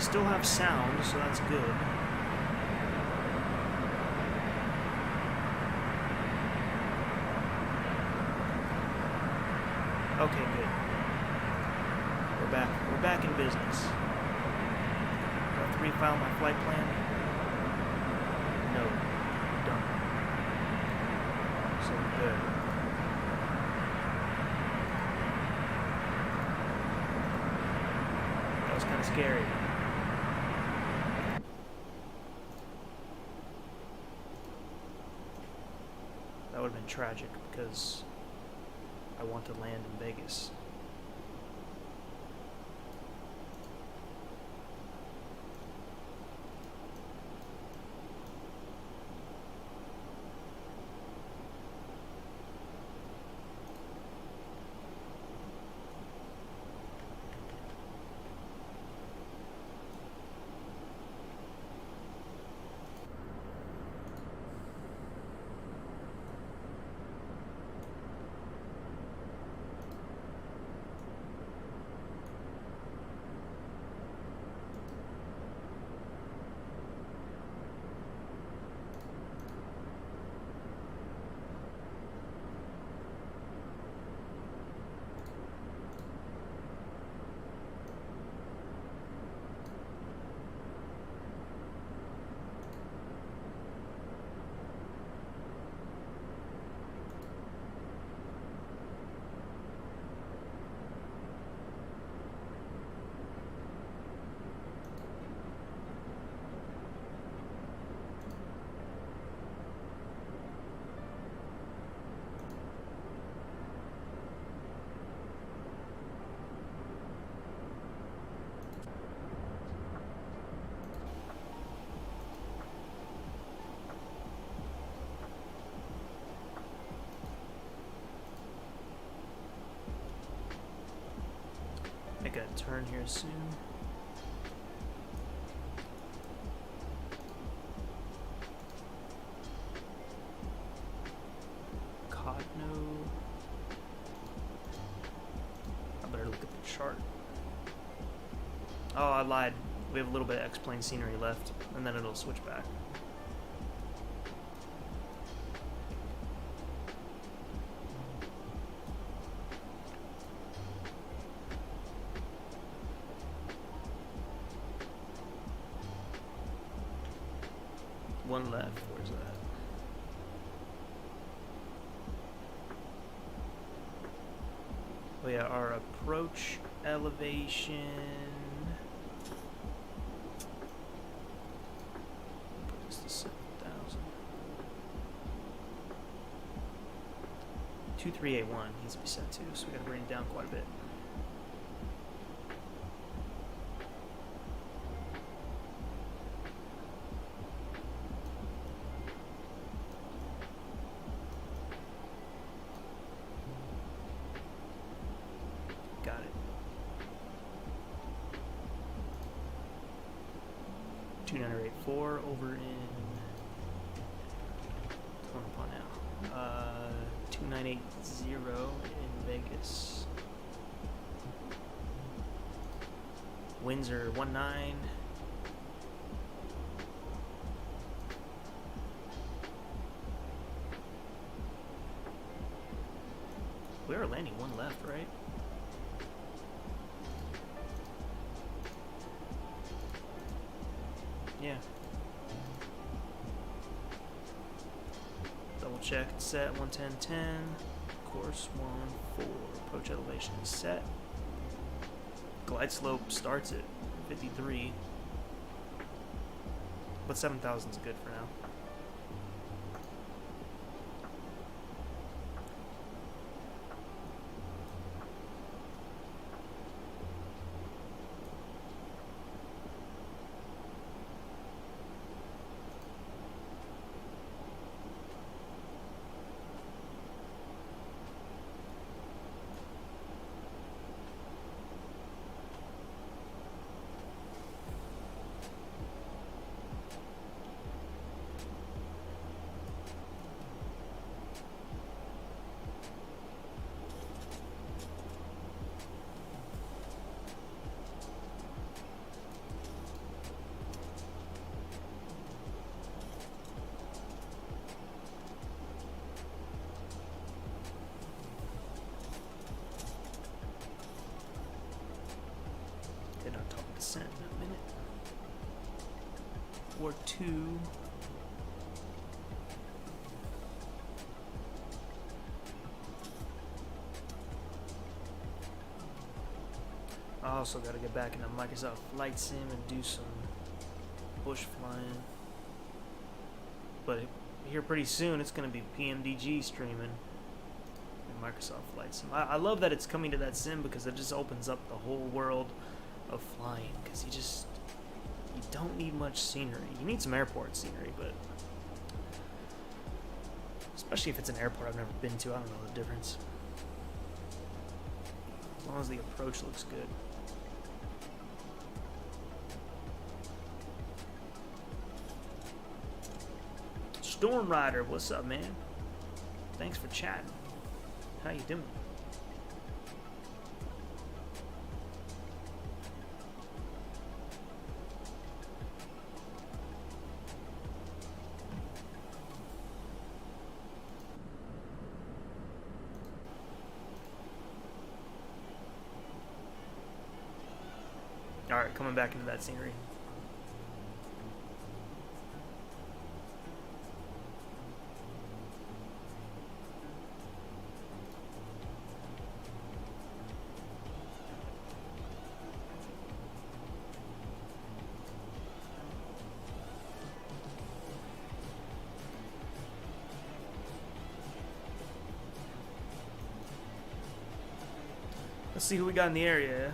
Still have sound, so that's good. Okay, good. We're back. We're back in business. Do I have to refile my flight plan? No. Don't. So we're good. That was kind of scary. That would have been tragic because I want to land in Vegas. Make a turn here soon. Cogno. I better look at the chart. Oh, I lied. We have a little bit of X-plane scenery left, and then it'll switch back. One left, where's that? Oh yeah, our approach elevation. Put this to 7,000. 2381 needs to be set to, so we gotta bring it down quite a bit. Got it. 2984 over in Tonopah now. 980 in Vegas. Winds are 19. We are landing one left, right? Yeah. Double check, it's set, 110.10. Course 1-4. Approach elevation is set. Glide slope starts at 53. But 7,000 is good for now. Ascent in a minute. Or two. I also got to get back into Microsoft Flight Sim and do some bush flying. But here pretty soon it's going to be PMDG streaming in Microsoft Flight Sim. I love that it's coming to that sim because it just opens up the whole world of flying, because you don't need much scenery. You need some airport scenery, but especially if it's an airport I've never been to, I don't know the difference. As long as the approach looks good. Storm Rider, what's up, man? Thanks for chatting. How you doing? Alright, coming back into that scenery. Let's see who we got in the area.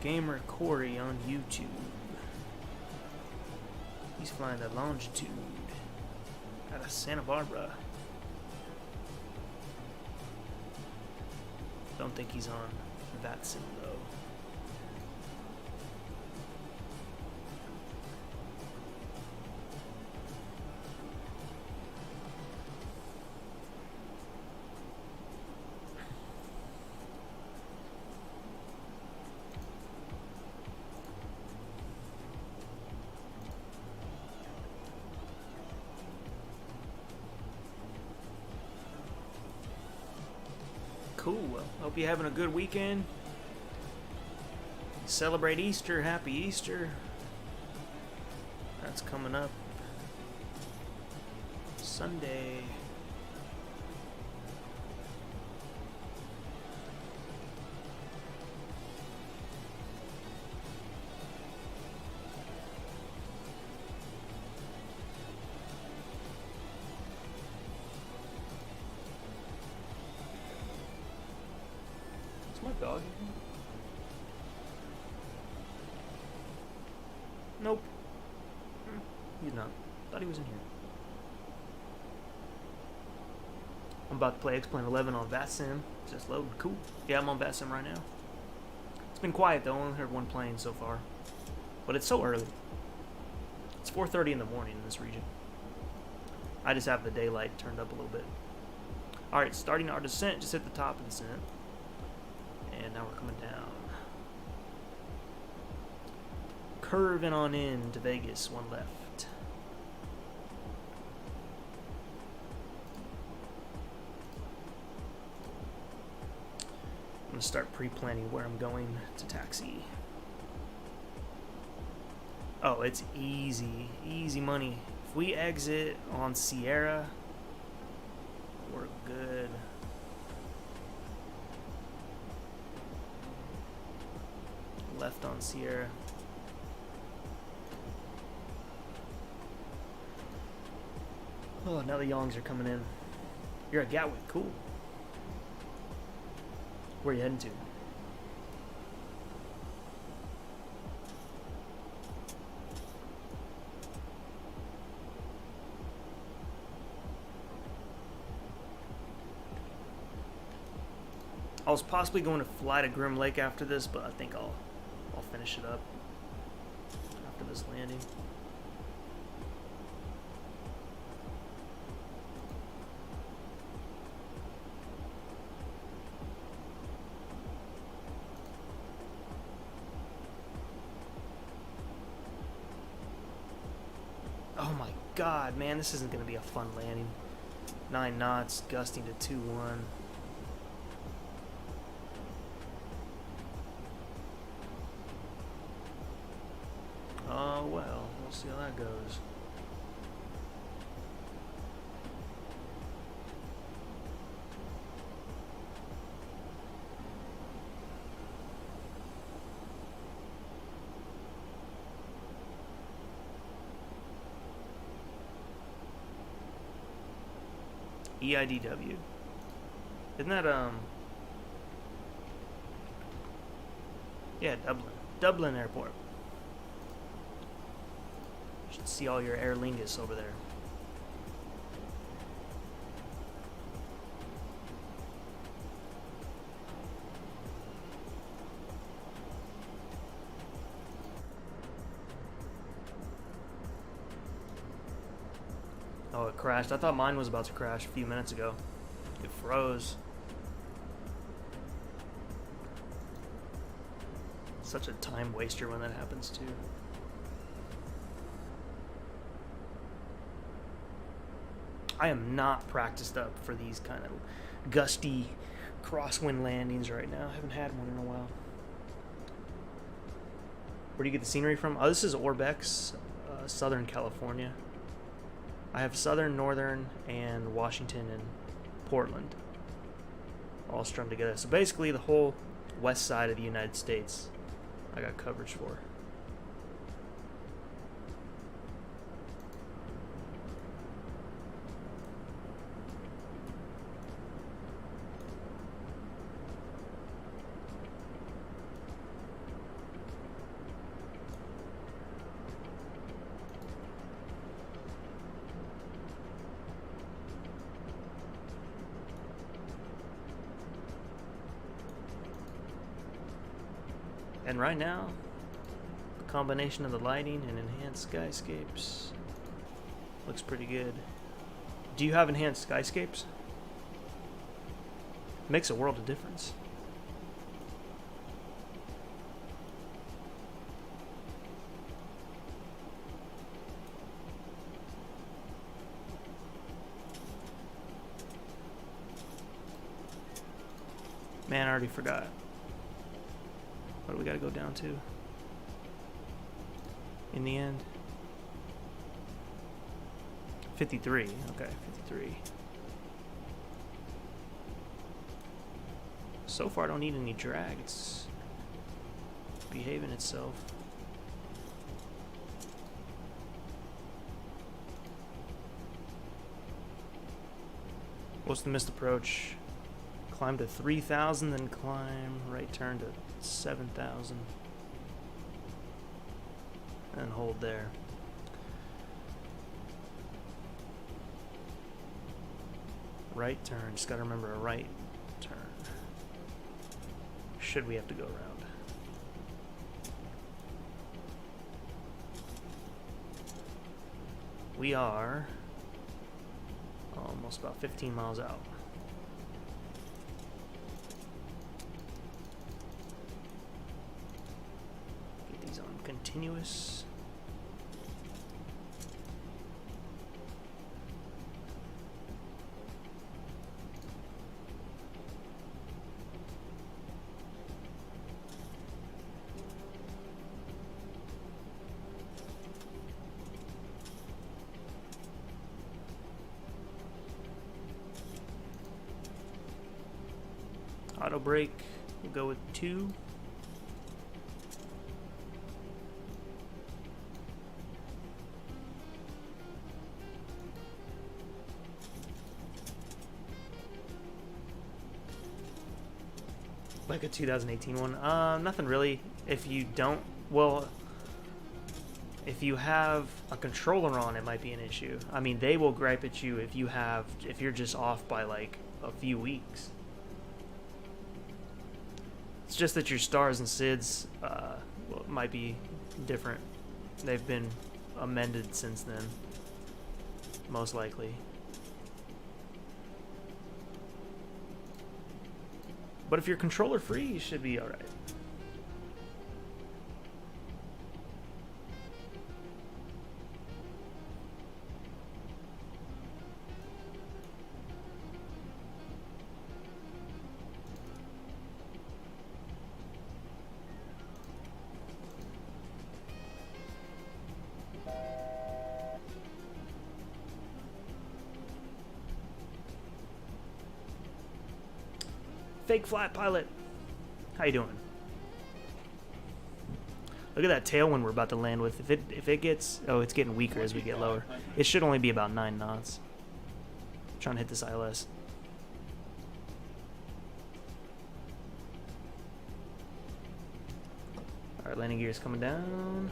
Gamer Corey on YouTube. He's flying the longitude out of Santa Barbara. Don't think he's on VATSIM though. Cool. Well, hope you're having a good weekend. Celebrate Easter. Happy Easter. That's coming up Sunday. My dog? Nope. He's not. Thought he was in here. I'm about to play X-Plane 11 on VATSIM. Just loading. Cool. Yeah, I'm on VATSIM right now. It's been quiet though. I only heard one plane so far. But it's so early. It's 4:30 in the morning in this region. I just have the daylight turned up a little bit. Alright, starting our descent. Just hit the top of the descent. And now we're coming down. Curving on in to Vegas, one left. I'm going to start pre-planning where I'm going to taxi. Oh, it's easy. Easy money. If we exit on Sierra, we're good. Left on Sierra. Oh, now the Yongs are coming in. You're at Gatwick, cool. Where are you heading to? I was possibly going to fly to Grim Lake after this, but I think I'll finish it up after this landing. Oh my god, man, this isn't going to be a fun landing. 9 knots, gusting to 2-1. Oh well, we'll see how that goes. EIDW. Isn't that, yeah, Dublin. Dublin Airport. You should see all your Aer Lingus over there. Oh, it crashed. I thought mine was about to crash a few minutes ago. It froze. Such a time waster when that happens too. I am not practiced up for these kind of gusty crosswind landings right now. I haven't had one in a while. Where do you get the scenery from? Oh, this is Orbx, Southern California. I have Southern, Northern, and Washington and Portland all strung together. So basically the whole west side of the United States I got coverage for. And right now, the combination of the lighting and enhanced skyscapes looks pretty good. Do you have enhanced skyscapes? Makes a world of difference. Man, I already forgot. What do we gotta go down to? In the end? 53. Okay, 53. So far, I don't need any drag. It's behaving itself. What's the missed approach? Climb to 3,000, then climb right turn to 7,000. And hold there. Right turn. Just gotta remember a right turn. Should we have to go around? We are almost about 15 miles out. Get these on continuous. Auto brake, we'll go with 2. Like a 2018 one? Nothing really. If you don't, well, if you have a controller on, it might be an issue. I mean, they will gripe at you if you're just off by like a few weeks. It's just that your stars and SIDs well, might be different. They've been amended since then, most likely. But if you're controller free, you should be alright. Fake flat pilot, how you doing? Look at that tailwind we're about to land with. If it gets, oh, it's getting weaker as we get lower. It should only be about 9 knots. I'm trying to hit this ILS. All right, landing gears coming down.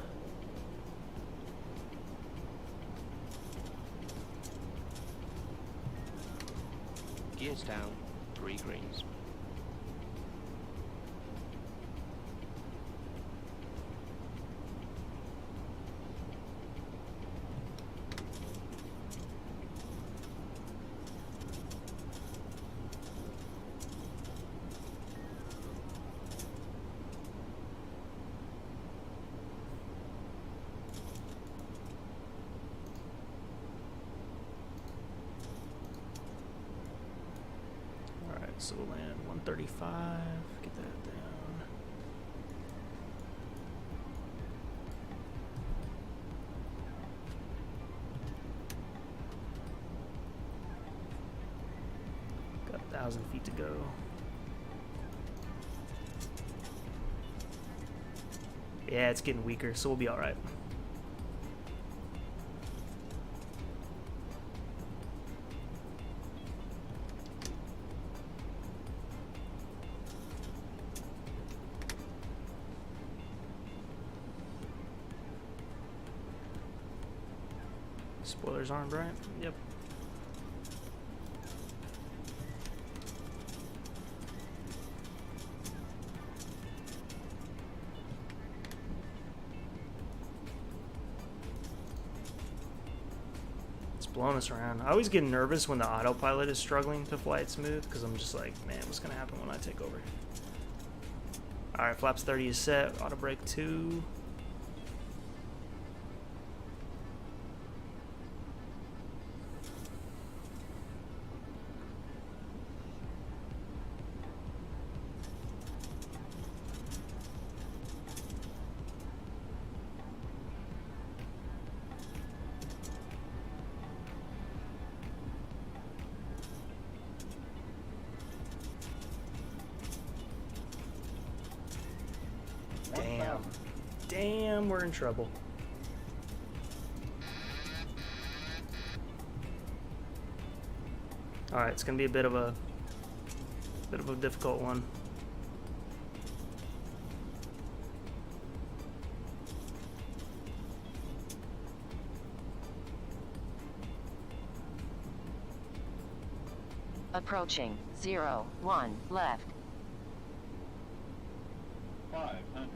Gears down, 3 greens. So we'll land 135, get that down. Got 1,000 feet to go. Yeah, it's getting weaker, so we'll be all right. Spoilers armed, right? Yep. It's blowing us around. I always get nervous when the autopilot is struggling to fly it smooth because I'm just like, man, what's gonna happen when I take over? Alright, flaps 30 is set, auto brake 2. Damn, we're in trouble. All right, it's gonna be a bit of a difficult one. Approaching 0-1 left. 500.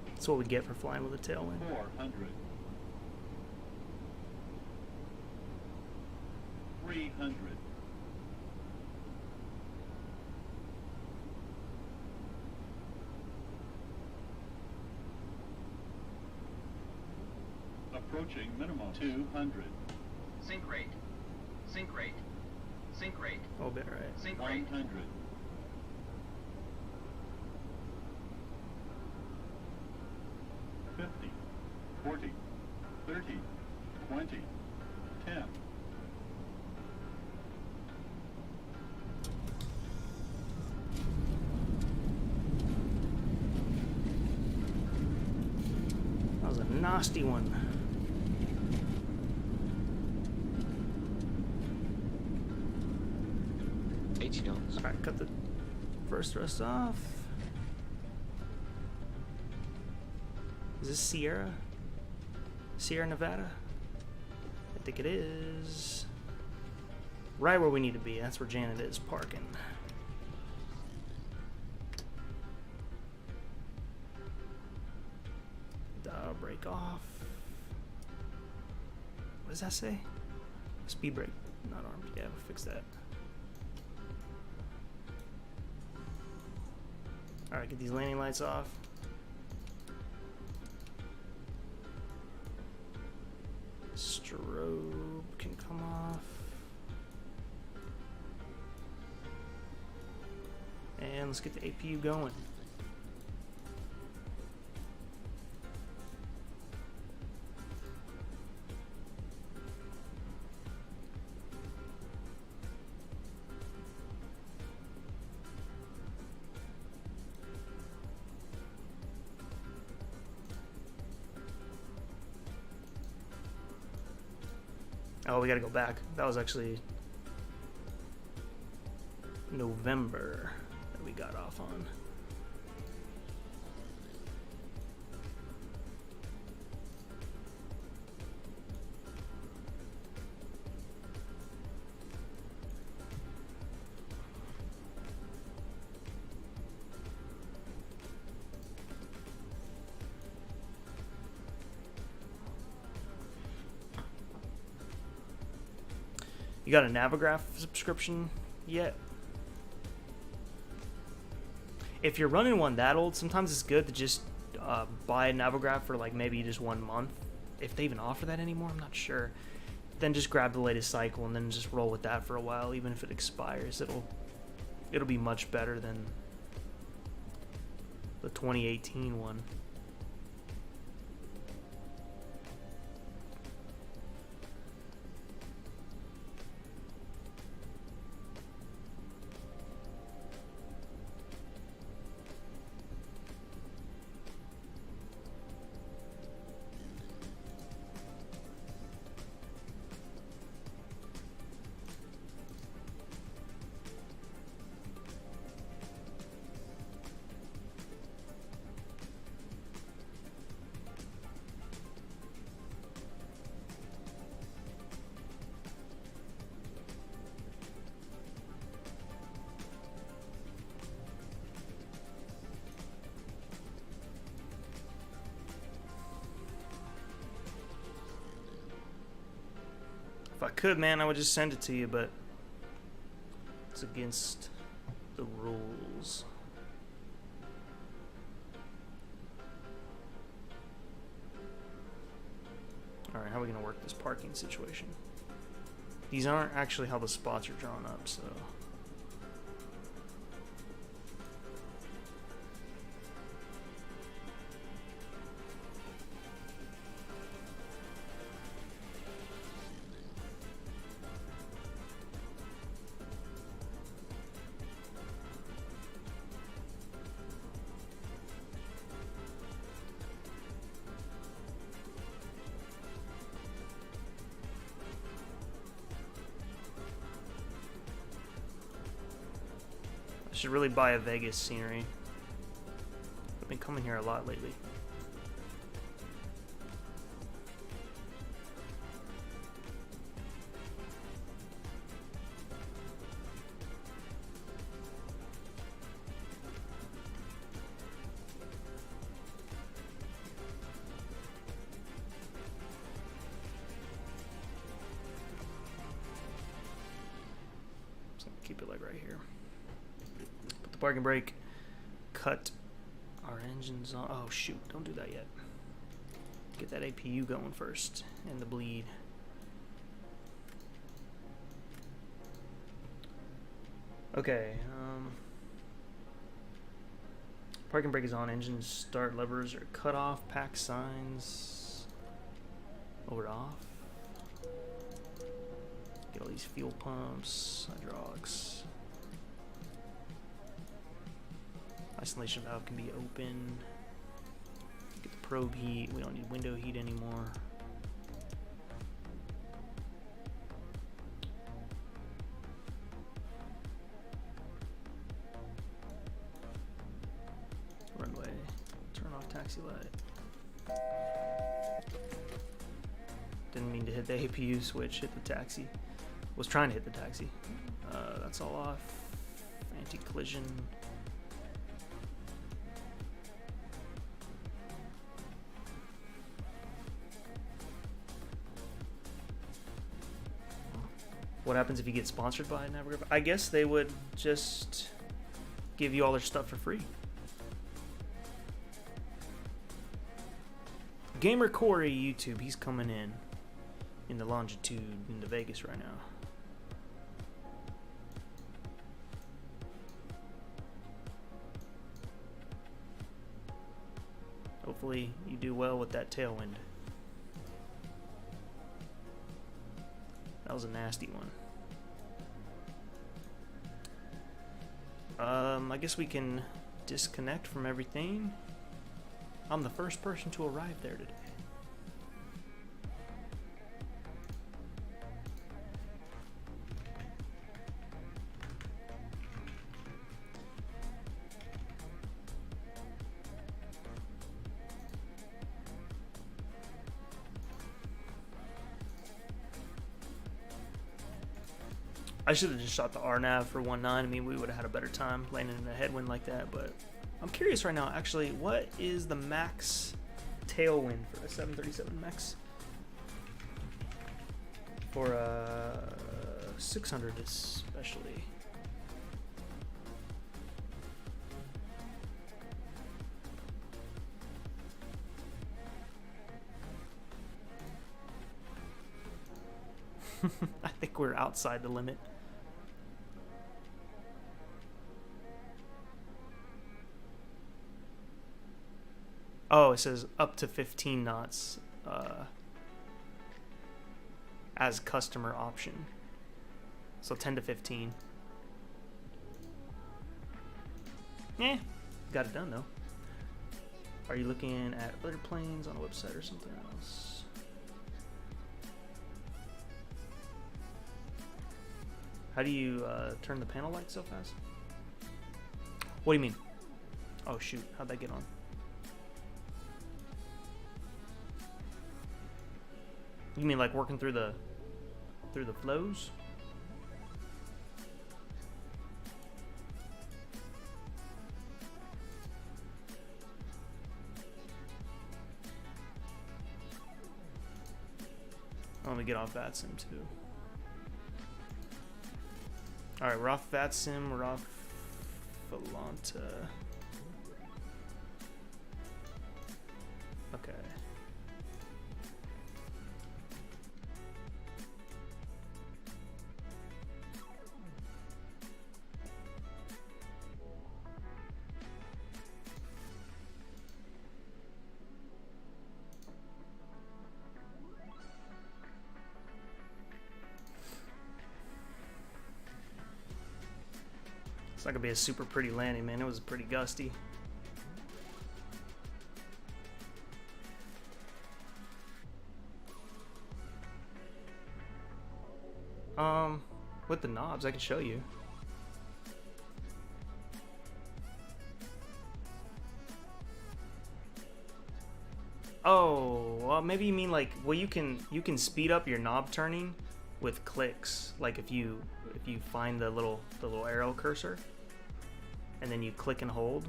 That's what we get for flying with a tailwind. 400. 300. Approaching minimum 200. Sync rate. Sync rate. Sync rate. Oh, bit right. Sync rate. 100. $50, $40, $30, $20, $10. That was a nasty one. $80. Alright, cut the first thrust off. Is this Sierra? Sierra Nevada? I think it is. Right where we need to be. That's where Janet is parking. Brake off. What does that say? Speed brake not armed. Yeah, we'll fix that. Alright, get these landing lights off. Strobe can come off. And let's get the APU going. Oh, we gotta go back. That was actually November that we got off on. You got a Navigraph subscription yet? If you're running one that old, sometimes it's good to just buy a Navigraph for like maybe just 1 month. If they even offer that anymore, I'm not sure. Then just grab the latest cycle and then just roll with that for a while. Even if it expires, it'll be much better than the 2018 one. If I could, man, I would just send it to you, but it's against the rules. Alright, how are we going to work this parking situation? These aren't actually how the spots are drawn up, so... Should really buy a Vegas scenery. I've been coming here a lot lately. keep it like right here. Put the parking brake. Cut our engines on. Oh shoot! Don't do that yet. Get that APU going first and the bleed. Okay. Parking brake is on. Engine start levers are cut off. Pack signs over to off. Get all these fuel pumps, hydraulics. Isolation valve can be open. Get the probe heat. We don't need window heat anymore. Runway. Turn off taxi light. Didn't mean to hit the APU switch. Hit the taxi. Was trying to hit the taxi. That's all off. Anti-collision. What happens if you get sponsored by Navigator? I guess they would just give you all their stuff for free. Gamer Corey YouTube, he's coming in the longitude into Vegas right now. Hopefully you do well with that tailwind. That was a nasty one. I guess we can disconnect from everything. I'm the first person to arrive there today. I should have just shot the RNAV for 1.9. I mean, we would have had a better time landing in a headwind like that, but I'm curious right now, actually, what is the max tailwind for a 737 MAX? For a 600 especially. I think we're outside the limit. Oh, it says up to 15 knots as customer option. So 10 to 15. Eh, got it done though. Are you looking at other planes on a website or something else? How do you turn the panel light so fast? What do you mean? Oh shoot, how'd that get on? You mean like working through the flows? Let me get off VATSIM too. Alright, we're off VATSIM, we're off Volanta. Okay. It's not gonna be a super pretty landing, man. It was pretty gusty. With the knobs, I can show you. Oh, well, maybe you mean like, well, you can speed up your knob turning with clicks. Like if you find the little arrow cursor, and then you click and hold.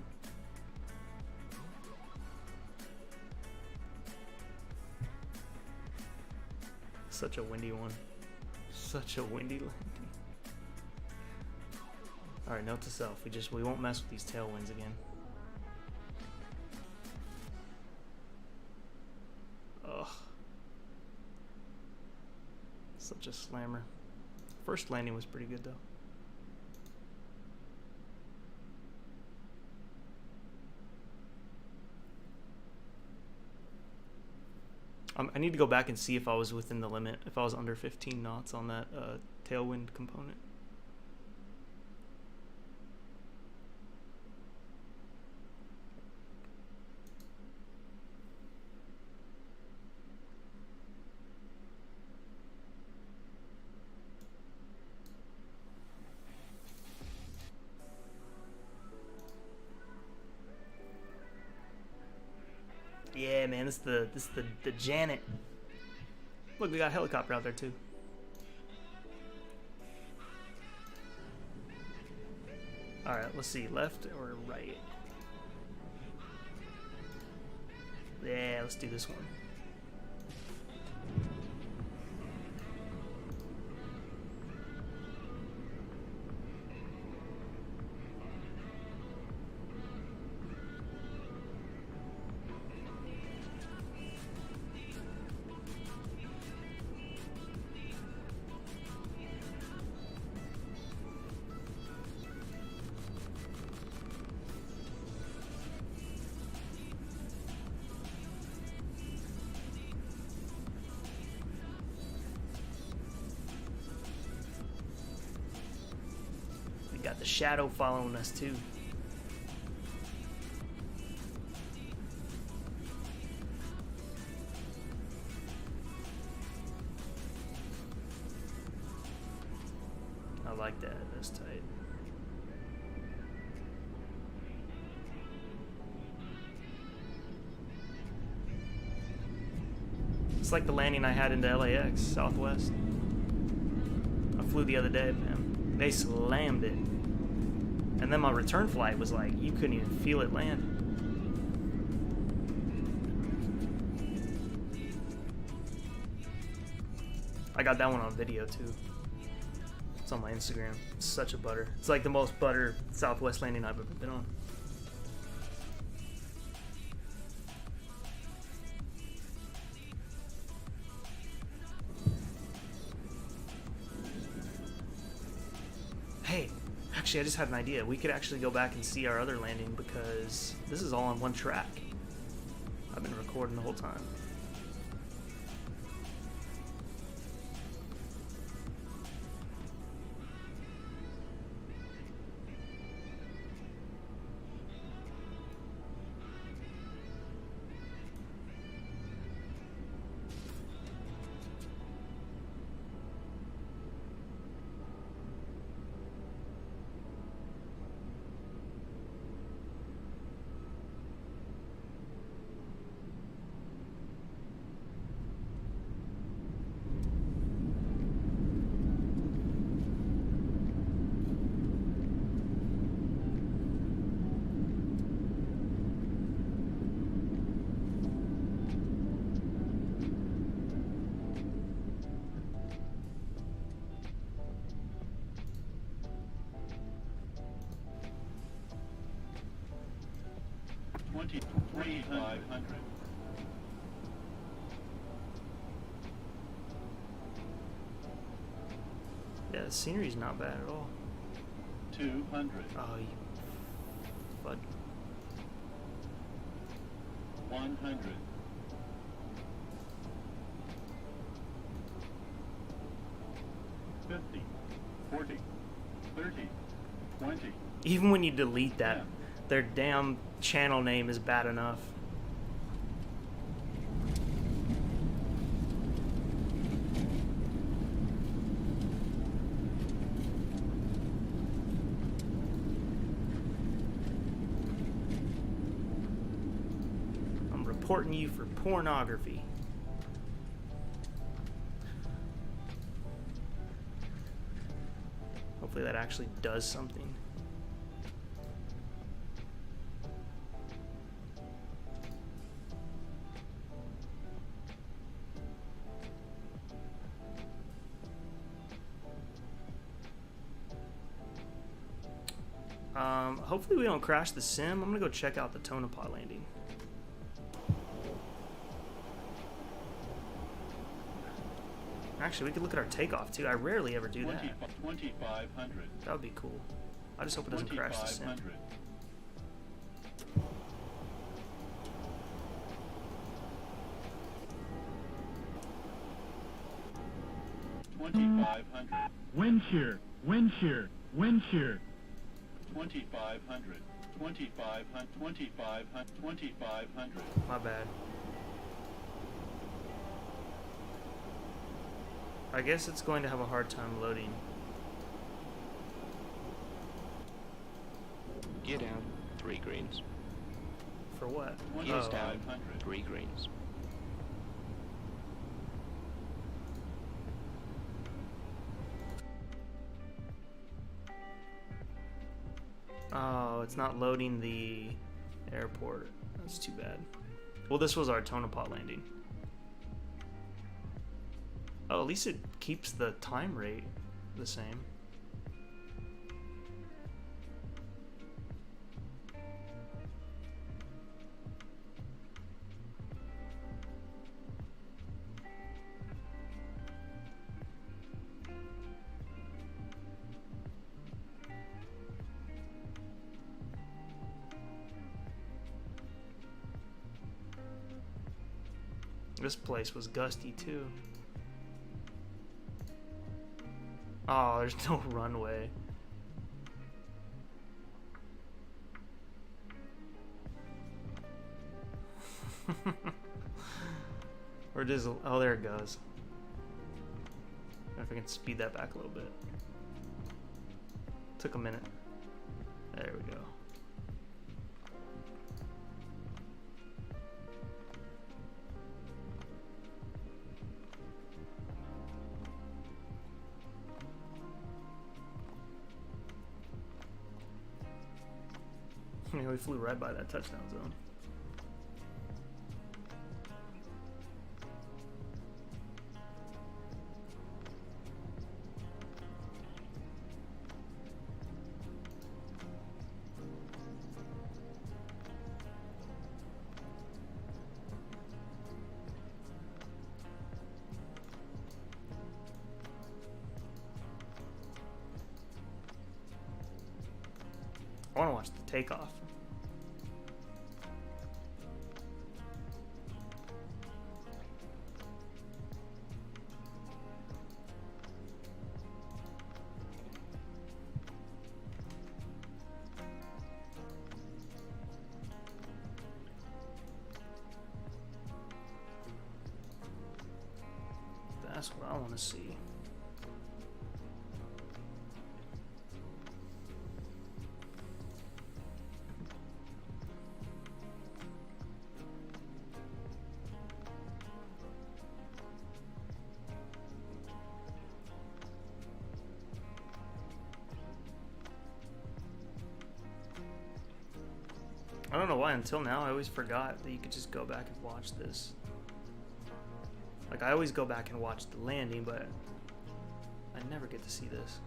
Such a windy one. Such a windy landing. All right, note to self: we won't mess with these tailwinds again. Ugh, such a slammer. First landing was pretty good though. I need to go back and see if I was within the limit, if I was under 15 knots on that tailwind component. Yeah, man, this is the Janet. Look, we got a helicopter out there too. All right, let's see, left or right? Yeah, let's do this one. Got the shadow following us too. I like that. That's tight. It's like the landing I had into LAX Southwest. I flew the other day, man. They slammed it. And then my return flight was like, you couldn't even feel it land. I got that one on video too. It's on my Instagram. It's such a butter. It's like the most butter Southwest landing I've ever been on. Hey. Actually, I just had an idea. We could actually go back and see our other landing because this is all on one track. I've been recording the whole time. $2,500. Yeah, the scenery's not bad at all. 200. Oh, you fud. 100. 50, 40, 30, 20. Even when you delete that, their damn channel name is bad enough. I'm reporting you for pornography. Hopefully that actually does something. Hopefully we don't crash the sim. I'm gonna go check out the Tonopah landing. Actually, we could look at our takeoff too. I rarely ever do that. 2500. That would be cool. I just hope it doesn't crash the sim. 2500. 2500. Wind shear, wind shear, wind shear. 2500. 2500. 2500. 2500. My bad. I guess it's going to have a hard time loading. Gear down, 3 greens. For what? Gears Oh. down, 500. 3 greens. Oh, it's not loading the airport. That's too bad. Well, this was our Tonopah landing. Oh, at least it keeps the time rate the same. This place was gusty too. Oh, there's no runway. Or just, oh, there it goes. I wonder if I can speed that back a little bit. Took a minute. There we go. Yeah, we flew right by that touchdown zone. I want to watch the takeoff. That's what I want to see. I don't know why until now I always forgot that you could just go back and watch this. Like, I always go back and watch the landing, but I never get to see this.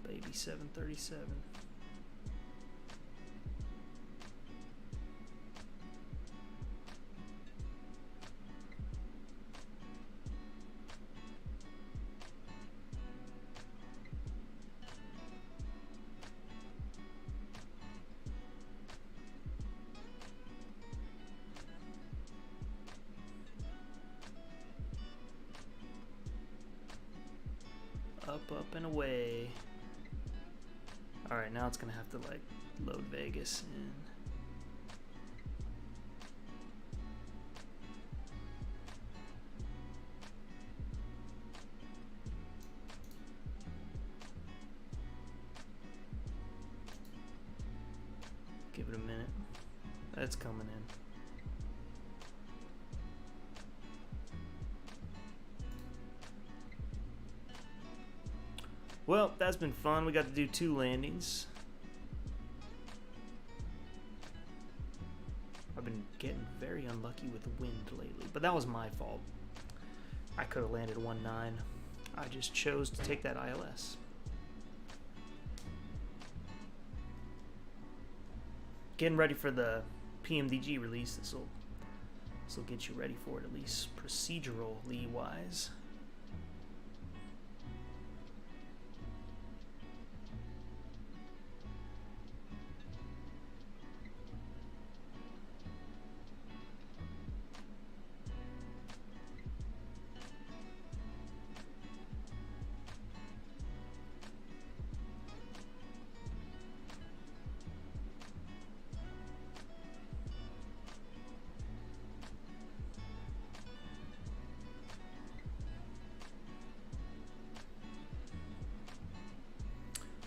Baby 737. Up, up, and away. Alright, now it's gonna have to like load Vegas in. Give it a minute. That's coming in. Well, that's been fun. We got to do 2 landings. I've been getting very unlucky with the wind lately, but that was my fault. I could have landed 1.9. I just chose to take that ILS. Getting ready for the PMDG release. This will get you ready for it, at least procedurally wise.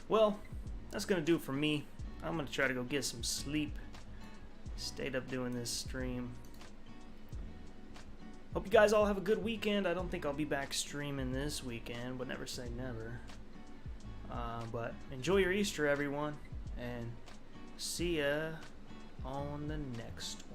Well, that's gonna do it for me. I'm gonna try to go get some sleep. Stayed up doing this stream. Hope you guys all have a good weekend. I don't think I'll be back streaming this weekend, but never say never. But enjoy your Easter, everyone, and see ya on the next one.